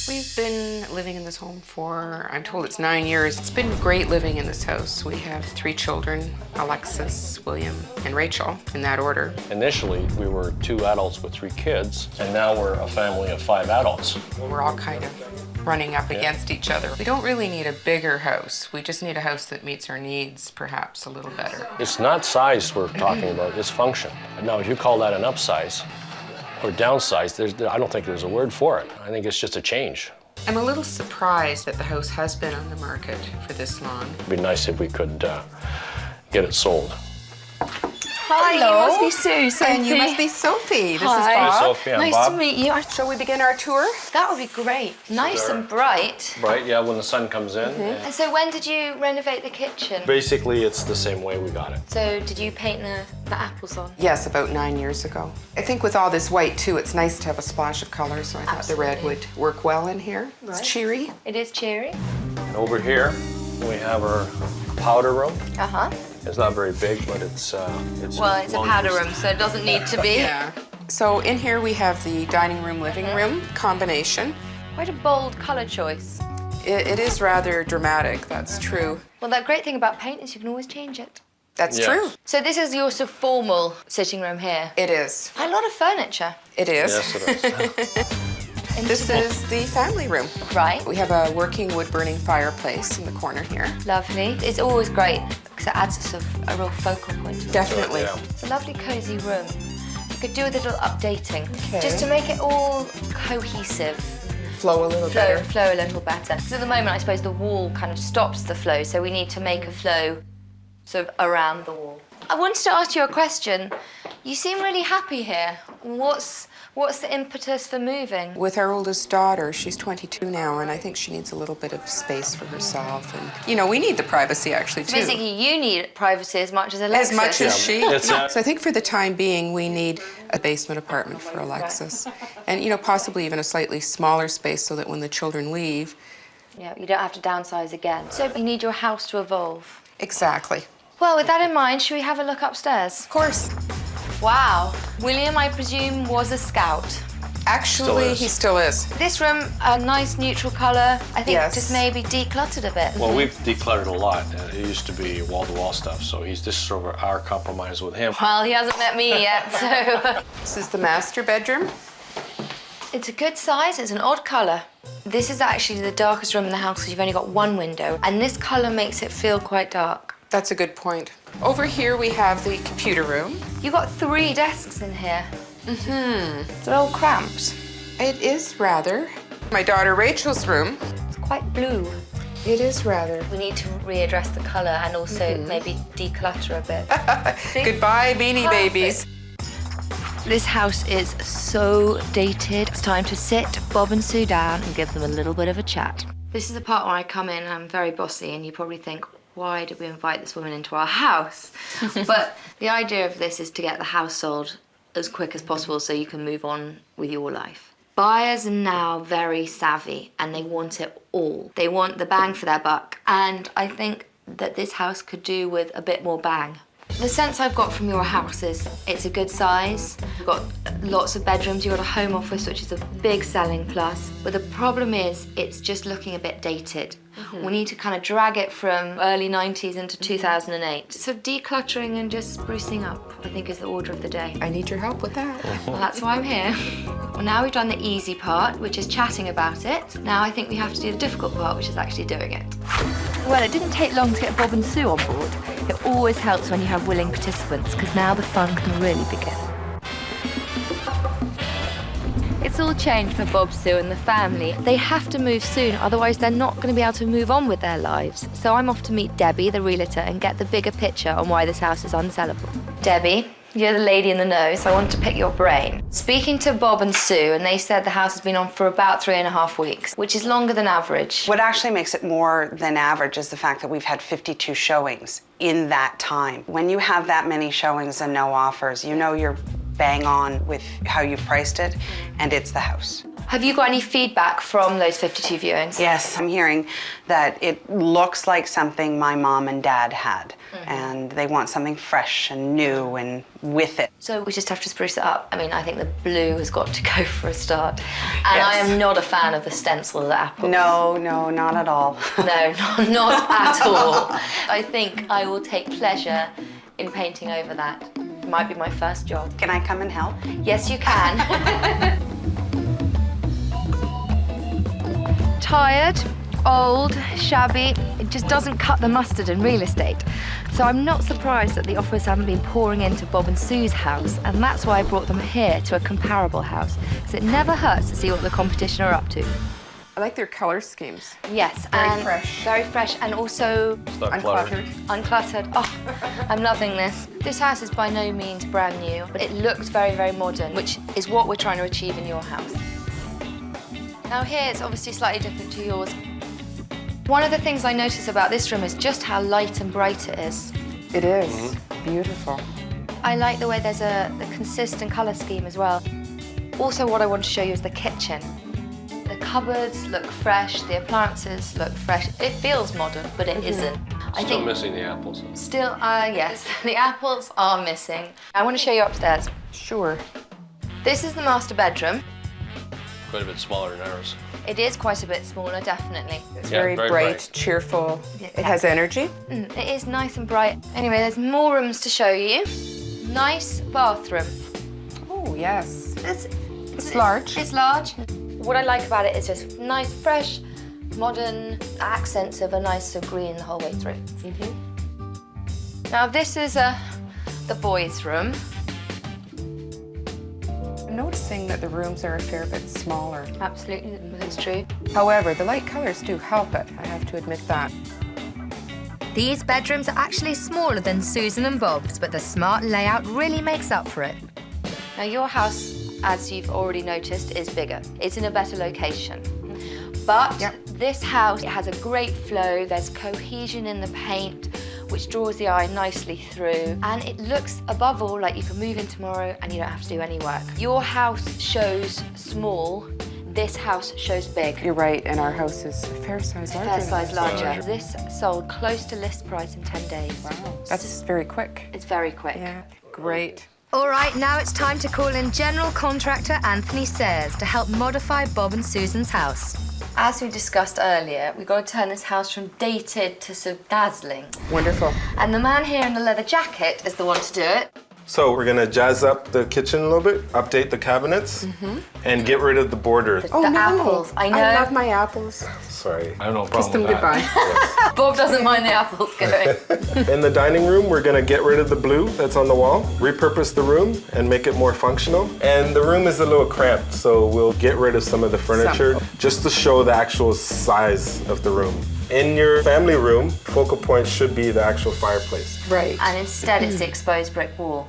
We've been living in this home for, I'm told it's 9 years. It's been great living in this house. We have 3 children, Alexis, William, and Rachel, in that order. Initially, we were 2 adults with 3 kids, and now we're a family of 5 adults. We're all kind of running up against each other. We don't really need a bigger house. We just need a house that meets our needs, perhaps, a little better. It's not size we're talking about, it's function. Now, if you call that an upsize, or downsize, I don't think there's a word for it. I think it's just a change. I'm a little surprised that the house has been on the market for this long. It'd be nice if we could get it sold. Hi, Hello. you must be Sue, and you must be Sophie. This is Bob. Hi, Sophie, I'm nice Bob. to meet you. Shall we begin our tour? That would be great. Nice and bright. Right, yeah, when the sun comes in. And so when did you renovate the kitchen? Basically, it's the same way we got it. So did you paint the apples on? Yes, about 9 years ago. I think with all this white too, it's nice to have a splash of color, so I thought the red would work well in here. It's cheery. It is cheery. And over here, we have our powder room. Uh-huh. It's not very big, but it's Well, it's a powder room, so it doesn't need to be. Yeah. So in here we have the dining room, living room combination. Quite a bold colour choice. It is rather dramatic, that's true. Well, the great thing about paint is you can always change it. That's true. So this is your sort of formal sitting room here. It is. A lot of furniture. It is. Yes, it is. This is the family room. Right. We have a working wood-burning fireplace in the corner here. Lovely. It's always great because it adds a sort of a real focal point. Definitely. Yeah. It's a lovely, cosy room. You could do with a little updating, Okay. just to make it all cohesive. Flow a little better. Flow a little better. Because at the moment, I suppose the wall kind of stops the flow, so we need to make a flow sort of around the wall. I wanted to ask you a question. You seem really happy here. What's the impetus for moving? With our oldest daughter, she's 22 now, and I think she needs a little bit of space for herself. And, you know, we need the privacy, actually, too. Basically, you need privacy as much as Alexis. As much as she. It's, So I think for the time being, we need a basement apartment for Alexis. And, you know, possibly even a slightly smaller space so that when the children leave... Yeah, you don't have to downsize again. So you need your house to evolve. Exactly. Well, with that in mind, should we have a look upstairs? Of course. Wow. William, I presume, was a scout. Actually, he still is. This room, a nice neutral colour. I think Yes. just maybe decluttered a bit. Well, we've decluttered a lot. It used to be wall-to-wall stuff, so this is sort of our compromise with him. Well, he hasn't met me yet, so... This is the master bedroom. It's a good size, it's an odd colour. This is actually the darkest room in the house because you've only got one window, and this colour makes it feel quite dark. That's a good point. Over here we have the computer room. You got 3 desks in here. Mm-hmm. It's all cramped. It is rather. My daughter Rachel's room. It's quite blue. It is rather. We need to readdress the colour and also maybe declutter a bit. Goodbye, Beanie Babies. This house is so dated. It's time to sit Bob and Sue down and give them a little bit of a chat. This is the part where I come in and I'm very bossy and you probably think, why did we invite this woman into our house? But the idea of this is to get the house sold as quick as possible so you can move on with your life. Buyers are now very savvy and they want it all. They want the bang for their buck. And I think that this house could do with a bit more bang. The sense I've got from your house is it's a good size. You've got lots of bedrooms. You've got a home office, which is a big selling plus. But the problem is it's just looking a bit dated. We need to kind of drag it from early 90s into 2008. So decluttering and just sprucing up, I think, is the order of the day. I need your help with that. Well, that's why I'm here. Well, now we've done the easy part, which is chatting about it. Now I think we have to do the difficult part, which is actually doing it. Well, it didn't take long to get Bob and Sue on board. It always helps when you have willing participants, because now the fun can really begin. It's all changed for Bob, Sue and the family. They have to move soon, otherwise they're not going to be able to move on with their lives. So I'm off to meet Debbie, the realtor, and get the bigger picture on why this house is unsellable. Debbie, you're the lady in the know, so I want to pick your brain. Speaking to Bob and Sue, and they said the house has been on for about 3.5 weeks, which is longer than average. What actually makes it more than average is the fact that we've had 52 showings in that time. When you have that many showings and no offers, you know you're bang on with how you've priced it, and it's the house. Have you got any feedback from those 52 viewings? Yes, I'm hearing that it looks like something my mom and dad had, and they want something fresh and new and with it. So we just have to spruce it up. I mean, I think the blue has got to go for a start. And I am not a fan of the stencil of the apple. No, not at all. No, not at all. I think I will take pleasure in painting over that. It might be my first job. Can I come and help? Yes, you can. Tired, old, shabby, it just doesn't cut the mustard in real estate. So I'm not surprised that the offers haven't been pouring into Bob and Sue's house, and that's why I brought them here to a comparable house. So it never hurts to see what the competition are up to. I like their color schemes. Yes, Very fresh. Very fresh, and also Uncluttered. Uncluttered. Oh, I'm loving this. This house is by no means brand new, but it looks very, very modern, which is what we're trying to achieve in your house. Now here, it's obviously slightly different to yours. One of the things I notice about this room is just how light and bright it is. It is. Beautiful. I like the way there's a consistent colour scheme as well. Also, what I want to show you is the kitchen. The cupboards look fresh, the appliances look fresh. It feels modern, but it isn't. Still missing the apples. Still, yes, the apples are missing. I want to show you upstairs. Sure. This is the master bedroom. Quite a bit smaller than ours. It is quite a bit smaller, definitely. It's very bright, cheerful. It has energy. It is nice and bright. Anyway, there's more rooms to show you. Nice bathroom. Oh, yes. It's large. It's large. What I like about it is just nice, fresh, modern accents of a nicer green the whole way through. Now this is the boys' room. I'm noticing that the rooms are a fair bit smaller. Absolutely, that's true. However, the light colors do help it. I have to admit that. These bedrooms are actually smaller than Susan and Bob's, but the smart layout really makes up for it. Now your house, as you've already noticed, is bigger. It's in a better location. But this house, it has a great flow. There's cohesion in the paint, which draws the eye nicely through. And it looks, above all, like you can move in tomorrow and you don't have to do any work. Your house shows small. This house shows big. You're right, and our house is a fair size larger. Fair size larger. This sold close to list price in 10 days. Wow, that's very quick. It's very quick. Yeah, great. All right, now it's time to call in general contractor Anthony Sayers to help modify Bob and Susan's house. As we discussed earlier, we've got to turn this house from dated to sort of dazzling. Wonderful. And the man here in the leather jacket is the one to do it. So we're gonna jazz up the kitchen a little bit, update the cabinets, and get rid of the borders. The apples, I know. I love my apples. Sorry. I have no Kiss problem them with that. goodbye. Bob doesn't mind the apples going. In the dining room, we're gonna get rid of the blue that's on the wall, repurpose the room, and make it more functional. And the room is a little cramped, so we'll get rid of some of the furniture just to show the actual size of the room. In your family room, focal point should be the actual fireplace. Right. And instead it's the exposed brick wall.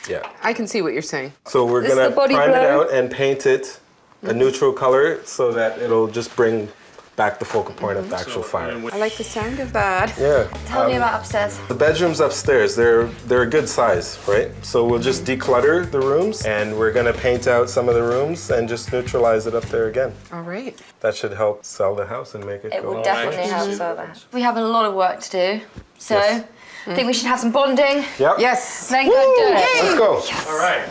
Yeah. I can see what you're saying. So we're This is gonna the body prime it blow. out and paint it a neutral color so that it'll just bring back the focal point of the actual fire. I like the sound of that. Yeah. Tell me about upstairs. The bedrooms upstairs, they're a good size, right? So we'll just declutter the rooms and we're gonna paint out some of the rooms and just neutralize it up there again. All right. That should help sell the house and make it It go. will definitely help sell that. We have a lot of work to do, so Yes. I think we should have some bonding. Yep. Yes. Then go do it. Let's go. All right.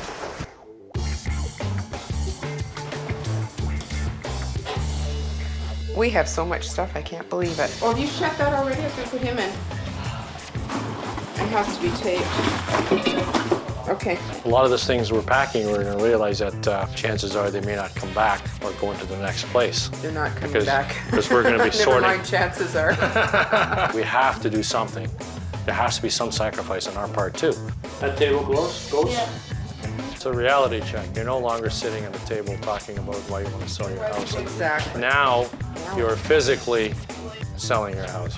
We have so much stuff, I can't believe it. Oh, have you shut that already? I have to put him in. It has to be taped. Okay. A lot of the things we're packing, we're going to realize that chances are they may not come back or go into the next place. They're not coming Because- back. because we're gonna be Never sorting. mind, chances are. We have to do something. There has to be some sacrifice on our part too. That table goes? It's a reality check. You're no longer sitting at the table talking about why you want to sell your house. Exactly. Now you're physically selling your house.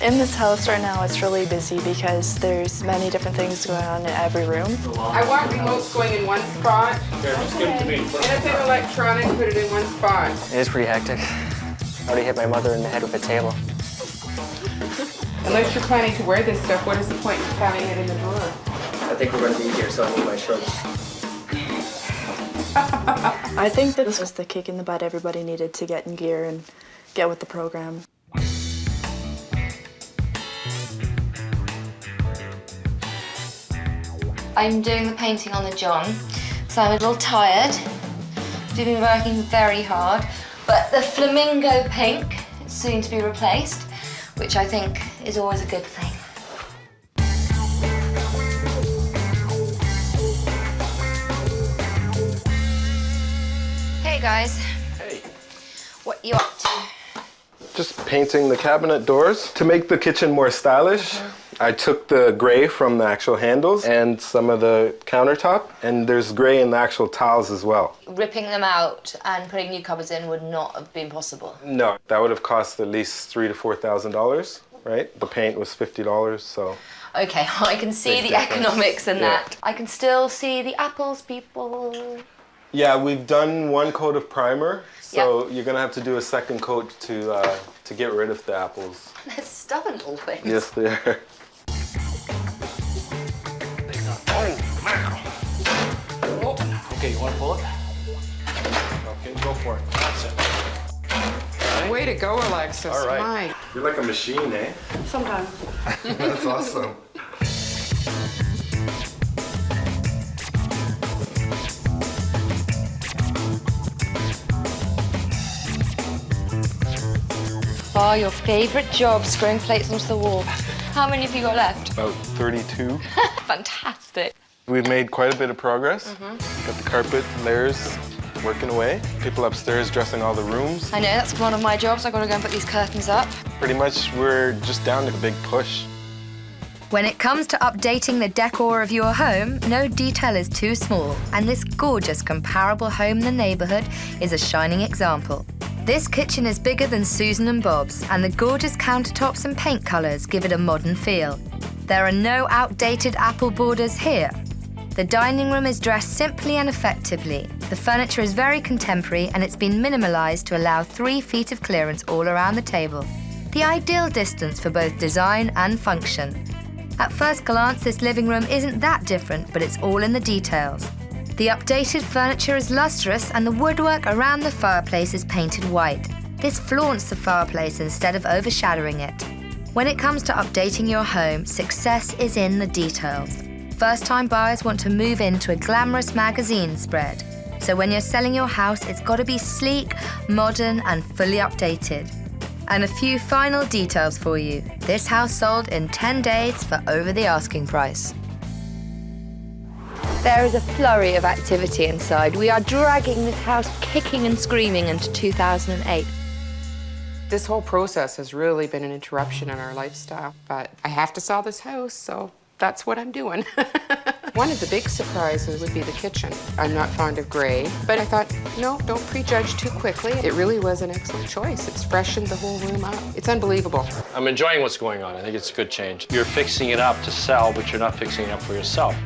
In this house right now, it's really busy because there's many different things going on in every room. I want remotes going in one spot. Here, just give it to me. Anything electronic, put it in one spot. It is pretty hectic. I already hit my mother in the head with a table. Unless you're planning to wear this stuff, what is the point of having it in the drawer? I think we're going to be here, so I need my shorts. I think that this was the kick in the butt everybody needed to get in gear and get with the program. I'm doing the painting on the John, so I'm a little tired. We've been working very hard, but the flamingo pink is soon to be replaced, which I think is always a good thing. Hey guys. Hey. What you up to? Just painting the cabinet doors. To make the kitchen more stylish, I took the gray from the actual handles and some of the countertop, and there's gray in the actual tiles as well. Ripping them out and putting new cupboards in would not have been possible. No, that would have cost at least $3,000 to $4,000, right? The paint was $50, so. Okay, I can see Big the difference. economics in Yeah. that. I can still see the apples, people. Yeah, we've done one coat of primer, so you're gonna have to do a second coat to get rid of the apples. They're stubborn little things. Yes, they are. Okay, you want to pull it? Okay, go for it. That's it. Way to go, Alexis. All right. My. You're like a machine, eh? Sometimes. That's awesome. Oh, your favourite job, screwing plates onto the wall. How many have you got left? About 32. Fantastic. We've made quite a bit of progress. Got the carpet layers working away. People upstairs dressing all the rooms. I know, that's one of my jobs. I've got to go and put these curtains up. Pretty much we're just down to a big push. When it comes to updating the decor of your home, no detail is too small, and this gorgeous comparable home in the neighbourhood is a shining example. This kitchen is bigger than Susan and Bob's, and the gorgeous countertops and paint colours give it a modern feel. There are no outdated apple borders here. The dining room is dressed simply and effectively. The furniture is very contemporary, and it's been minimalised to allow 3 feet of clearance all around the table. The ideal distance for both design and function. At first glance, this living room isn't that different, but it's all in the details. The updated furniture is lustrous, and the woodwork around the fireplace is painted white. This flaunts the fireplace instead of overshadowing it. When it comes to updating your home, success is in the details. First-time buyers want to move into a glamorous magazine spread. So when you're selling your house, it's got to be sleek, modern, and fully updated. And a few final details for you. This house sold in 10 days for over the asking price. There is a flurry of activity inside. We are dragging this house kicking and screaming into 2008. This whole process has really been an interruption in our lifestyle, but I have to sell this house, so that's what I'm doing. One of the big surprises would be the kitchen. I'm not fond of gray, but I thought, no, don't prejudge too quickly. It really was an excellent choice. It's freshened the whole room up. It's unbelievable. I'm enjoying what's going on. I think it's a good change. You're fixing it up to sell, but you're not fixing it up for yourself.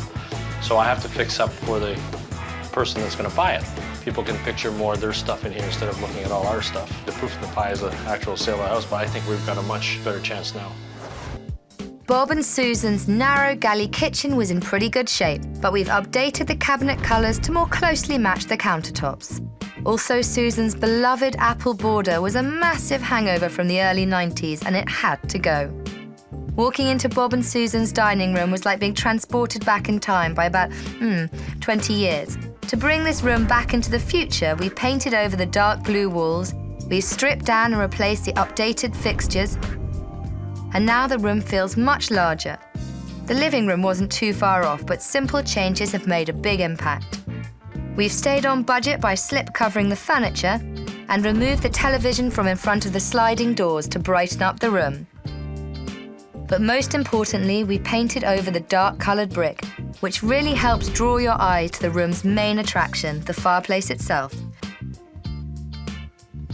So I have to fix up for the person that's going to buy it. People can picture more of their stuff in here instead of looking at all our stuff. The proof in the pie is the actual sale of the house, but I think we've got a much better chance now. Bob and Susan's narrow galley kitchen was in pretty good shape, but we've updated the cabinet colours to more closely match the countertops. Also, Susan's beloved apple border was a massive hangover from the early 90s, and it had to go. Walking into Bob and Susan's dining room was like being transported back in time by about, 20 years. To bring this room back into the future, we painted over the dark blue walls, we've stripped down and replaced the updated fixtures, and now the room feels much larger. The living room wasn't too far off, but simple changes have made a big impact. We've stayed on budget by slip covering the furniture and removed the television from in front of the sliding doors to brighten up the room. But most importantly, we painted over the dark-coloured brick, which really helps draw your eye to the room's main attraction, the fireplace itself.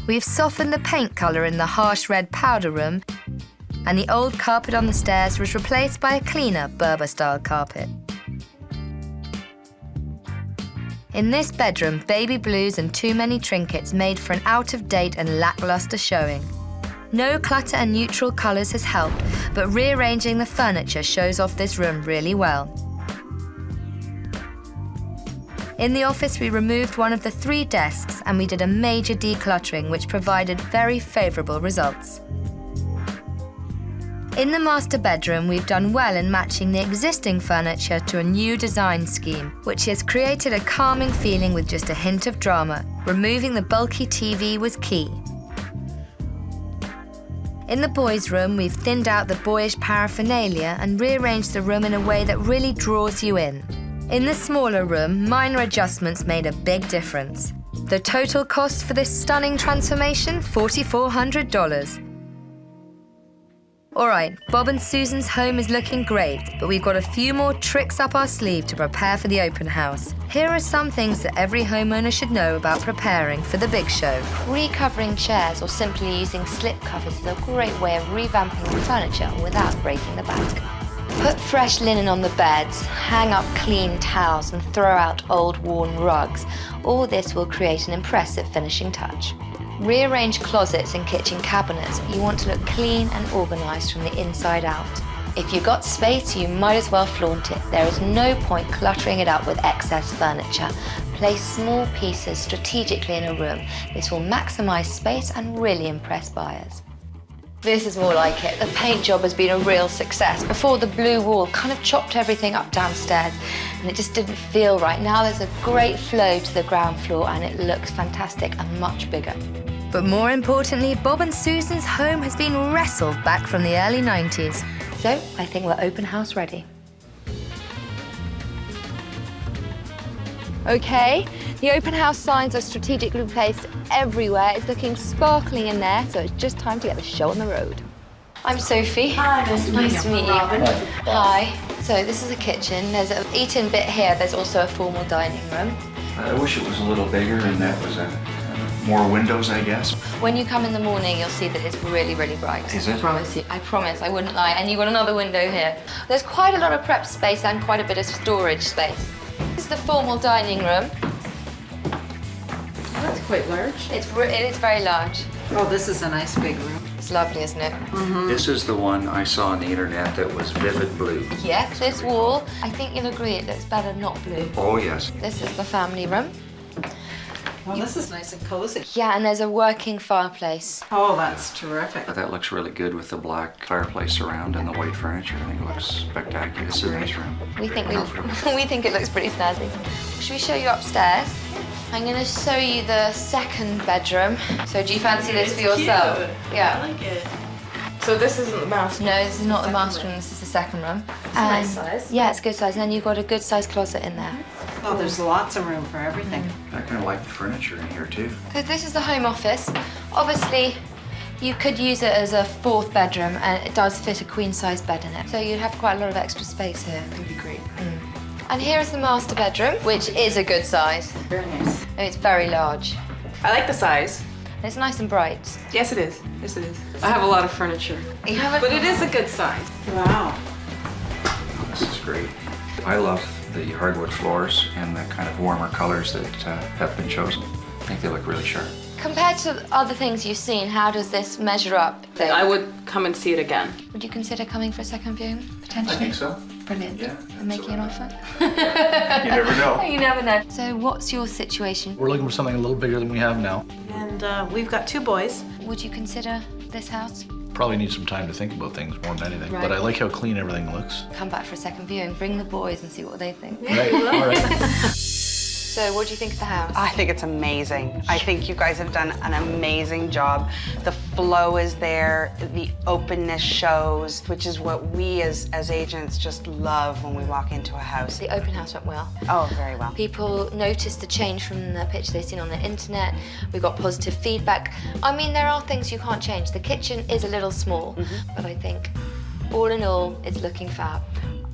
We've softened the paint colour in the harsh red powder room, and the old carpet on the stairs was replaced by a cleaner Berber-style carpet. In this bedroom, baby blues and too many trinkets made for an out-of-date and lacklustre showing. No clutter and neutral colours has helped, but rearranging the furniture shows off this room really well. In the office, we removed one of the 3 desks and we did a major decluttering, which provided very favourable results. In the master bedroom, we've done well in matching the existing furniture to a new design scheme, which has created a calming feeling with just a hint of drama. Removing the bulky TV was key. In the boys' room, we've thinned out the boyish paraphernalia and rearranged the room in a way that really draws you in. In the smaller room, minor adjustments made a big difference. The total cost for this stunning transformation, $4,400. All right, Bob and Susan's home is looking great, but we've got a few more tricks up our sleeve to prepare for the open house. Here are some things that every homeowner should know about preparing for the big show. Recovering chairs or simply using slip covers is a great way of revamping the furniture without breaking the bank. Put fresh linen on the beds, hang up clean towels and throw out old worn rugs. All this will create an impressive finishing touch. Rearrange closets and kitchen cabinets. You want to look clean and organised from the inside out. If you've got space, you might as well flaunt it. There is no point cluttering it up with excess furniture. Place small pieces strategically in a room. This will maximise space and really impress buyers. This is more like it. The paint job has been a real success. Before, the blue wall kind of chopped everything up downstairs and it just didn't feel right. Now there's a great flow to the ground floor and it looks fantastic and much bigger. But more importantly, Bob and Susan's home has been wrestled back from the early 90s. So I think we're open house ready. Okay, the open house signs are strategically placed everywhere. It's looking sparkling in there, so it's just time to get the show on the road. I'm Sophie. Hi, nice to meet you. Robin. Hi. So this is a kitchen. There's an eat-in bit here. There's also a formal dining room. I wish it was a little bigger and that was more windows, I guess. When you come in the morning, you'll see that it's really, really bright. Is it? I promise you. I promise, I wouldn't lie. And you've got another window here. There's quite a lot of prep space and quite a bit of storage space. This is the formal dining room. That's quite large. It is very large. Oh, this is a nice big room. It's lovely, isn't it? This is the one I saw on the internet that was vivid blue. Yes, this wall, I think you'll agree it looks better not blue. Oh, yes. This is the family room. Oh, this is nice and cozy. Yeah, and there's a working fireplace. Oh, that's terrific. That looks really good with the black fireplace around and the white furniture. I think it looks spectacular. It's a nice room. We think it looks pretty snazzy. Should we show you upstairs? I'm going to show you the second bedroom. So do you fancy this for yourself? Cute. Yeah. I like it. So this isn't the master room? No, this is not the master room, this is the second room. It's a nice size. Yeah, it's a good size. And then you've got a good size closet in there. Oh, there's lots of room for everything. I kind of like the furniture in here too. So this is the home office. Obviously, you could use it as a fourth bedroom, and it does fit a queen size bed in it. So you'd have quite a lot of extra space here. That'd be great. And here is the master bedroom, which is a good size. Very nice. And it's very large. I like the size. And it's nice and bright. Yes, it is. Yes, it is. I have a lot of furniture. But it is a good size. Wow. This is great. I love the hardwood floors and the kind of warmer colors that have been chosen. I think they look really sharp. Compared to other things you've seen, how does this measure up? I would come and see it again. Would you consider coming for a second viewing, potentially? I think so. Brilliant. Yeah. And making an offer? You never know. You never know. So what's your situation? We're looking for something a little bigger than we have now. And we've got 2 boys. Would you consider this house? Probably need some time to think about things more than anything. Right. But I like how clean everything looks. Come back for a second viewing, bring the boys and see what they think. Right, all right. So what do you think of the house? I think it's amazing. I think you guys have done an amazing job. The flow is there, the openness shows, which is what we as agents just love when we walk into a house. The open house went well. Oh, very well. People noticed the change from the picture they've seen on the internet. We got positive feedback. I mean, there are things you can't change. The kitchen is a little small, but I think all in all, it's looking fab.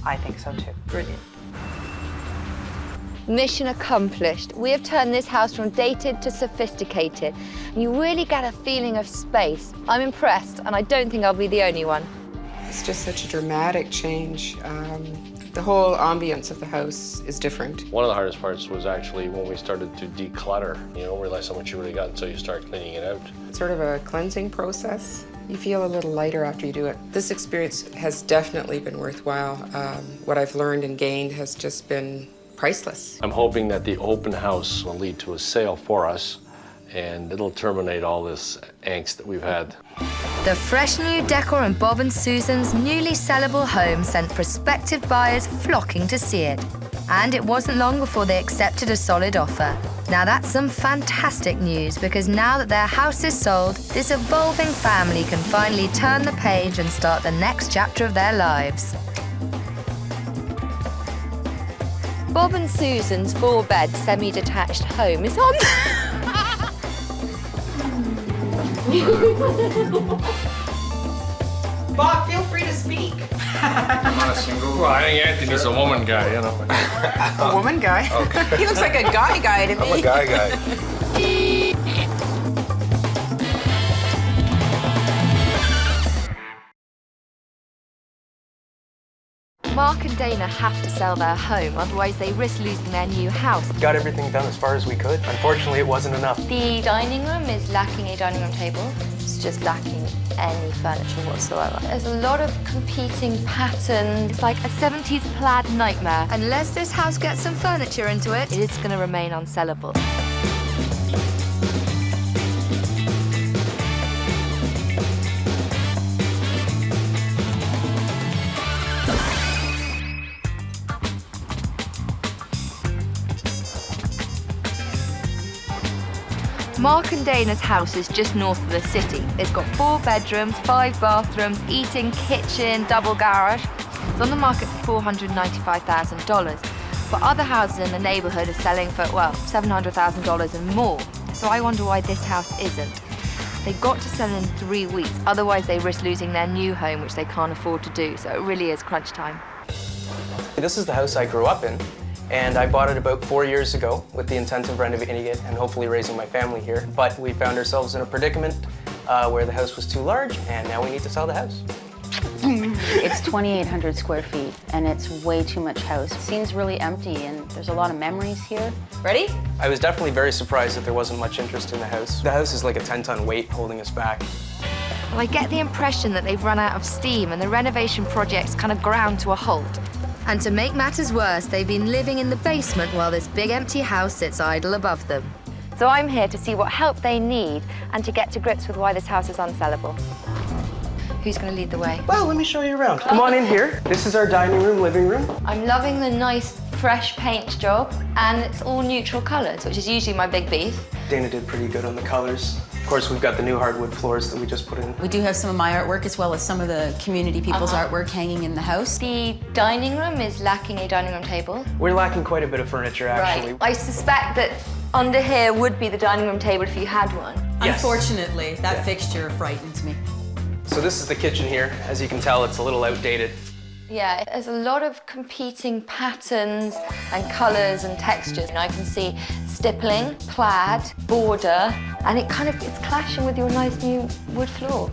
I think so too. Brilliant. Mission accomplished. We have turned this house from dated to sophisticated. You really get a feeling of space. I'm impressed, and I don't think I'll be the only one. It's just such a dramatic change. The whole ambience of the house is different. One of the hardest parts was actually when we started to declutter. You don't realize how much you really got until you start cleaning it out. It's sort of a cleansing process. You feel a little lighter after you do it. This experience has definitely been worthwhile. What I've learned and gained has just been priceless. I'm hoping that the open house will lead to a sale for us, and it'll terminate all this angst that we've had. The fresh new decor in Bob and Susan's newly sellable home sent prospective buyers flocking to see it. And it wasn't long before they accepted a solid offer. Now that's some fantastic news, because now that their house is sold, this evolving family can finally turn the page and start the next chapter of their lives. Bob and Susan's 4-bed semi-detached home is on. Bob, feel free to speak. I'm not a single. Well, I think Anthony's a woman guy, you know. A woman guy? Okay. He looks like a guy to me. I'm a guy. Mark and Dana have to sell their home, otherwise they risk losing their new house. Got everything done as far as we could. Unfortunately, it wasn't enough. The dining room is lacking a dining room table. It's just lacking any furniture whatsoever. There's a lot of competing patterns. It's like a 70s plaid nightmare. Unless this house gets some furniture into it, it is going to remain unsellable. Mark and Dana's house is just north of the city. It's got 4 bedrooms, 5 bathrooms, eating, kitchen, double garage. It's on the market for $495,000. But other houses in the neighborhood are selling for, well, $700,000 and more. So I wonder why this house isn't. They've got to sell in 3 weeks, otherwise they risk losing their new home, which they can't afford to do. So it really is crunch time. This is the house I grew up in, and I bought it about 4 years ago with the intent of renovating it and hopefully raising my family here. But we found ourselves in a predicament where the house was too large, and now we need to sell the house. It's 2,800 square feet, and it's way too much house. It seems really empty, and there's a lot of memories here. Ready? I was definitely very surprised that there wasn't much interest in the house. The house is like a 10-ton weight holding us back. Well, I get the impression that they've run out of steam and the renovation project's kind of ground to a halt. And to make matters worse, they've been living in the basement while this big empty house sits idle above them. So I'm here to see what help they need and to get to grips with why this house is unsellable. Who's going to lead the way? Well, let me show you around. Come on in here. This is our dining room, living room. I'm loving the nice fresh paint job, and it's all neutral colours, which is usually my big beef. Dana did pretty good on the colors. Of course, we've got the new hardwood floors that we just put in. We do have some of my artwork as well as some of the community people's artwork hanging in the house. The dining room is lacking a dining room table. We're lacking quite a bit of furniture, actually. Right. I suspect that under here would be the dining room table if you had one. Yes. Unfortunately, that fixture frightens me. So this is the kitchen here. As you can tell, it's a little outdated. Yeah, there's a lot of competing patterns and colours and textures. And I can see stippling, plaid, border, and it's clashing with your nice new wood floor.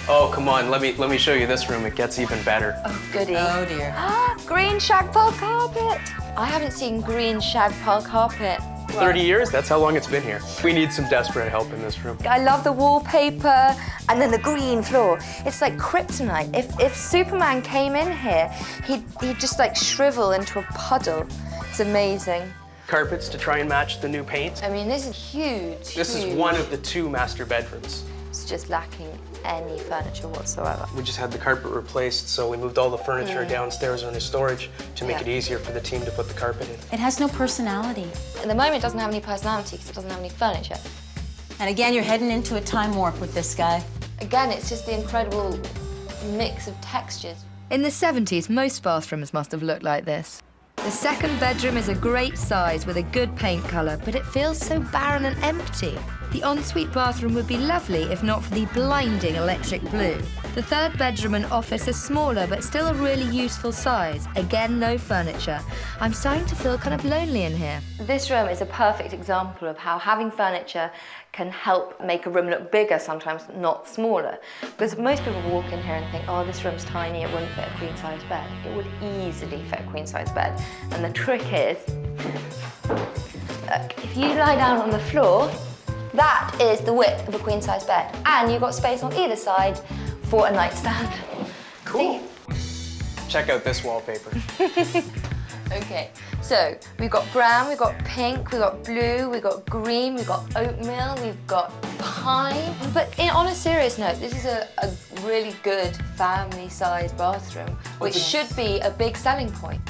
Oh, come on, let me show you this room. It gets even better. Oh, goody. Oh, dear. Green shag pile carpet. I haven't seen green shag pile carpet. 30 years, that's how long it's been here. We need some desperate help in this room. I love the wallpaper and then the green floor. It's like kryptonite. If Superman came in here, he'd just like shrivel into a puddle. It's amazing. Carpets to try and match the new paint. I mean, this is huge. This is one of the 2 master bedrooms. It's just lacking any furniture whatsoever. We just had the carpet replaced, so we moved all the furniture downstairs into storage to make it easier for the team to put the carpet in. It has no personality. At the moment, it doesn't have any personality because it doesn't have any furniture. And again, you're heading into a time warp with this guy. Again, it's just the incredible mix of textures. In the 70s, most bathrooms must have looked like this. The second bedroom is a great size with a good paint colour, but it feels so barren and empty. The ensuite bathroom would be lovely if not for the blinding electric blue. The third bedroom and office are smaller, but still a really useful size. Again, no furniture. I'm starting to feel kind of lonely in here. This room is a perfect example of how having furniture can help make a room look bigger sometimes, not smaller. Because most people walk in here and think, oh, this room's tiny, it wouldn't fit a queen-size bed. It would easily fit a queen-size bed. And the trick is, look, if you lie down on the floor, that is the width of a queen-size bed. And you've got space on either side for a nightstand. Cool. Check out this wallpaper. Okay, so we've got brown, we've got pink, we've got blue, we've got green, we've got oatmeal, we've got pine. But on a serious note, this is a really good family-sized bathroom, which should be a big selling point.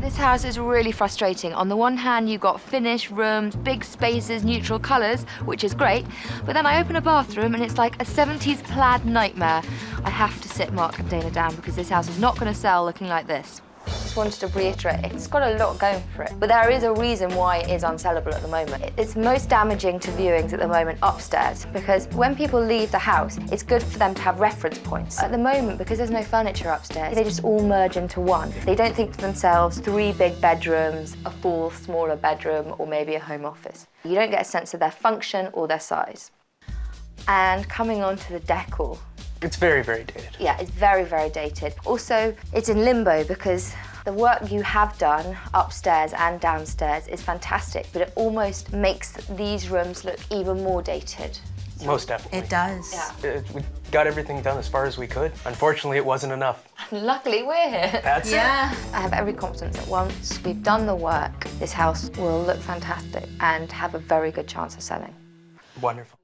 This house is really frustrating. On the one hand, you've got finished rooms, big spaces, neutral colours, which is great, but then I open a bathroom and it's like a 70s plaid nightmare. I have to sit Mark and Dana down because this house is not going to sell looking like this. Just wanted to reiterate, it's got a lot going for it, but there is a reason why it is unsellable at the moment. It's most damaging to viewings at the moment upstairs, because when people leave the house, it's good for them to have reference points. At the moment, because there's no furniture upstairs, they just all merge into one. They don't think to themselves, 3 big bedrooms, a 4th smaller bedroom, or maybe a home office. You don't get a sense of their function or their size. And coming on to the decor. It's very, very dated. Yeah, it's very, very dated. Also, it's in limbo because the work you have done upstairs and downstairs is fantastic, but it almost makes these rooms look even more dated. Most definitely. It does. Yeah. We got everything done as far as we could. Unfortunately, it wasn't enough. Luckily, we're here. That's it. I have every confidence that once we've done the work, this house will look fantastic and have a very good chance of selling. Wonderful.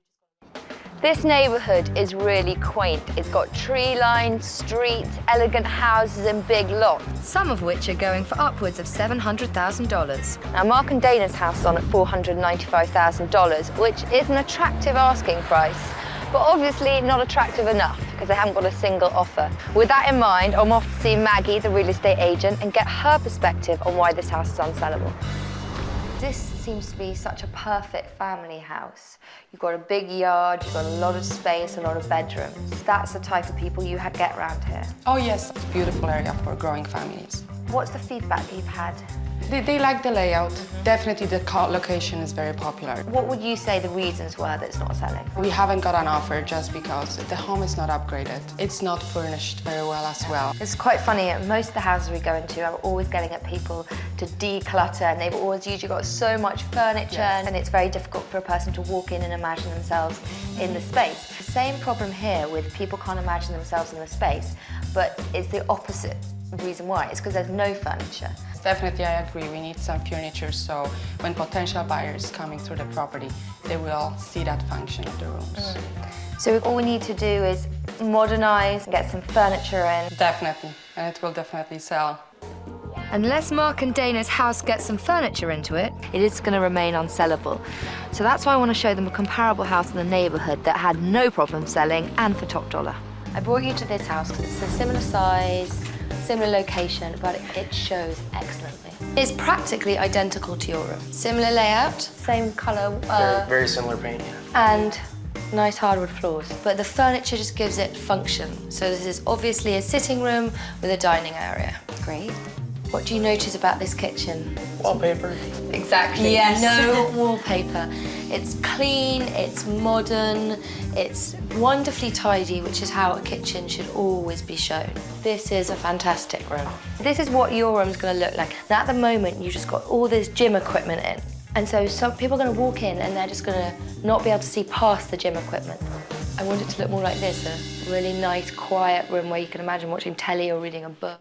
This neighbourhood is really quaint. It's got tree-lined streets, elegant houses and big lots, some of which are going for upwards of $700,000. Now, Mark and Dana's house is on at $495,000, which is an attractive asking price, but obviously not attractive enough because they haven't got a single offer. With that in mind, I'm off to see Maggie, the real estate agent, and get her perspective on why this house is unsellable. This seems to be such a perfect family house. You've got a big yard, you've got a lot of space, a lot of bedrooms. That's the type of people you get around here. Oh yes, it's a beautiful area for growing families. What's the feedback you've had? They like the layout. Definitely the location is very popular. What would you say the reasons were that it's not selling? We haven't got an offer just because the home is not upgraded. It's not furnished very well as well. It's quite funny, most of the houses we go into are always getting at people to declutter, and they've always usually got so much furniture, and it's very difficult for a person to walk in and imagine themselves in the space. The same problem here with people can't imagine themselves in the space, but it's the opposite reason why. It's because there's no furniture. Definitely, I agree. We need some furniture, so when potential buyers coming through the property, they will see that function of the rooms. So all we need to do is modernize, get some furniture in. Definitely, and it will definitely sell. Unless Mark and Dana's house gets some furniture into it, it is going to remain unsellable. So that's why I want to show them a comparable house in the neighborhood that had no problem selling and for top dollar. I brought you to this house because it's a similar size, similar location, but it shows excellently. It's practically identical to your room. Similar layout, same color. Very similar paint, yeah. And nice hardwood floors. But the furniture just gives it function. So this is obviously a sitting room with a dining area. Great. What do you notice about this kitchen? Wallpaper. Exactly. Yes. No wallpaper. It's clean, it's modern, it's wonderfully tidy, which is how a kitchen should always be shown. This is a fantastic room. This is what your room's gonna look like. Now at the moment, you just got all this gym equipment in. And so some people are gonna walk in and they're just gonna not be able to see past the gym equipment. I want it to look more like this, a really nice, quiet room where you can imagine watching telly or reading a book.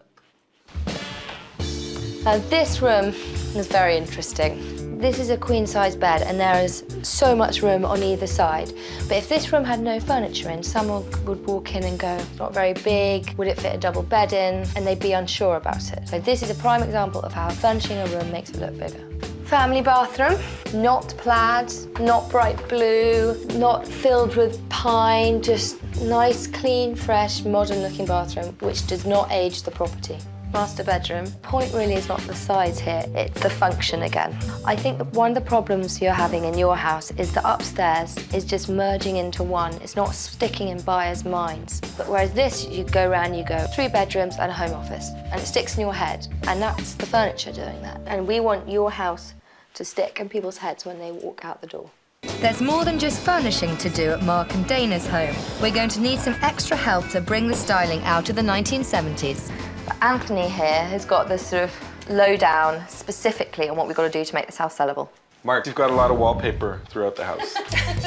Now this room is very interesting. This is a queen-size bed and there is so much room on either side. But if this room had no furniture in, someone would walk in and go, it's not very big, would it fit a double bed in? And they'd be unsure about it. So this is a prime example of how furnishing a room makes it look bigger. Family bathroom, not plaid, not bright blue, not filled with pine, just nice, clean, fresh, modern-looking bathroom, which does not age the property. Master bedroom. Point really is not the size here, it's the function again. I think that one of the problems you're having in your house is the upstairs is just merging into one. It's not sticking in buyers' minds. But whereas this, you go around, you go 3 bedrooms and a home office, and it sticks in your head, and that's the furniture doing that. And we want your house to stick in people's heads when they walk out the door. There's more than just furnishing to do at Mark and Dana's home. We're going to need some extra help to bring the styling out of the 1970s. But Anthony here has got this sort of lowdown specifically on what we've got to do to make this house sellable. Mark, you've got a lot of wallpaper throughout the house.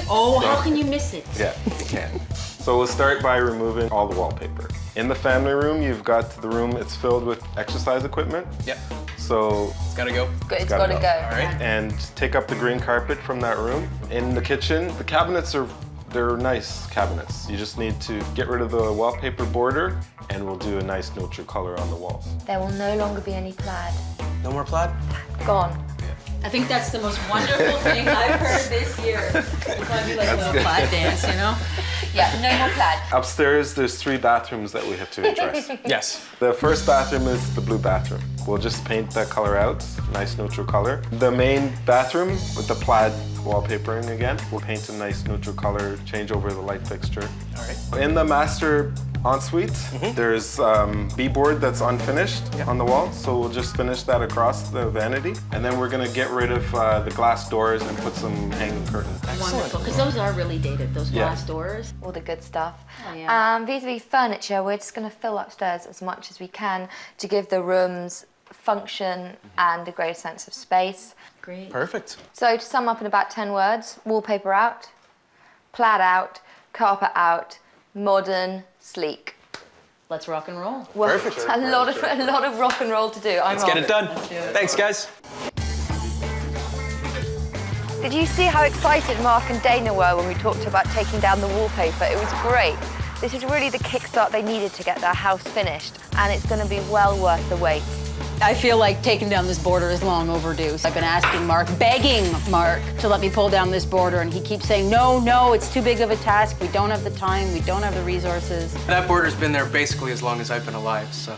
Oh, how can you miss it? Yeah, you can. So we'll start by removing all the wallpaper. In the family room, you've got the room, it's filled with exercise equipment. Yep. So it's gotta go. It's gotta go. All right. And take up the green carpet from that room. In the kitchen, the cabinets they're nice cabinets. You just need to get rid of the wallpaper border and we'll do a nice neutral color on the walls. There will no longer be any plaid. No more plaid? Gone. I think that's the most wonderful thing I've heard this year. It's might be like a little plaid dance, you know? Yeah, no more plaid. Upstairs, there's 3 bathrooms that we have to address. Yes. The first bathroom is the blue bathroom. We'll just paint that color out, nice neutral color. The main bathroom with the plaid wallpapering again, we'll paint a nice neutral color, change over the light fixture. All right. In the master ensuite, there's B-board that's unfinished on the wall, so we'll just finish that across the vanity. And then we're gonna get rid of the glass doors and put some hanging curtains. Wonderful, because those are really dated, those glass doors. All the good stuff. Oh, yeah. Vis-a-vis furniture, we're just going to fill upstairs as much as we can to give the rooms function and a greater sense of space. Great. Perfect. So to sum up in about 10 words, wallpaper out, plaid out, carpet out, modern, sleek. Let's rock and roll. Well, Perfect. A lot of rock and roll to do. Let's get it done. Let's do it. Thanks, guys. Did you see how excited Mark and Dana were when we talked about taking down the wallpaper? It was great. This is really the kickstart they needed to get their house finished, and it's going to be well worth the wait. I feel like taking down this border is long overdue. I've been asking Mark, begging Mark to let me pull down this border, and he keeps saying, no, it's too big of a task. We don't have the time, we don't have the resources. That border's been there basically as long as I've been alive, so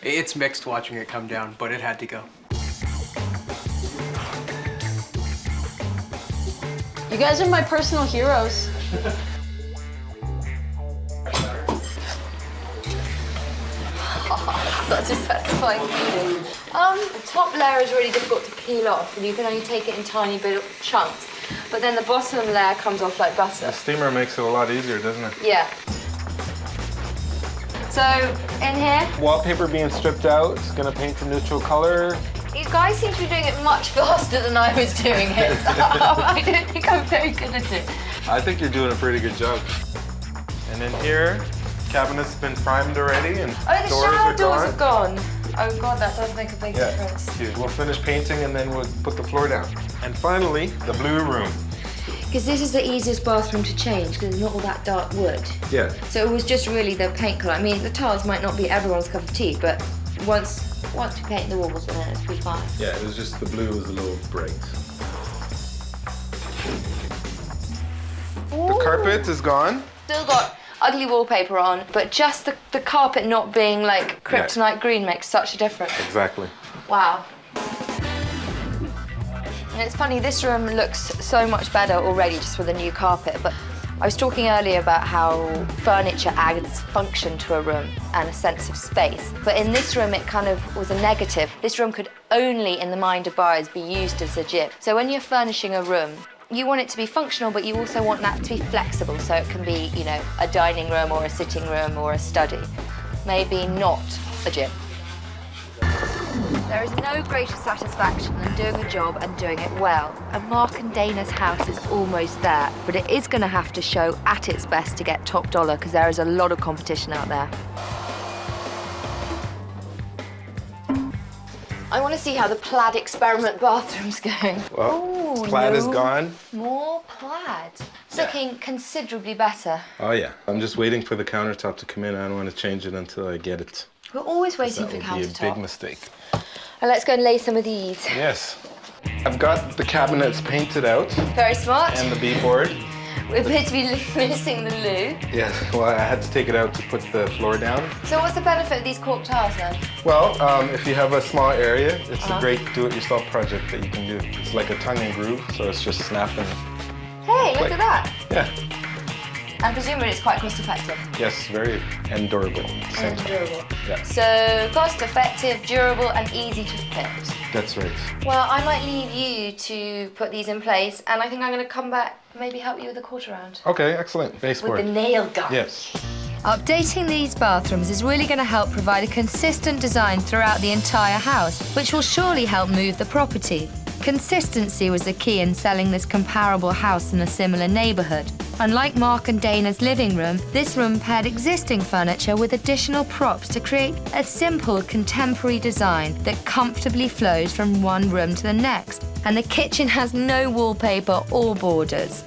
it's mixed watching it come down, but it had to go. You guys are my personal heroes. Such a satisfying feeling. The top layer is really difficult to peel off, and you can only take it in tiny bit of chunks. But then the bottom layer comes off like butter. The steamer makes it a lot easier, doesn't it? Yeah. So, in here, Wallpaper being stripped out, it's gonna paint a neutral color. you guys seem to be doing it much faster than I was doing it. I don't think I'm very good at it. I think you're doing a pretty good job. And in here, cabinet's been primed already and Oh, the shower doors are gone. are gone. Oh God, that does make a big difference. Cute. We'll finish painting and then we'll put the floor down. And finally, the blue room. Because this is the easiest bathroom to change because it's not all that dark wood. Yeah. So it was just really the paint colour. I mean, the tiles might not be everyone's cup of tea, but once we paint the walls, then it'll be fine. Yeah, it was just the blue was a little bright. The carpet is gone. Still got ugly wallpaper on, but just the carpet not being like kryptonite green makes such a difference. Exactly. Wow. And it's funny, this room looks so much better already just with a new carpet, but I was talking earlier about how furniture adds function to a room and a sense of space. But in this room, it kind of was a negative. This room could only, in the mind of buyers, be used as a gym. So when you're furnishing a room, you want it to be functional, but you also want that to be flexible. So it can be, you know, a dining room or a sitting room or a study. Maybe not a gym. There is no greater satisfaction than doing a job and doing it well. And Mark and Dana's house is almost there, but it is going to have to show at its best to get top dollar because there is a lot of competition out there. I want to see how the plaid experiment bathroom's going. Well, plaid is gone. More plaid. It's looking considerably better. Oh yeah. I'm just waiting for the countertop to come in. I don't want to change it until I get it. We're always waiting for That would be a countertop. big mistake. And let's go and lay some of these. Yes. I've got the cabinets painted out. Very smart. And the B-board. We appear to be missing the loo. Yes, well, I had to take it out to put the floor down. So what's the benefit of these cork tiles then? Well, if you have a small area, it's a great do-it-yourself project that you can do. It's like a tongue and groove, so it's just snapping. Hey, look at that. Yeah. And presumably it's quite cost effective. Yes, very and durable at the same And time. durable. Yeah. So cost effective, durable and easy to fit. That's right. Well, I might leave you to put these in place and I think I'm going to come back and maybe help you with the quarter round. Okay, excellent. Baseboard. With the nail gun. Yes. Updating these bathrooms is really going to help provide a consistent design throughout the entire house, which will surely help move the property. Consistency was the key in selling this comparable house in a similar neighborhood. Unlike Mark and Dana's living room, this room paired existing furniture with additional props to create a simple contemporary design that comfortably flows from one room to the next. And the kitchen has no wallpaper or borders.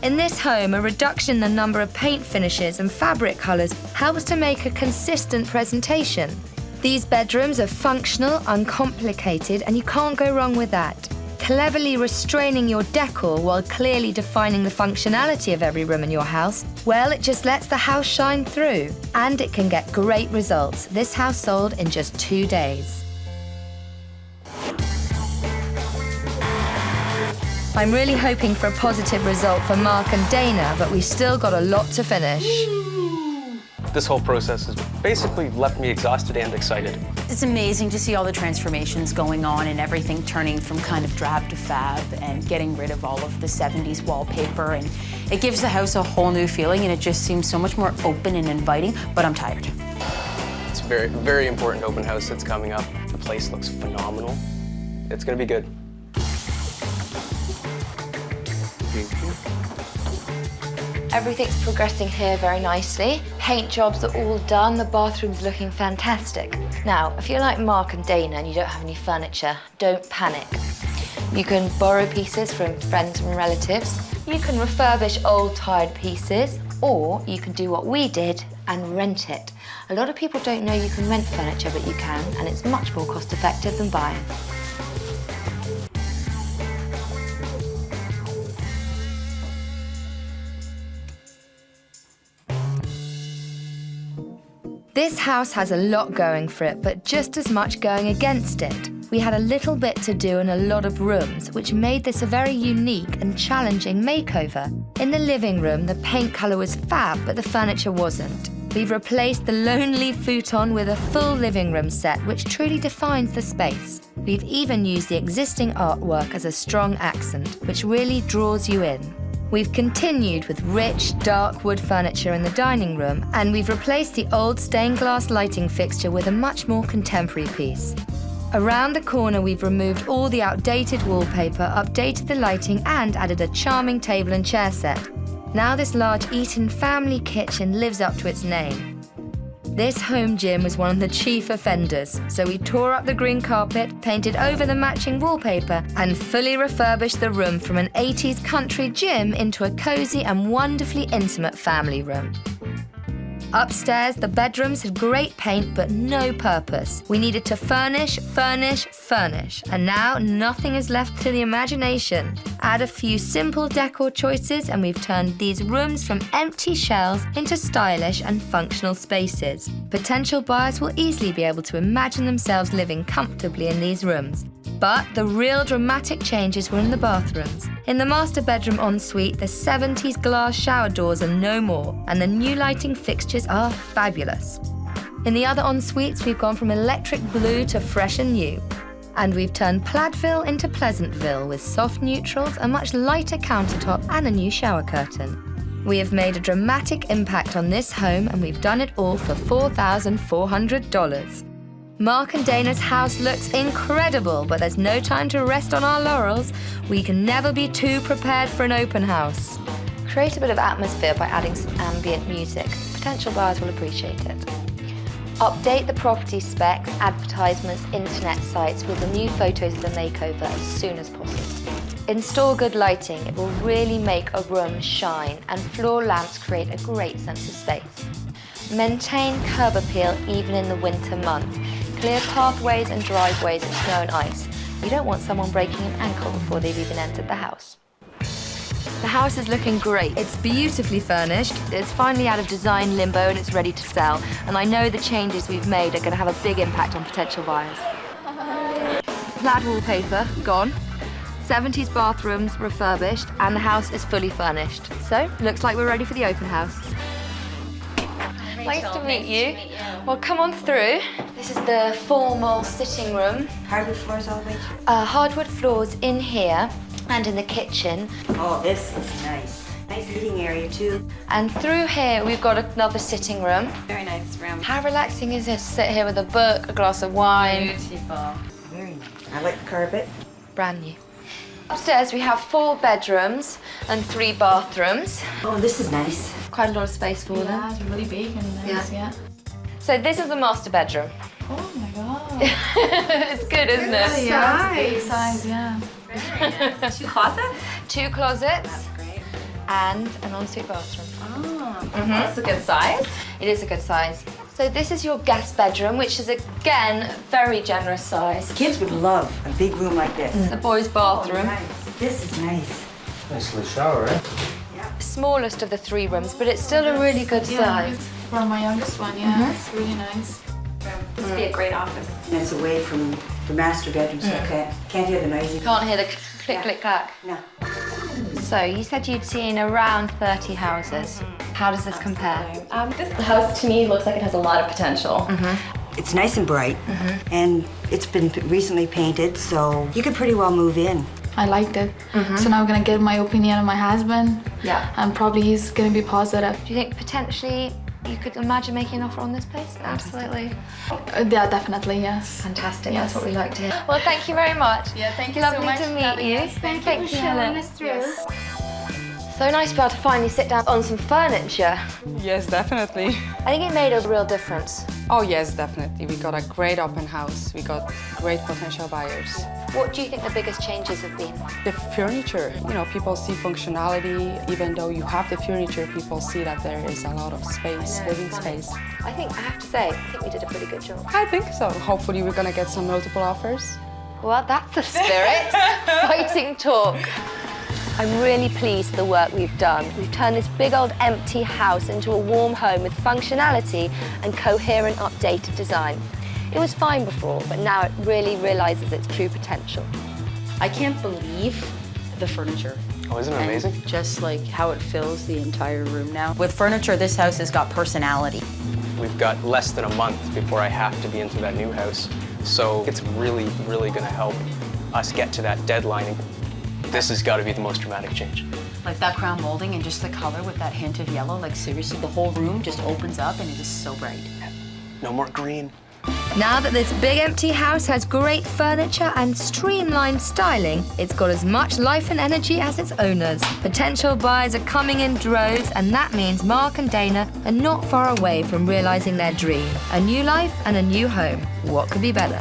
In this home, a reduction in the number of paint finishes and fabric colors helps to make a consistent presentation. These bedrooms are functional, uncomplicated, and you can't go wrong with that. Cleverly restraining your decor while clearly defining the functionality of every room in your house, well, it just lets the house shine through. And it can get great results. This house sold in just 2 days. I'm really hoping for a positive result for Mark and Dana, but we've still got a lot to finish. This whole process has basically left me exhausted and excited. It's amazing to see all the transformations going on and everything turning from kind of drab to fab and getting rid of all of the 70s wallpaper. And it gives the house a whole new feeling and it just seems so much more open and inviting, but I'm tired. It's a very, very important open house that's coming up. The place looks phenomenal. It's gonna be good. Everything's progressing here very nicely. Paint jobs are all done, the bathroom's looking fantastic. Now, if you're like Mark and Dana and you don't have any furniture, don't panic. You can borrow pieces from friends and relatives, you can refurbish old tired pieces, or you can do what we did and rent it. A lot of people don't know you can rent furniture, but you can, and it's much more cost effective than buying. This house has a lot going for it, but just as much going against it. We had a little bit to do in a lot of rooms, which made this a very unique and challenging makeover. In the living room, the paint colour was fab, but the furniture wasn't. We've replaced the lonely futon with a full living room set, which truly defines the space. We've even used the existing artwork as a strong accent, which really draws you in. We've continued with rich, dark wood furniture in the dining room, and we've replaced the old stained glass lighting fixture with a much more contemporary piece. Around the corner, we've removed all the outdated wallpaper, updated the lighting, and added a charming table and chair set. Now this large Eaton family kitchen lives up to its name. This home gym was one of the chief offenders, so we tore up the green carpet, painted over the matching wallpaper, and fully refurbished the room from an 80s country gym into a cozy and wonderfully intimate family room. Upstairs, the bedrooms had great paint but no purpose. We needed to furnish, furnish, furnish, and now nothing is left to the imagination. Add a few simple decor choices and we've turned these rooms from empty shells into stylish and functional spaces. Potential buyers will easily be able to imagine themselves living comfortably in these rooms. But the real dramatic changes were in the bathrooms. In the master bedroom ensuite, the 70s glass shower doors are no more, and the new lighting fixtures are fabulous. In the other ensuites, we've gone from electric blue to fresh and new. And we've turned Plaidville into Pleasantville with soft neutrals, a much lighter countertop, and a new shower curtain. We have made a dramatic impact on this home, and we've done it all for $4,400. Mark and Dana's house looks incredible, but there's no time to rest on our laurels. We can never be too prepared for an open house. Create a bit of atmosphere by adding some ambient music. Potential buyers will appreciate it. Update the property specs, advertisements, internet sites with the new photos of the makeover as soon as possible. Install good lighting. It will really make a room shine, and floor lamps create a great sense of space. Maintain curb appeal even in the winter months. Clear pathways and driveways in snow and ice. You don't want someone breaking an ankle before they've even entered the house. The house is looking great. It's beautifully furnished. It's finally out of design limbo and it's ready to sell. And I know the changes we've made are going to have a big impact on potential buyers. Plaid wallpaper, gone. 70s bathrooms refurbished, and the house is fully furnished. So, looks like we're ready for the open house. Nice to meet you. Well, come on through. This is the formal sitting room. Hardwood floors all the way through? Hardwood floors in here and in the kitchen. Oh, this is nice. Nice eating area too. And through here, we've got another sitting room. Very nice room. How relaxing is it to sit here with a book, a glass of wine? Beautiful. Very nice. I like the carpet. Brand new. Upstairs, we have 4 bedrooms and 3 bathrooms. Oh, this is nice. Quite a lot of space for them. Yeah, it's really big and nice, yeah. So this is the master bedroom. Oh my god. It's good, isn't it? Yeah, it's a big size, yeah. Very nice. 2 closets? 2 closets. That's great. And an ensuite bathroom. Oh, that's a good size. It is a good size. So this is your guest bedroom, which is again very generous size. Kids would love a big room like this. The boys' bathroom. Oh, nice. This is nice. Nice little shower, eh? Smallest of the 3 rooms, but it's still a really good size. For my youngest one, yeah, it's really nice. This would be a great office. And it's away from the master bedroom, so can't hear the noise. Can't hear the click, click, clack. No. So you said you'd seen around 30 houses. How does this compare? This house to me looks like it has a lot of potential. It's nice and bright, and it's been recently painted, so you could pretty well move in. I liked it. So now I'm gonna get my opinion on my husband. Yeah. And probably he's gonna be positive. Do you think potentially you could imagine making an offer on this place? Absolutely. Yeah, definitely, yes. Fantastic, Yes. that's what we like to hear. Well, thank you very much. Yeah, thank you Lovely so much to for meet having you. us. Thank you for showing us through. Yes. So nice to be able to finally sit down on some furniture. Yes, definitely. I think it made a real difference. Oh yes, definitely. We got a great open house. We got great potential buyers. What do you think the biggest changes have been? The furniture, you know, people see functionality. Even though you have the furniture, people see that there is a lot of space, living space. I have to say, I think we did a pretty good job. I think so. Hopefully we're gonna get some multiple offers. Well, that's the spirit. Fighting talk. I'm really pleased with the work we've done. We've turned this big old empty house into a warm home with functionality and coherent updated design. It was fine before, but now it really realizes its true potential. I can't believe the furniture. Oh, isn't it amazing? Just like how it fills the entire room now. With furniture, this house has got personality. We've got less than a month before I have to be into that new house. So it's really, really gonna help us get to that deadline. This has got to be the most dramatic change. Like that crown molding and just the color with that hint of yellow, like seriously, the whole room just opens up and it is so bright. No more green. Now that this big empty house has great furniture and streamlined styling, it's got as much life and energy as its owners. Potential buyers are coming in droves, and that means Mark and Dana are not far away from realizing their dream. A new life and a new home. What could be better?